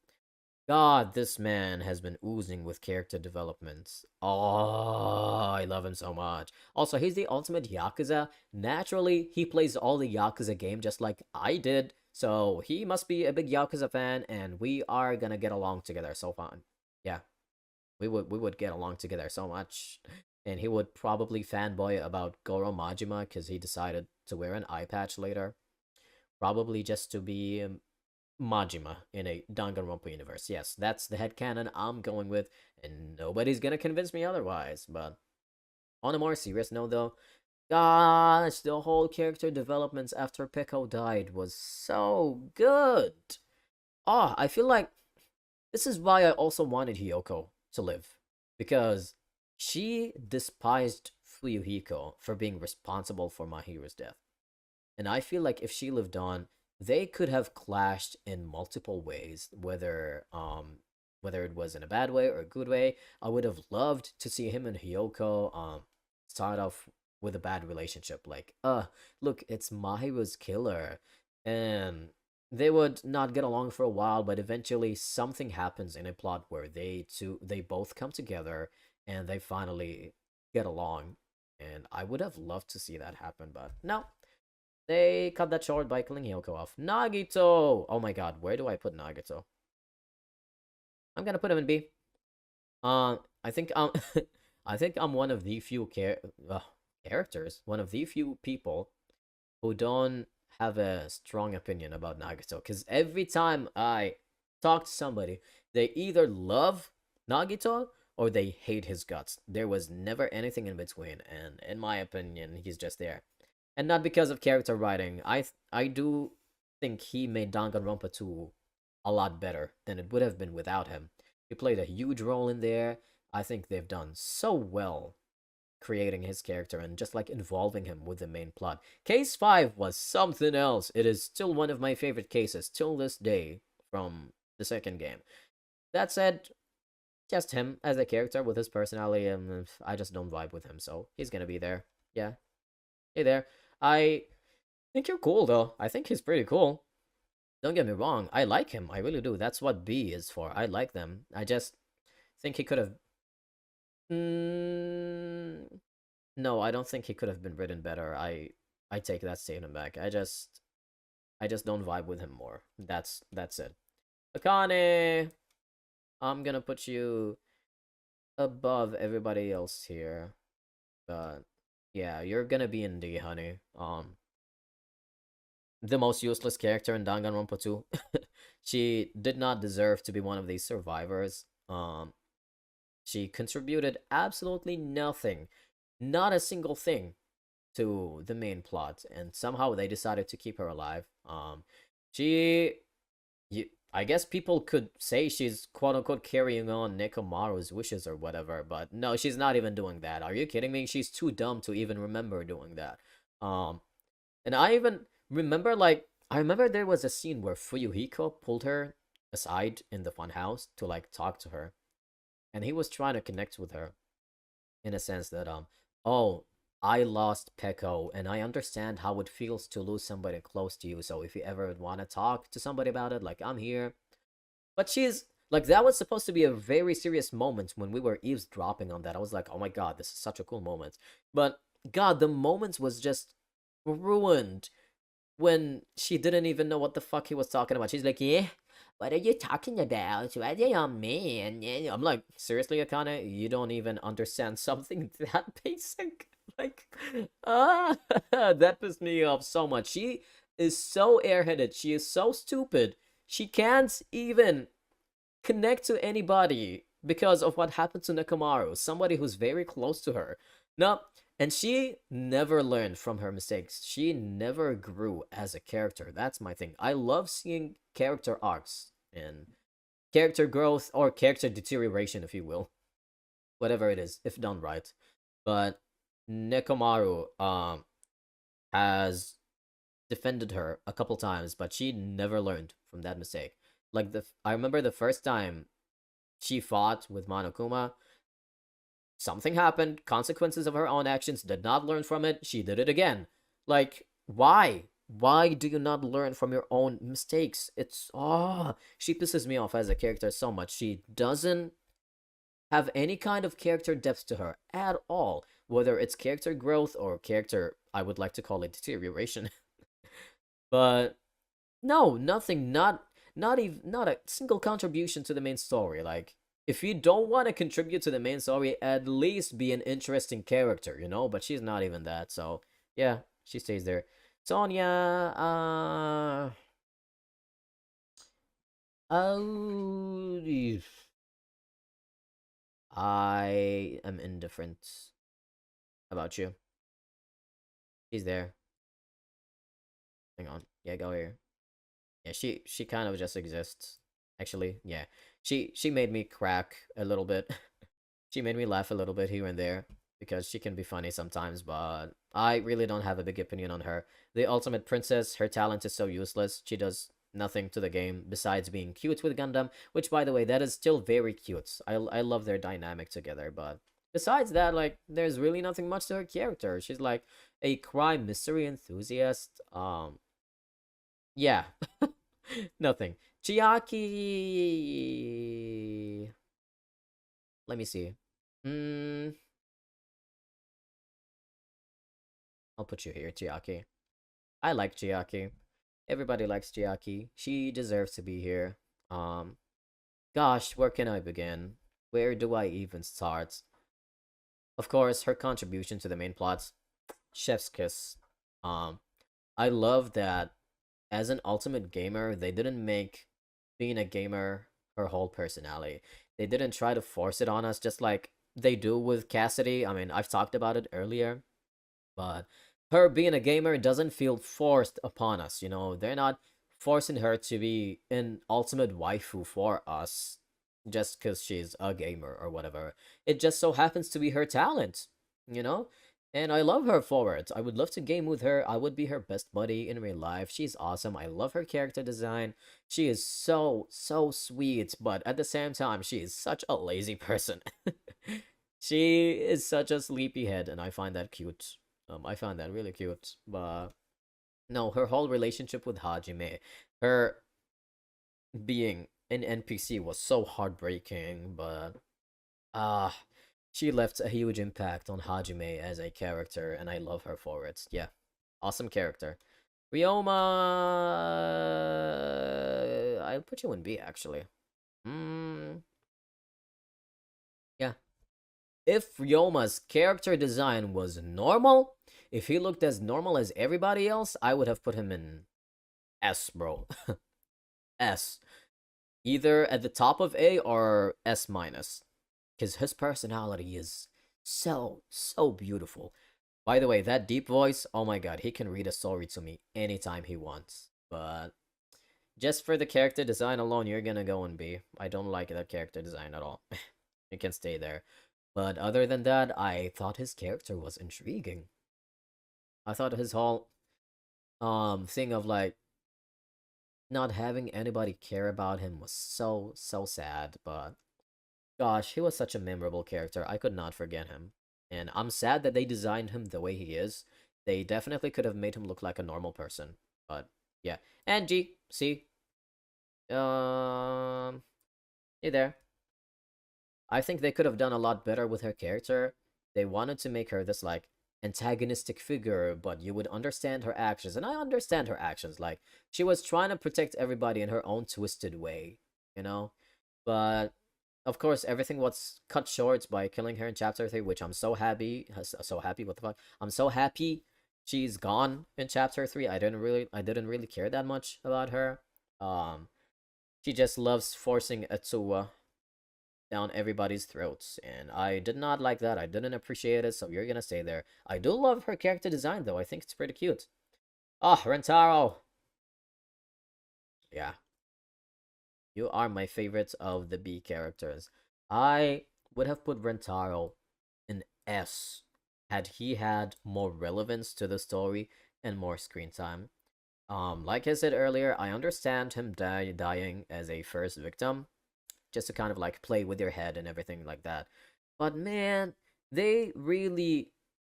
God, this man has been oozing with character developments. Oh, I love him so much. Also, he's the ultimate Yakuza. Naturally, he plays all the Yakuza game just like I did. So, he must be a big Yakuza fan, and we are gonna get along together so fun. Yeah, we would get along together so much. And he would probably fanboy about Goro Majima because he decided to wear an eye patch later. probably just to be Majima in a Danganronpa universe. Yes, that's the headcanon I'm going with, and nobody's gonna convince me otherwise. But on a more serious note, though, gosh, the whole character developments after Peko died was so good. Ah, I feel like this is why I also wanted Hiyoko to live, because she despised Fuyuhiko for being responsible for Mahiru's death. And I feel like if she lived on, they could have clashed in multiple ways, whether it was in a bad way or a good way. I would have loved to see him and Hiyoko start off with a bad relationship, like, look, it's Mahiru's killer. And they would not get along for a while, but eventually something happens in a plot where they both come together and they finally get along. And I would have loved to see that happen, but no, they cut that short by killing Hyoko off. Nagito! Oh my god, where do I put Nagito? I'm gonna put him in B. I think I think I'm one of the few characters, one of the few people who don't have a strong opinion about Nagito. Because every time I talk to somebody, they either love Nagito or they hate his guts. There was never anything in between, and in my opinion, he's just there. And not because of character writing. I do think he made Danganronpa 2 a lot better than it would have been without him. He played a huge role in there. I think they've done so well creating his character and just like involving him with the main plot. Case 5 was something else. It is still one of my favorite cases till this day from the second game. That said, just him as a character with his personality, and I just don't vibe with him, so he's gonna be there. Yeah. Hey there. I think you're cool, though. I think he's pretty cool. Don't get me wrong. I like him. I really do. That's what B is for. I like them. I just think he could have... No, I don't think he could have been written better. I take that statement back. I just don't vibe with him more. That's it. Akane! I'm gonna put you above everybody else here. But yeah, you're gonna be in D, honey. The most useless character in Danganronpa 2. She did not deserve to be one of these survivors. She contributed absolutely nothing, not a single thing, to the main plot, and somehow they decided to keep her alive. She, I guess people could say she's quote unquote carrying on Nekomaru's wishes or whatever, but no, she's not even doing that. Are you kidding me? She's too dumb to even remember doing that. And I even remember, like, I remember there was a scene where Fuyuhiko pulled her aside in the funhouse to like talk to her, and he was trying to connect with her in a sense that oh, I lost Peko and I understand how it feels to lose somebody close to you, so if you ever want to talk to somebody about it, like, I'm here. But she's like, that was supposed to be a very serious moment when we were eavesdropping on that. I was like, oh my god, this is such a cool moment. But god, the moment was just ruined when she didn't even know what the fuck he was talking about. She's like, yeah, what are you talking about? What do you mean? I'm like, seriously, Akane, you don't even understand something that basic? Like, that pissed me off so much. She is so airheaded. She is so stupid. She can't even connect to anybody because of what happened to Nekomaru, somebody who's very close to her. No, and she never learned from her mistakes. She never grew as a character. That's my thing. I love seeing character arcs and character growth or character deterioration, if you will. Whatever it is, if done right. But Nekomaru has defended her a couple times, but she never learned from that mistake. Like, I remember the first time she fought with Monokuma, something happened, consequences of her own actions, did not learn from it, she did it again. Like, why? Why do you not learn from your own mistakes? It's, she pisses me off as a character so much. She doesn't have any kind of character depth to her at all, whether it's character growth or character, I would like to call it deterioration. But no, nothing, not even, not a single contribution to the main story. Like, if you don't want to contribute to the main story, at least be an interesting character, you know? But she's not even that, so yeah, she stays there. Sonya, oh, I am indifferent about you. He's there. Hang on. Yeah, go here. Yeah, she kind of just exists. Actually, yeah. She made me crack a little bit. She made me laugh a little bit here and there because she can be funny sometimes, but I really don't have a big opinion on her. The ultimate princess, her talent is so useless. She does nothing to the game besides being cute with Gundam, which by the way, that is still very cute. I love their dynamic together, but besides that, like there's really nothing much to her character. She's like a crime mystery enthusiast. Yeah. Nothing. Chiaki. Let me see. Hmm. I'll put you here, Chiaki. I like Chiaki. Everybody likes Chiaki. She deserves to be here. Um, Gosh, where can I begin? Where do I even start? Of course, her contribution to the main plot, Chef's Kiss. Um, I love that as an ultimate gamer, they didn't make being a gamer her whole personality. They didn't try to force it on us just like they do with Cassidy. I mean, I've talked about it earlier, but her being a gamer doesn't feel forced upon us, you know? They're not forcing her to be an ultimate waifu for us just because she's a gamer or whatever. It just so happens to be her talent, you know? And I love her for it. I would love to game with her. I would be her best buddy in real life. She's awesome. I love her character design. She is so, so sweet, but at the same time, she is such a lazy person. She is such a sleepyhead, and I find that cute. I found that really cute. But no, her whole relationship with Hajime, her being an NPC was so heartbreaking, but ah, she left a huge impact on Hajime as a character, and I love her for it. Yeah, awesome character. Ryoma, I'll put you in B actually. Hmm, yeah. If Ryoma's character design was normal, if he looked as normal as everybody else, I would have put him in S, bro. S. Either at the top of A or S minus. Because his personality is so, so beautiful. By the way, that deep voice, oh my god, he can read a story to me anytime he wants. But just for the character design alone, you're gonna go in B. I don't like that character design at all. You can stay there. But other than that, I thought his character was intriguing. I thought his whole thing of like not having anybody care about him was so so sad, but gosh, he was such a memorable character. I could not forget him. And I'm sad that they designed him the way he is. They definitely could have made him look like a normal person. But yeah. And G, see, um hey there. I think they could have done a lot better with her character. They wanted to make her this like antagonistic figure, but you would understand her actions. And I understand her actions. Like she was trying to protect everybody in her own twisted way, you know? But of course, everything was cut short by killing her in chapter 3, which I'm so happy. So happy, what the fuck? I'm so happy she's gone in chapter 3. I didn't really care that much about her. Um she just loves forcing Atsuwa down everybody's throats, and I did not like that. I didn't appreciate it, so you're gonna stay there. I do love her character design, though. I think it's pretty cute. Ah, Rentaro! Yeah, you are my favorite of the B characters. I would have put Rentaro in S had he had more relevance to the story and more screen time. Like I said earlier, I understand him dying as a first victim, just to kind of like play with your head and everything like that. But man, they really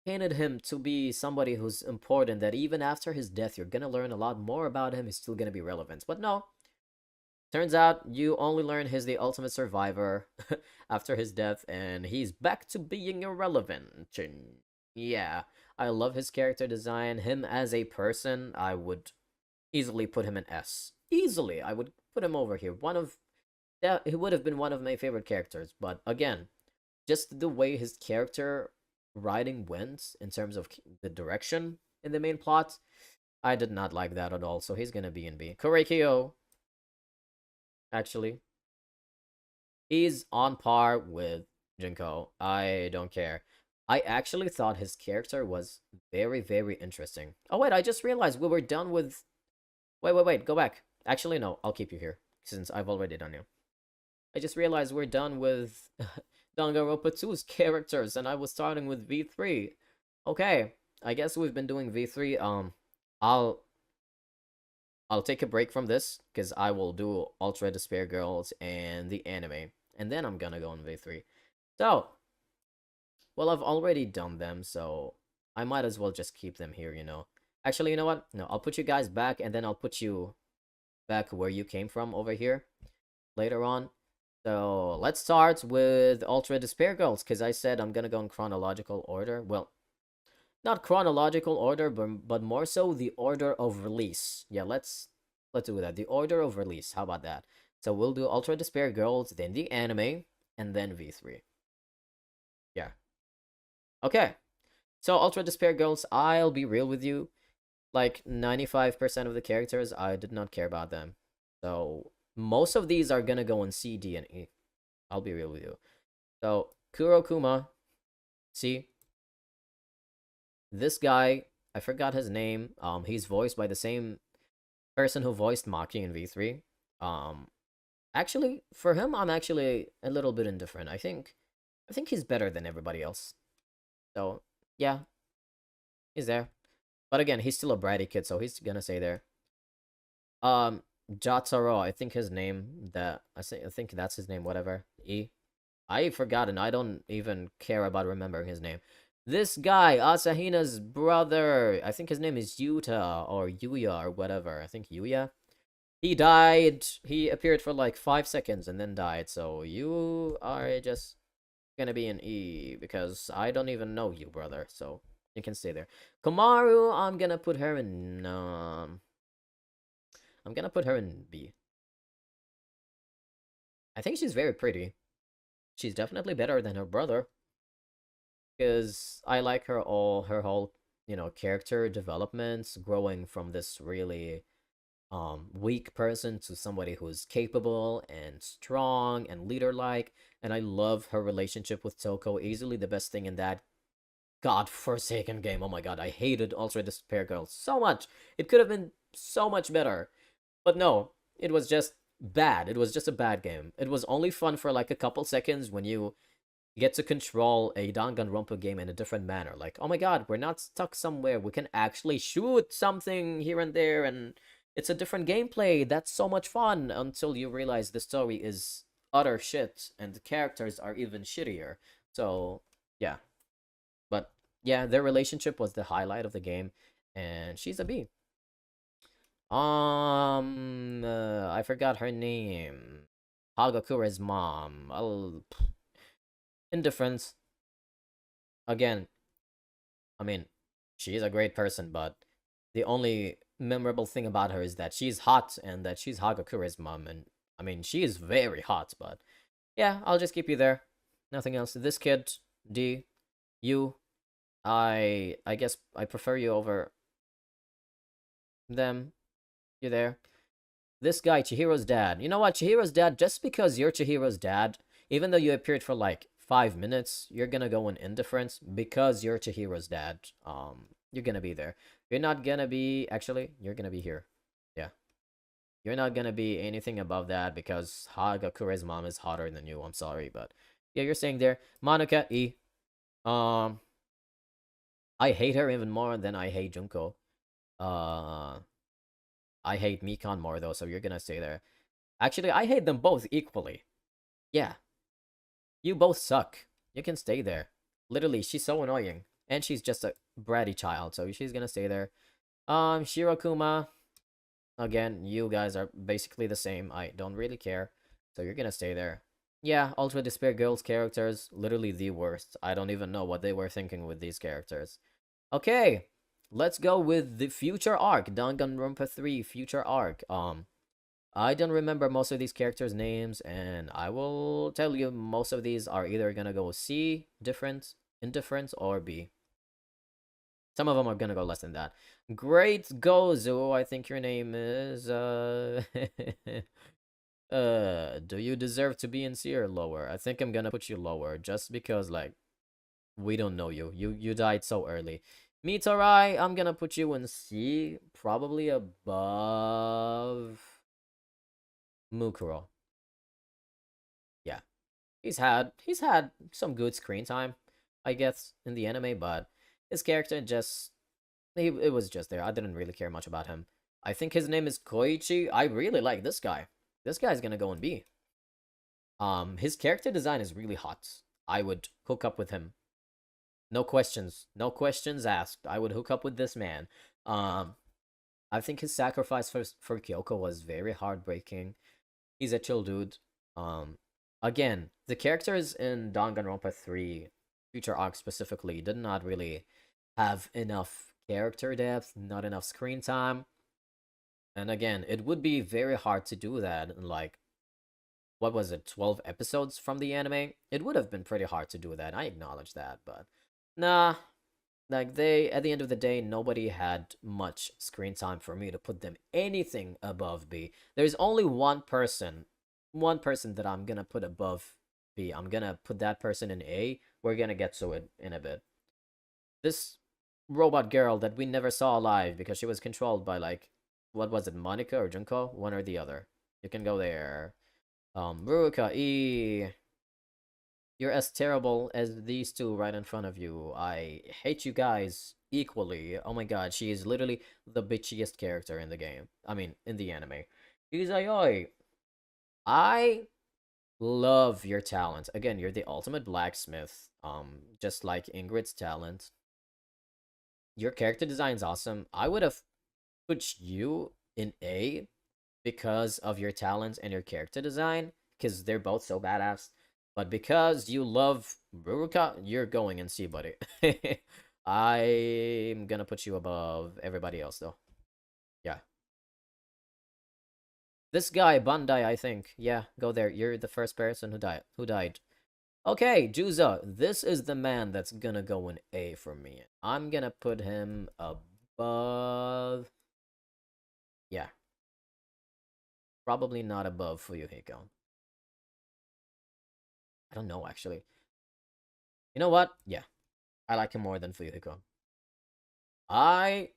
painted him to be somebody who's important, that even after his death, you're gonna learn a lot more about him. He's still gonna be relevant. But no, turns out you only learn he's the ultimate survivor after his death, and he's back to being irrelevant. And yeah, I love his character design. Him as a person, I would easily put him in S. Easily, I would put him over here. Yeah, he would have been one of my favorite characters, but again, just the way his character writing went in terms of the direction in the main plot, I did not like that at all, so he's gonna be in B. Korekiyo, actually, he's on par with Junko. I don't care. I actually thought his character was very, very interesting. Oh wait, I just realized we were done with. Wait, go back. Actually, no, I'll keep you here since I've already done you. I just realized we're done with Danganronpa 2's characters, and I was starting with V3. Okay, I guess we've been doing V3. I'll I'll take a break from this because I will do Ultra Despair Girls and the anime, and then I'm gonna go on V3. So, well, I've already done them, so I might as well just keep them here. Actually, you know what? No, I'll put you guys back, and then I'll put you back where you came from over here later on. So let's start with Ultra Despair Girls, because I said I'm gonna go in chronological order. Well, not chronological order, but more so the order of release. Yeah, let's do that. The order of release. How about that? So we'll do Ultra Despair Girls, then the anime, and then V3. Yeah. Okay. So Ultra Despair Girls, I'll be real with you. Like 95% of the characters, I did not care about them. So most of these are gonna go in C, D, and E. I'll be real with you. So Kurokuma, see, this guy, I forgot his name. He's voiced by the same person who voiced Maki in V3. Um, actually, for him, I'm actually a little bit indifferent. I think he's better than everybody else. So yeah, he's there. But again, he's still a bratty kid, so he's gonna stay there. Um, Jotaro, I think his name that I think that's his name. Whatever. I forgotten. I don't even care about remembering his name. This guy, Asahina's brother. I think his name is Yuta or Yuya or whatever. I think Yuya. He died. He appeared for like 5 seconds and then died. So you are just gonna be an E because I don't even know you, brother. So you can stay there. Komaru, I'm gonna put her in. I'm gonna put her in B. I think she's very pretty. She's definitely better than her brother because I like her whole character developments, growing from this really weak person to somebody who's capable and strong and leader like. And I love her relationship with Toko. Easily the best thing in that godforsaken game. Oh my god, I hated Ultra Despair Girls so much. It could have been so much better. But no, it was just bad. It was just a bad game. It was only fun for like a couple seconds when you get to control a Danganronpa game in a different manner. Like, oh my god, we're not stuck somewhere. We can actually shoot something here and there, and it's a different gameplay. That's so much fun until you realize the story is utter shit and the characters are even shittier. So, yeah. But yeah, their relationship was the highlight of the game, and she's a B. I forgot her name. Hagakura's mom. Indifference. Again, I mean, she's a great person, but the only memorable thing about her is that she's hot and that she's Hagakura's mom. And I mean, she is very hot, but yeah, I'll just keep you there. Nothing else. This kid, D, you, I guess I prefer you over them. You there? This guy, Chihiro's dad. You know what, Chihiro's dad, just because you're Chihiro's dad, even though you appeared for like 5 minutes, you're gonna go in indifference because you're Chihiro's dad. You're gonna be there. You're not gonna be, actually, you're gonna be here. Yeah. You're not gonna be anything above that because Hagakura's mom is hotter than you. I'm sorry, but yeah, you're staying there. Monica, E. Um, I hate her even more than I hate Junko. Uh, I hate Mikan more though, so you're gonna stay there. Actually, I hate them both equally. Yeah, you both suck. You can stay there. Literally, she's so annoying. And she's just a bratty child, so she's gonna stay there. Shirokuma. Again, you guys are basically the same. I don't really care. So you're gonna stay there. Yeah, Ultra Despair Girls characters, literally the worst. I don't even know what they were thinking with these characters. Okay, let's go with the future arc. Danganronpa 3 future arc. I don't remember most of these characters' names, and I will tell you most of these are either gonna go C, different, indifferent, or B. Some of them are gonna go less than that. Great Gozu, I think your name is do you deserve to be in C or lower? I think I'm gonna put you lower just because like we don't know you. You died so early. Mitorai, I'm gonna put you in C, probably above Mukuro. Yeah. He's had some good screen time, I guess, in the anime, but his character just it was just there. I didn't really care much about him. I think his name is Koichi. I really like this guy. This guy's gonna go in B. His character design is really hot. I would hook up with him. No questions. No questions asked. I would hook up with this man. Um, I think his sacrifice for Kyoko was very heartbreaking. He's a chill dude. Um, Again, the characters in Danganronpa 3, Future Arc specifically, did not really have enough character depth, not enough screen time. And again, it would be very hard to do that in like, what was it, 12 episodes from the anime? It would have been pretty hard to do that. I acknowledge that, but nah. Like at the end of the day, nobody had much screen time for me to put them anything above B. There's only one person that I'm gonna put above B. I'm gonna put that person in A. We're gonna get to it in a bit. This robot girl that we never saw alive because she was controlled by like, what was it, Monica or Junko? One or the other. You can go there. Ruka E. You're as terrible as these two right in front of you. I hate you guys equally. Oh my god, she is literally the bitchiest character in the game. I mean, in the anime. Izayoi, I love your talent. Again, you're the ultimate blacksmith. Just like Ingrid's talent. Your character design's awesome. I would have put you in A because of your talent and your character design, because they're both so badass. But because you love Ruruka, you're going in C, buddy. I'm gonna put you above everybody else, though. Yeah. This guy, Bandai, I think. Yeah, go there. You're the first person who died. Okay, Juza, this is the man that's gonna go in A for me. I'm gonna put him above. Yeah, probably not above Fuyuhiko. I don't know, actually. You know what? Yeah, I like him more than Fuyuhiko. I.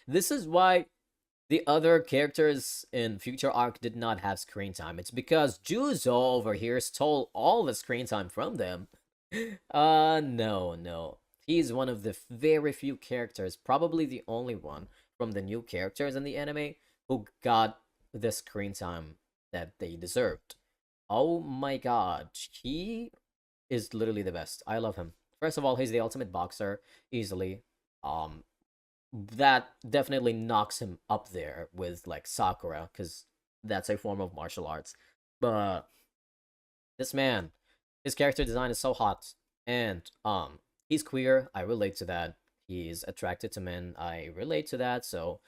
This is why the other characters in Future Arc did not have screen time. It's because Juzo over here stole all the screen time from them. No, no. He's one of the very few characters, probably the only one from the new characters in the anime who got the screen time that they deserved. Oh my god, he is literally the best. I love him. First of all, he's the ultimate boxer, easily. Um, that definitely knocks him up there with like Sakura, because that's a form of martial arts. But this man, his character design is so hot, and he's queer. I relate to that. He's attracted to men. I relate to that. So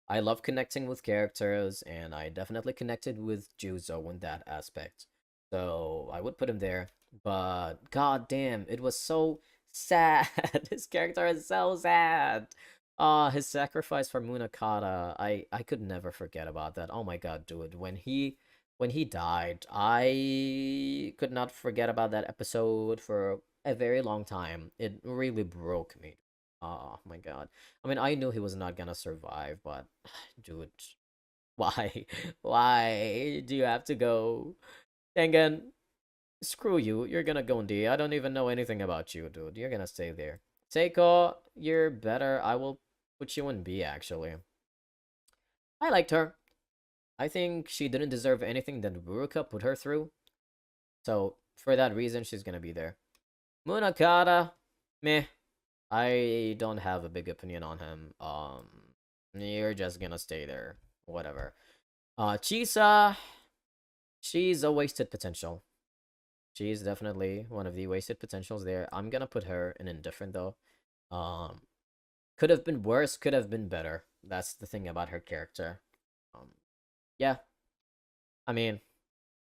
I love connecting with characters, and I definitely connected with Juzo in that aspect. So I would put him there. But god damn, it was so sad. His character is so sad. His sacrifice for Munakata. I could never forget about that. Oh my god, dude. When he died, I could not forget about that episode for a very long time. It really broke me. Oh my god. I mean, I knew he was not gonna survive, but dude, why? Why do you have to go? Tengen, screw you. You're gonna go in D. I don't even know anything about you, dude. You're gonna stay there. Seiko, you're better. I will put you in B, actually. I liked her. I think she didn't deserve anything that Ruruka put her through. So, for that reason, she's gonna be there. Munakata, meh. I don't have a big opinion on him. You're just gonna stay there. Whatever. Chisa, she's a wasted potential. She's definitely one of the wasted potentials there. I'm gonna put her in indifferent though. Um, could have been worse, could have been better. That's the thing about her character. Um, yeah. I mean,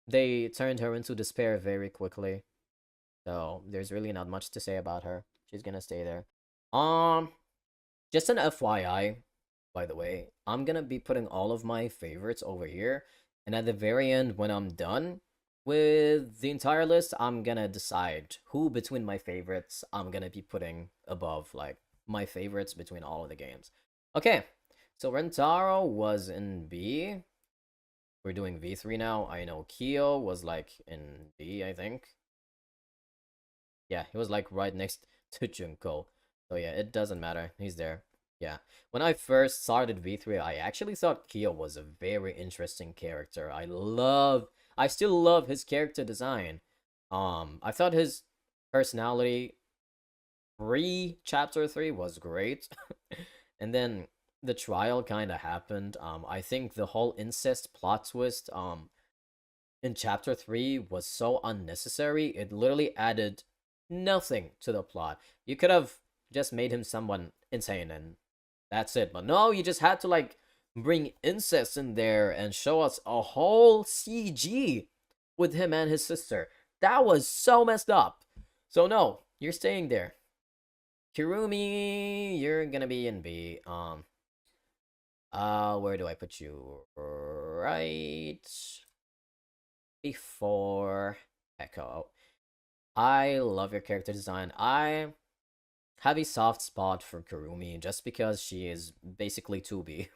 they turned her into despair very quickly. So there's really not much to say about her. She's gonna stay there. Um, Just an FYI, by the way, I'm gonna be putting all of my favorites over here, and at the very end, when I'm done with the entire list, I'm gonna decide who between my favorites I'm gonna be putting above, like, my favorites between all of the games. Okay, so Rentaro was in B. We're doing V3 now. I know Kyo was like in D, I think. Yeah, he was like right next to Junko. So yeah, it doesn't matter. He's there. Yeah. When I first started V3, I actually thought Kyo was a very interesting character. I still love his character design. I thought his personality pre chapter 3 was great. And then the trial kind of happened. I think the whole incest plot twist in chapter 3 was so unnecessary. It literally added nothing to the plot. You could have just made him someone insane and that's it. But no, you just had to like bring incest in there and show us a whole CG with him and his sister. That was so messed up. So no, you're staying there. Kirumi, you're gonna be in B. Where do I put you? Right before Echo. I love your character design. I have a soft spot for Kurumi just because she is basically 2B.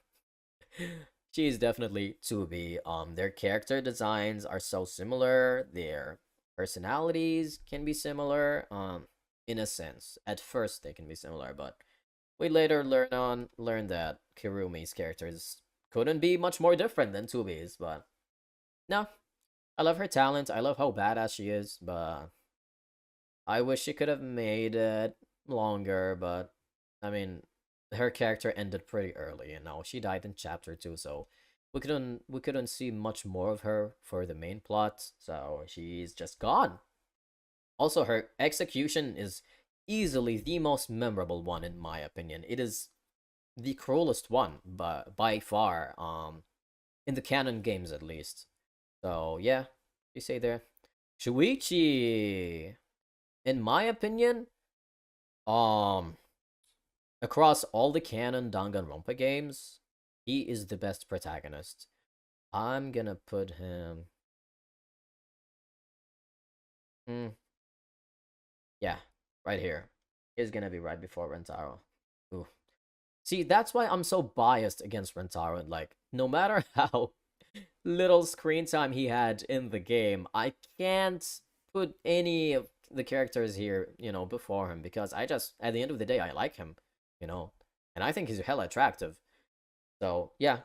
She is definitely 2B. Their character designs are so similar. Their personalities can be similar. In a sense, at first they can be similar, but we later learn that Kirumi's characters couldn't be much more different than 2B's. But no, I love her talent. I love how badass she is, but I wish she could have made it longer, but I mean, her character ended pretty early, you know. She died in chapter 2, so we couldn't see much more of her for the main plot, so she's just gone. Also, her execution is easily the most memorable one in my opinion. It is the cruelest one, but by far, in the canon games at least. So yeah, you say there. Shuichi, in my opinion, um, across all the canon Danganronpa games, he is the best protagonist. I'm gonna put him. Hmm, yeah, right here. He's gonna be right before Rentaro. Ooh. See, that's why I'm so biased against Rentaro. Like, no matter how little screen time he had in the game, I can't put any of the characters here, before him because at the end of the day, I like him, you know, and I think he's hella attractive. So yeah,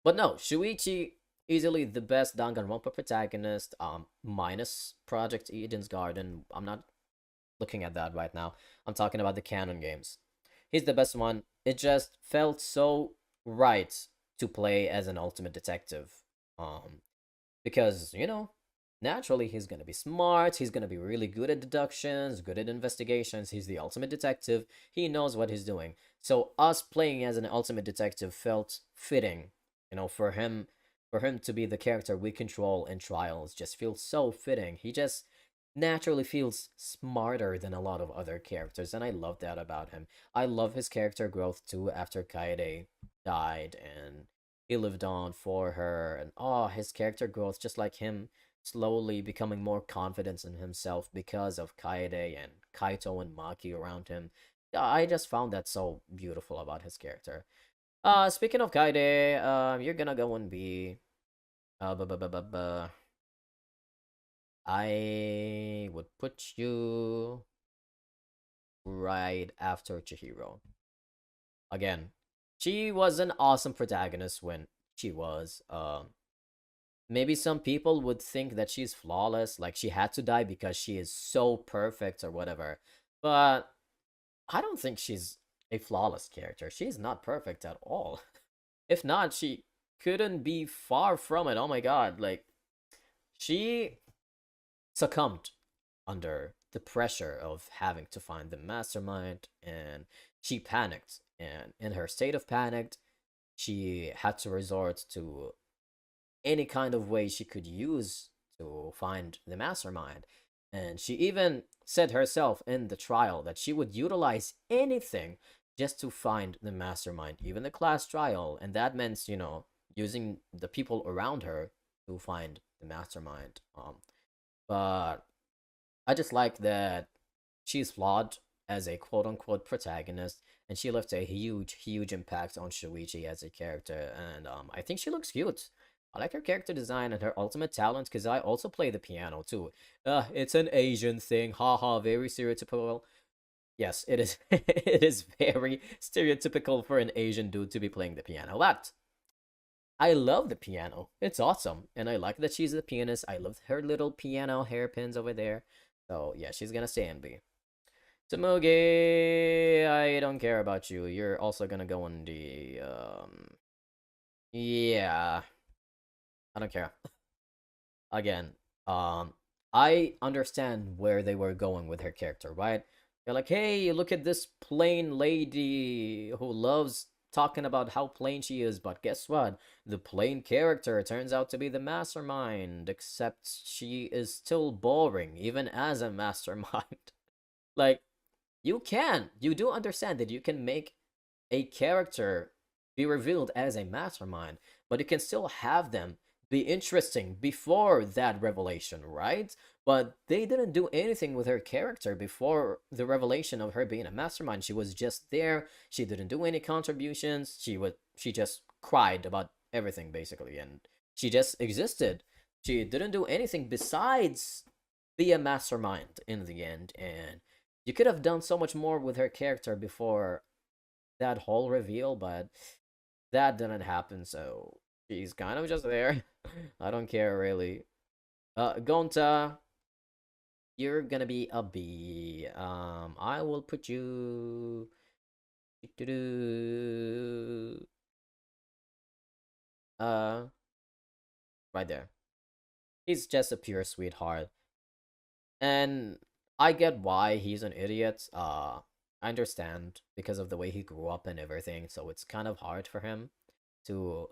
but no, Shuichi easily the best Danganronpa protagonist. Minus Project Eden's Garden. I'm not looking at that right now. I'm talking about the canon games. He's the best one. It just felt so right to play as an ultimate detective. Um, because, naturally he's gonna be smart, he's gonna be really good at deductions, good at investigations, he's the ultimate detective, he knows what he's doing. So us playing as an ultimate detective felt fitting, for him to be the character we control in trials just feels so fitting. He just naturally feels smarter than a lot of other characters, and I love that about him. I love his character growth too after Kaede died and he lived on for her, and his character growth, just like him slowly becoming more confident in himself because of Kaede and Kaito and Maki around him. Yeah, I just found that so beautiful about his character. Speaking of Kaede, you're gonna go and be uh bu- bu- bu- bu- bu- I would put you right after Chihiro. Again, she was an awesome protagonist when she was. Maybe some people would think that she's flawless, like she had to die because she is so perfect or whatever. But I don't think she's a flawless character. She's not perfect at all. If not, she couldn't be far from it. Oh my god, like she succumbed under the pressure of having to find the mastermind, and she panicked, and in her state of panic she had to resort to any kind of way she could use to find the mastermind. And she even said herself in the trial that she would utilize anything just to find the mastermind, even the class trial, and that meant, using the people around her to find the mastermind. But I just like that she's flawed as a quote unquote protagonist, and she left a huge, huge impact on Shuichi as a character. And I think she looks cute. I like her character design and her ultimate talent because I also play the piano too. It's an Asian thing, haha, very stereotypical. Yes, it is. It is very stereotypical for an Asian dude to be playing the piano. But I love the piano. It's awesome. And I like that she's the pianist. I love her little piano hairpins over there. So yeah, she's gonna stay in B. Tamugi, I don't care about you. You're also gonna go on the yeah. I don't care. Again, I understand where they were going with her character, right? They're like, hey, look at this plain lady who loves talking about how plain she is, but guess what? The plain character turns out to be the mastermind, except she is still boring, even as a mastermind. Like, you do understand that you can make a character be revealed as a mastermind, but you can still have them be interesting before that revelation, right? But they didn't do anything with her character before the revelation of her being a mastermind. She was just there. She didn't do any contributions. She just cried about everything basically, and she just existed. She didn't do anything besides be a mastermind in the end, and you could have done so much more with her character before that whole reveal, but that didn't happen, so she's kind of just there. I don't care really. Gonta, you're gonna be a B. I will put you uh right there. He's just a pure sweetheart. And I get why he's an idiot. I understand because of the way he grew up and everything, so it's kind of hard for him to,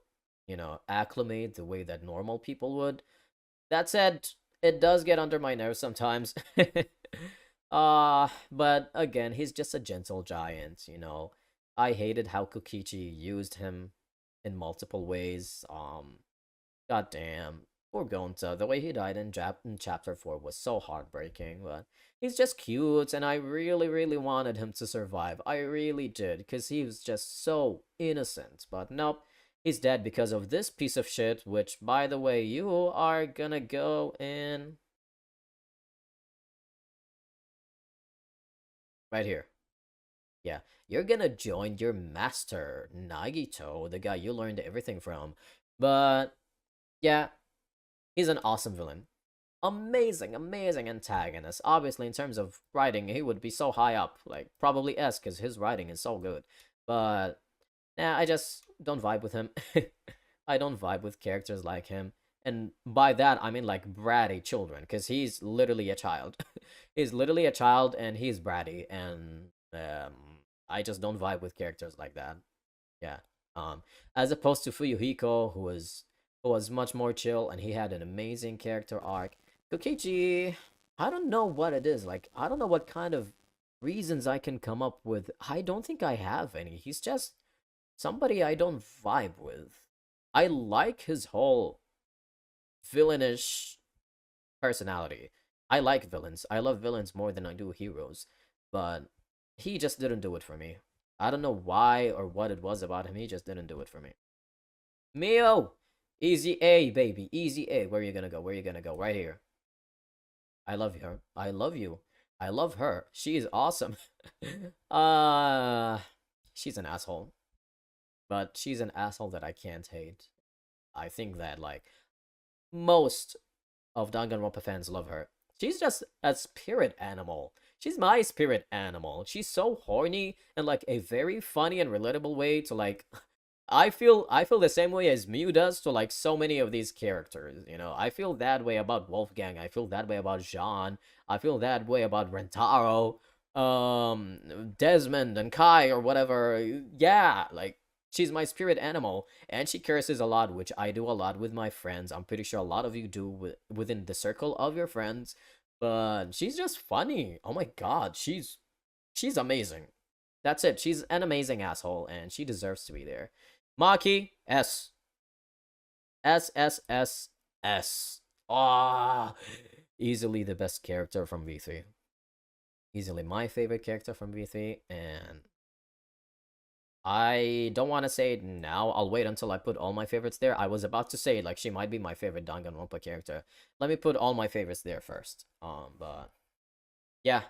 acclimate the way that normal people would. That said, it does get under my nerves sometimes. But again, he's just a gentle giant. I hated how Kokichi used him in multiple ways. God damn. Poor Gonta. The way he died in chapter 4 was so heartbreaking, but he's just cute, and I really, really wanted him to survive. I really did, because he was just so innocent. But nope, he's dead because of this piece of shit, which, by the way, you are gonna go in right here. Yeah, you're gonna join your master, Nagito, the guy you learned everything from. But yeah, he's an awesome villain. Amazing, amazing antagonist. Obviously, in terms of writing, he would be so high up, like probably S, because his writing is so good. But nah, I just don't vibe with him. I don't vibe with characters like him. And by that, I mean like bratty children, because he's literally a child. He's literally a child, and he's bratty, and I just don't vibe with characters like that. Yeah. As opposed to Fuyuhiko, who was much more chill, and he had an amazing character arc. Kokichi, I don't know what it is. Like, I don't know what kind of reasons I can come up with. I don't think I have any. He's just somebody I don't vibe with. I like his whole villainish personality. I like villains. I love villains more than I do heroes. But he just didn't do it for me. I don't know why or what it was about him. He just didn't do it for me. Mio! Easy A, baby. Easy A. Where are you gonna go? Where are you gonna go? Right here. I love her. I love you. I love her. She is awesome. uh she's an asshole. But she's an asshole that I can't hate. I think that like most of Danganronpa fans love her. She's just a spirit animal. She's my spirit animal. She's so horny and like a very funny and relatable way to like I feel the same way as Mew does to like so many of these characters. I feel that way about Wolfgang. I feel that way about Jean. I feel that way about Rentaro, Desmond and Kai or whatever. Yeah, like she's my spirit animal, and she curses a lot, which I do a lot with my friends. I'm pretty sure a lot of you do within the circle of your friends. But she's just funny. Oh my god, she's amazing. That's it. She's an amazing asshole, and she deserves to be there. Maki, S. S, S, S, S. Ah, easily the best character from V3. Easily my favorite character from V3, and I don't want to say it now. I'll wait until I put all my favorites there. I was about to say, like, she might be my favorite Danganronpa character. Let me put all my favorites there first. But yeah,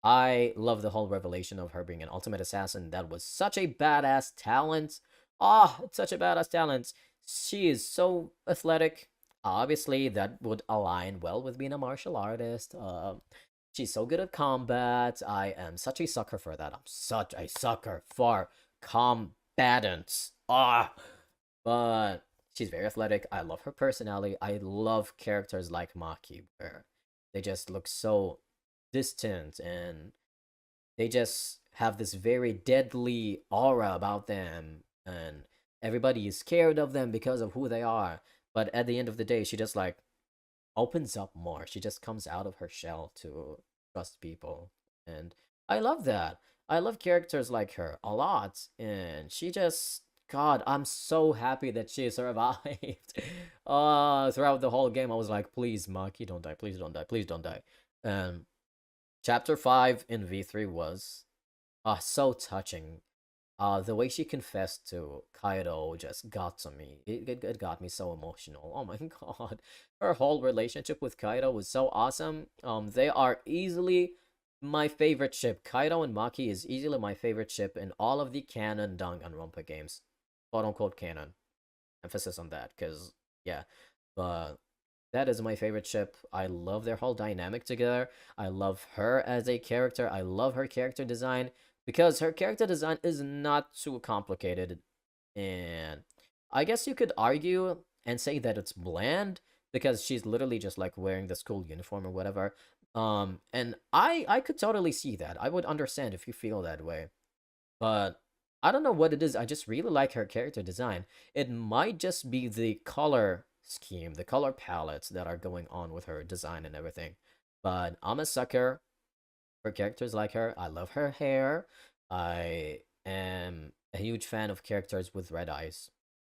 I love the whole revelation of her being an ultimate assassin. That was such a badass talent. Ah, it's such a badass talent. She is so athletic. Obviously, that would align well with being a martial artist. She's so good at combat. I am such a sucker for that. I'm such a sucker for combatants. Ah, but she's very athletic. I love her personality. I love characters like Maki, where they just look so distant and they just have this very deadly aura about them, and everybody is scared of them because of who they are. But at the end of the day, she just like opens up more. She just comes out of her shell to trust people. And I love that. I love characters like her a lot. And she just, God, I'm so happy that she survived. Throughout the whole game, I was like, please, Maki, don't die. Please don't die. Please don't die. And Chapter 5 in V3 was so touching. The way she confessed to Kaido just got to me. It got me so emotional. Oh my god. Her whole relationship with Kaido was so awesome. They are easily my favorite ship. Kaido and Maki is easily my favorite ship in all of the canon Danganronpa games. Quote unquote canon. Emphasis on that, because, yeah. But that is my favorite ship. I love their whole dynamic together. I love her as a character. I love her character design because her character design is not too complicated. And I guess you could argue and say that it's bland because she's literally just like wearing the school uniform or whatever. And I could totally see that. I would understand if you feel that way. But I don't know what it is. I just really like her character design. It might just be the color scheme, the color palettes that are going on with her design and everything. But I'm a sucker for characters like her. I love her hair. I am a huge fan of characters with red eyes.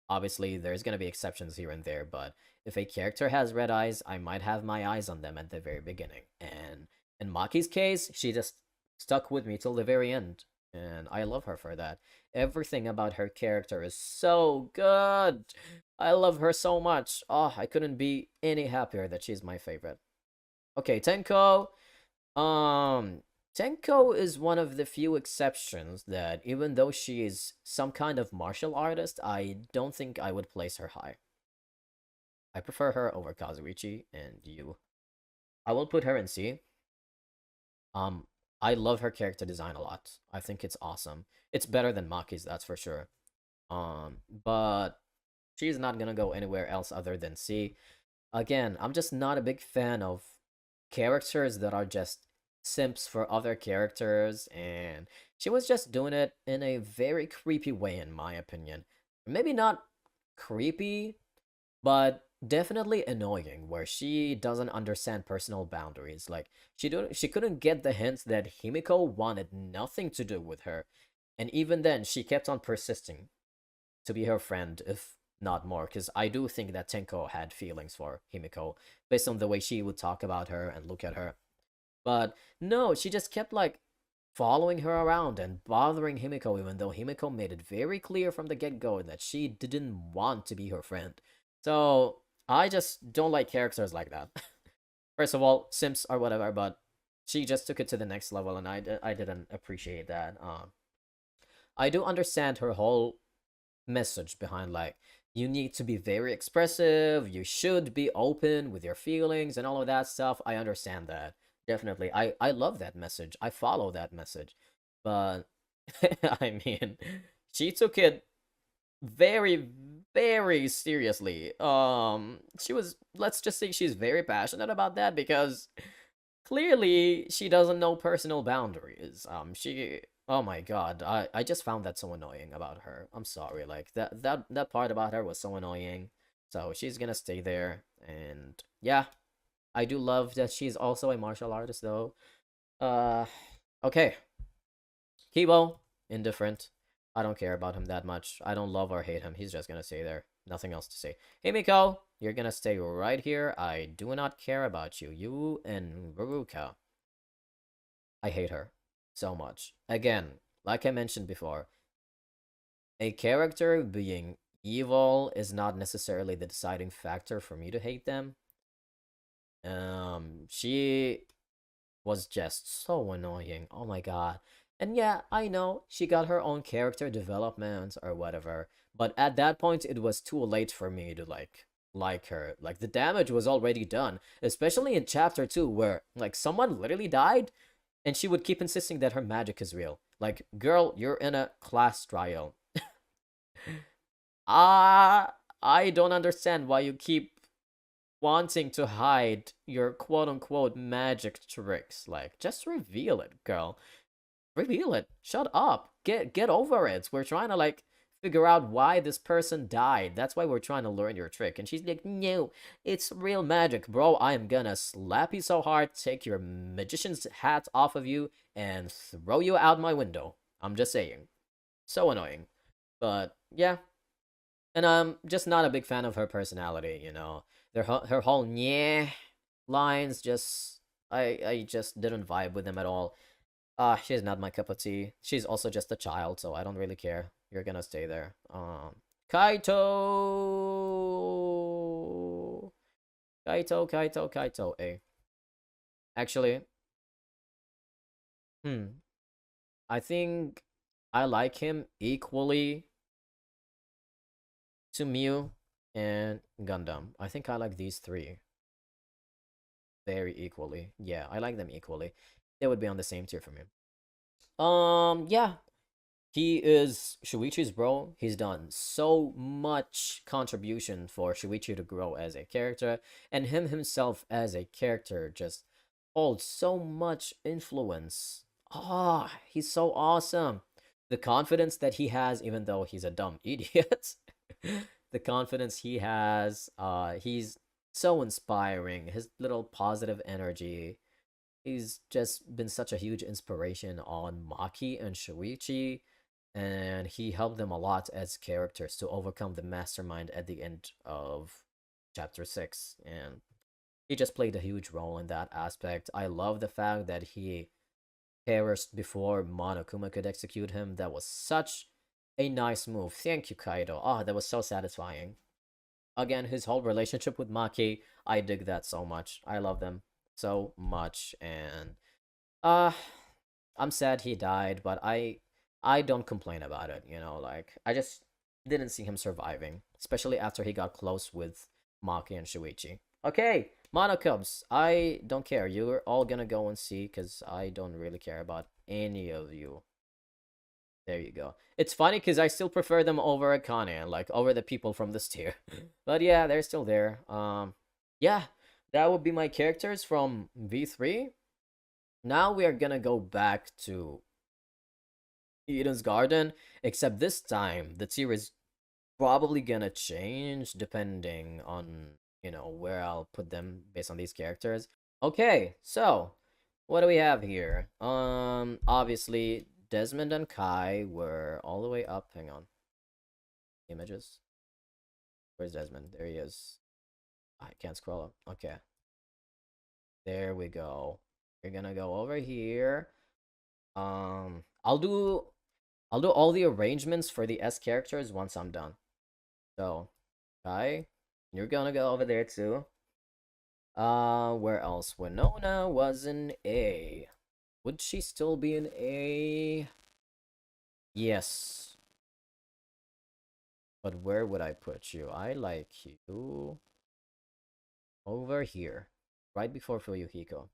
Obviously, there's going to be exceptions here and there, but if a character has red eyes, I might have my eyes on them at the very beginning. And in Maki's case, she just stuck with me till the very end. And I love her for that. Everything about her character is so good. I love her so much. Oh, I couldn't be any happier that she's my favorite. Okay, Tenko. Um, Tenko is one of the few exceptions that, even though she is some kind of martial artist, I don't think I would place her high. I prefer her over Kazuichi and you. I will put her in C. Um, I love her character design a lot. I think it's awesome. It's better than Maki's, that's for sure. But she's not gonna go anywhere else other than C. Again, I'm just not a big fan of characters that are just simps for other characters, and she was just doing it in a very creepy way, in my opinion. Maybe not creepy, but definitely annoying, where she doesn't understand personal boundaries. Like, she couldn't get the hint that Himiko wanted nothing to do with her, and even then she kept on persisting to be her friend, if not more, because I do think that Tenko had feelings for Himiko based on the way she would talk about her and look at her. But no, she just kept like following her around and bothering Himiko, even though Himiko made it very clear from the get-go that she didn't want to be her friend. So I just don't like characters like that. First of all, simps or whatever, but she just took it to the next level, and I didn't appreciate that. I do understand her whole message behind, like, you need to be very expressive, you should be open with your feelings and all of that stuff. I understand that. Definitely. I love that message. I follow that message. But I mean, she took it very, very seriously. She was, let's just say she's very passionate about that because clearly she doesn't know personal boundaries. She, oh my god, I just found that so annoying about her. I'm sorry, like that part about her was so annoying. So she's gonna stay there, and yeah, I do love that she's also a martial artist though. Uh, okay. Kibo, indifferent. I don't care about him that much. I don't love or hate him. He's just gonna stay there. Nothing else to say. Hey, Miko, you're gonna stay right here. I do not care about you. You and Ruruka. I hate her so much. Again, like I mentioned before, a character being evil is not necessarily the deciding factor for me to hate them. She was just so annoying. Oh my god. And yeah, I know she got her own character development or whatever, but at that point it was too late for me to like her. Like the damage was already done, especially in chapter 2 where like someone literally died and she would keep insisting that her magic is real. Like, girl, you're in a class trial. I don't understand why you keep wanting to hide your quote unquote magic tricks. Like, just reveal it, girl. Reveal it. Shut up. Get over it. We're trying to like figure out why this person died. That's why we're trying to learn your trick. And she's like, no, it's real magic, bro. I am gonna slap you so hard, take your magician's hat off of you, and throw you out my window. I'm just saying. So annoying. But yeah, and I'm just not a big fan of her personality, you know. Her whole yeah lines just I just didn't vibe with them at all. She's not my cup of tea. She's also just a child, so I don't really care. You're gonna stay there. Kaito. Kaito. Actually, I think I like him equally to Mew and Gundam. I think I like these three very equally. Yeah, I like them equally. They would be on the same tier for me. Yeah. He is Shuichi's bro. He's done so much contribution for Shuichi to grow as a character, and him himself as a character just holds so much influence. He's so awesome. The confidence that he has, even though he's a dumb idiot, the confidence he has, he's so inspiring. His little positive energy. He's just been such a huge inspiration on Maki and Shuichi, and he helped them a lot as characters to overcome the mastermind at the end of chapter 6, and he just played a huge role in that aspect. I love the fact that he perished before Monokuma could execute him. That was such a nice move. Thank you, Kaido. That was so satisfying. Again, his whole relationship with Maki, I dig that so much. I love them so much, and uh I'm sad he died, but I don't complain about it, you know, like I just didn't see him surviving, especially after he got close with Maki and Shuichi. Okay, Monocubs, I don't care. You're all gonna go and see because I don't really care about any of you. There you go. It's funny because I still prefer them over Akane, like over the people from this tier. But yeah, they're still there. Yeah, that would be my characters from V3. Now we are gonna go back to Eden's Garden, except this time the tier is probably gonna change depending on, you know, where I'll put them based on these characters. Okay, so what do we have here? Obviously Desmond and Kai were all the way up. Hang on. Images. Where's Desmond? There he is. I can't scroll up. Okay. There we go. We're gonna go over here. I'll do all the arrangements for the S characters once I'm done. So, Kai, you're gonna go over there too. Where else? Winona was an A. Would she still be an A? Yes. But where would I put you? I like you over here, right before Fuyuhiko.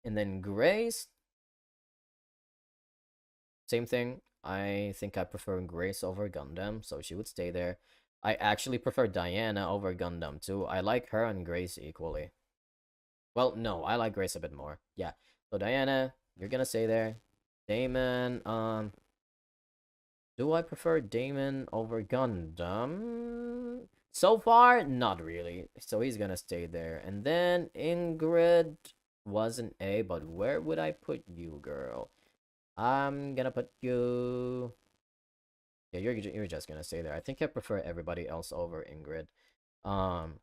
And then Grace, same thing. I think I prefer Grace over Gundam, so she would stay there. I actually prefer Diana over Gundam too. I like her and Grace equally. Well, no, I like Grace a bit more. Yeah. So Diana, you're gonna stay there. Damon, do I prefer Damon over Gundam? So far, not really. So he's gonna stay there. And then Ingrid was an A, but where would I put you, girl? I'm gonna put you. Yeah, you're just gonna stay there. I think I prefer everybody else over Ingrid. Um,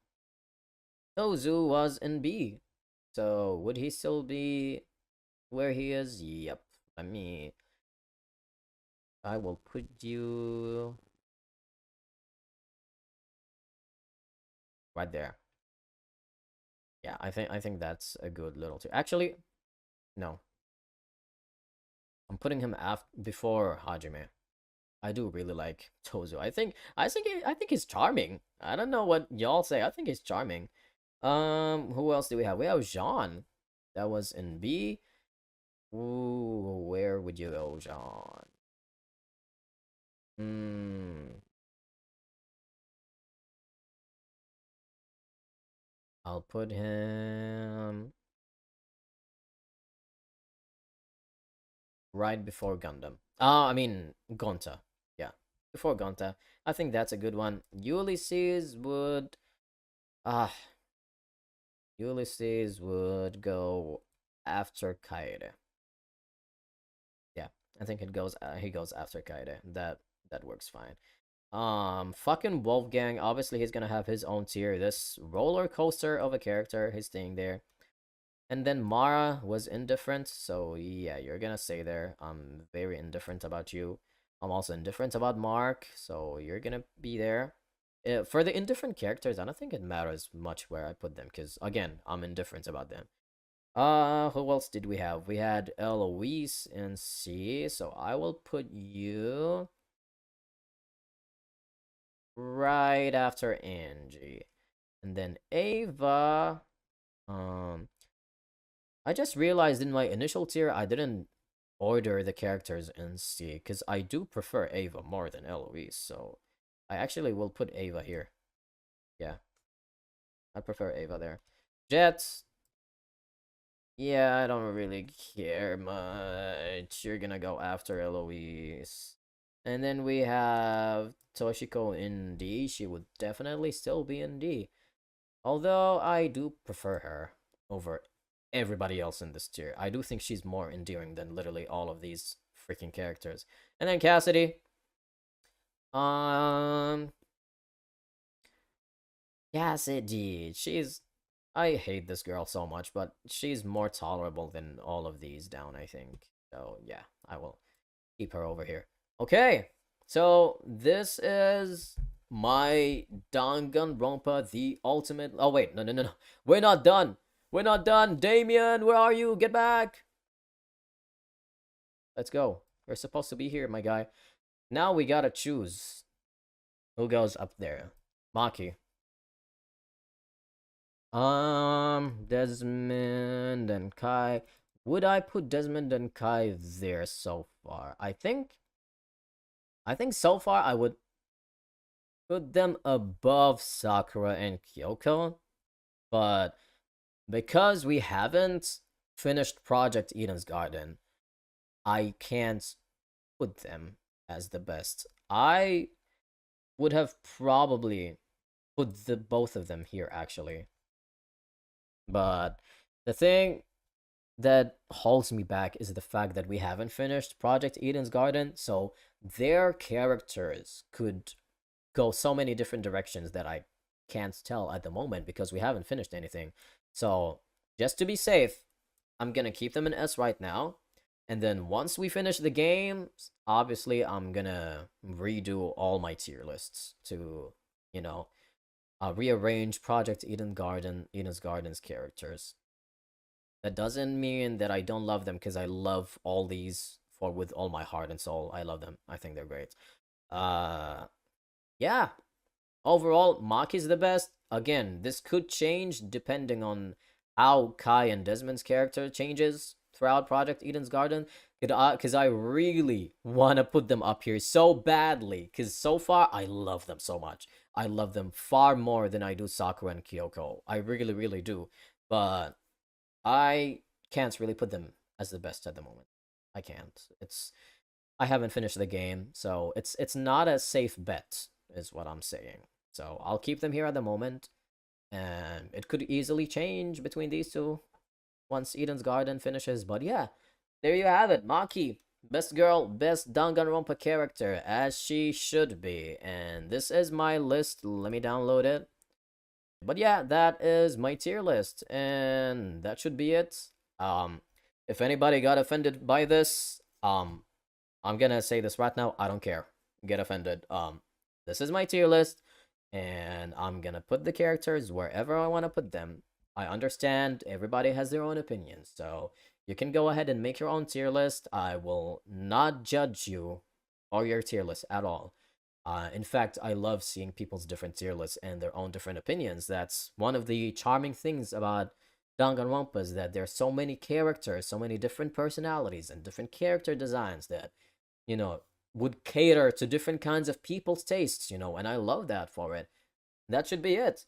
Tozu was in B, so would he still be where he is? Yep. Let me. I will put you right there. Yeah, I think that's a good little too. Actually, no, I'm putting him after before Hajime. I do really like Tozu. I think he's charming. I don't know what y'all say. I think he's charming. Who else do we have? We have Jean. That was in B. Ooh, where would you go, Jean? Hmm. I'll put him right before Gundam. I mean Gonta. Yeah, before Gonta. I think that's a good one. Ulysses would. Ah, Ulysses would go after Kaede. Yeah, I think it goes. He goes after Kaede. That works fine. Fucking Wolfgang. Obviously, he's gonna have his own tier. This roller coaster of a character. He's staying there. And then Mara was indifferent. So yeah, you're gonna stay there. I'm very indifferent about you. I'm also indifferent about Mark. So you're gonna be there. For the indifferent characters, I don't think it matters much where I put them because again, I'm indifferent about them. Who else did we have? We had Eloise in C, so I will put you right after Angie. And then Ava, um, I just realized in my initial tier I didn't order the characters in C, because I do prefer Ava more than Eloise, so I actually will put Ava here. Yeah, I prefer Ava there. Jet, yeah, I don't really care much. You're gonna go after Eloise. And then we have Toshiko in D. She would definitely still be in D. Although I do prefer her over everybody else in this tier. I do think she's more endearing than literally all of these freaking characters. And then Cassidy. Um Cassidy. I hate this girl so much, but she's more tolerable than all of these down, I think. So yeah, I will keep her over here. Okay, so this is my Danganronpa, the ultimate. Oh wait, no. We're not done. We're not done. Damien, where are you? Get back. Let's go. We're supposed to be here, my guy. Now we gotta choose who goes up there. Maki. Desmond and Kai. Would I put Desmond and Kai there so far? I think so far I would put them above Sakura and Kyoko, but because we haven't finished Project Eden's Garden, I can't put them as the best. I would have probably put the both of them here actually, but the thing that holds me back is the fact that we haven't finished Project Eden's Garden, so their characters could go so many different directions that I can't tell at the moment because we haven't finished anything. So, just to be safe, I'm gonna keep them in S right now. And then once we finish the game, obviously I'm gonna redo all my tier lists to, you know, rearrange Project Eden's Garden's characters. That doesn't mean that I don't love them because I love all these for with all my heart and soul. I love them. I think they're great. Uh, yeah, overall, Maki's the best. Again, this could change depending on how Kai and Desmond's character changes throughout Project Eden's Garden. Because I really want to put them up here so badly. Because so far, I love them so much. I love them far more than I do Sakura and Kyoko. I really, really do. But I can't really put them as the best at the moment. I can't. I haven't finished the game, so it's not a safe bet, is what I'm saying. So I'll keep them here at the moment, and it could easily change between these two once Eden's Garden finishes. But yeah, there you have it, Maki. Best girl, best Danganronpa character, as she should be. And this is my list. Let me download it. But yeah, that is my tier list, and that should be it. Um, if anybody got offended by this, I'm gonna say this right now. I don't care. Get offended. This is my tier list, and I'm gonna put the characters wherever I want to put them. I understand everybody has their own opinions, so you can go ahead and make your own tier list. I will not judge you or your tier list at all. In fact, I love seeing people's different tier lists and their own different opinions. That's one of the charming things about Danganronpa is that there's so many characters, so many different personalities and different character designs that, you know, would cater to different kinds of people's tastes, and I love that for it. That should be it.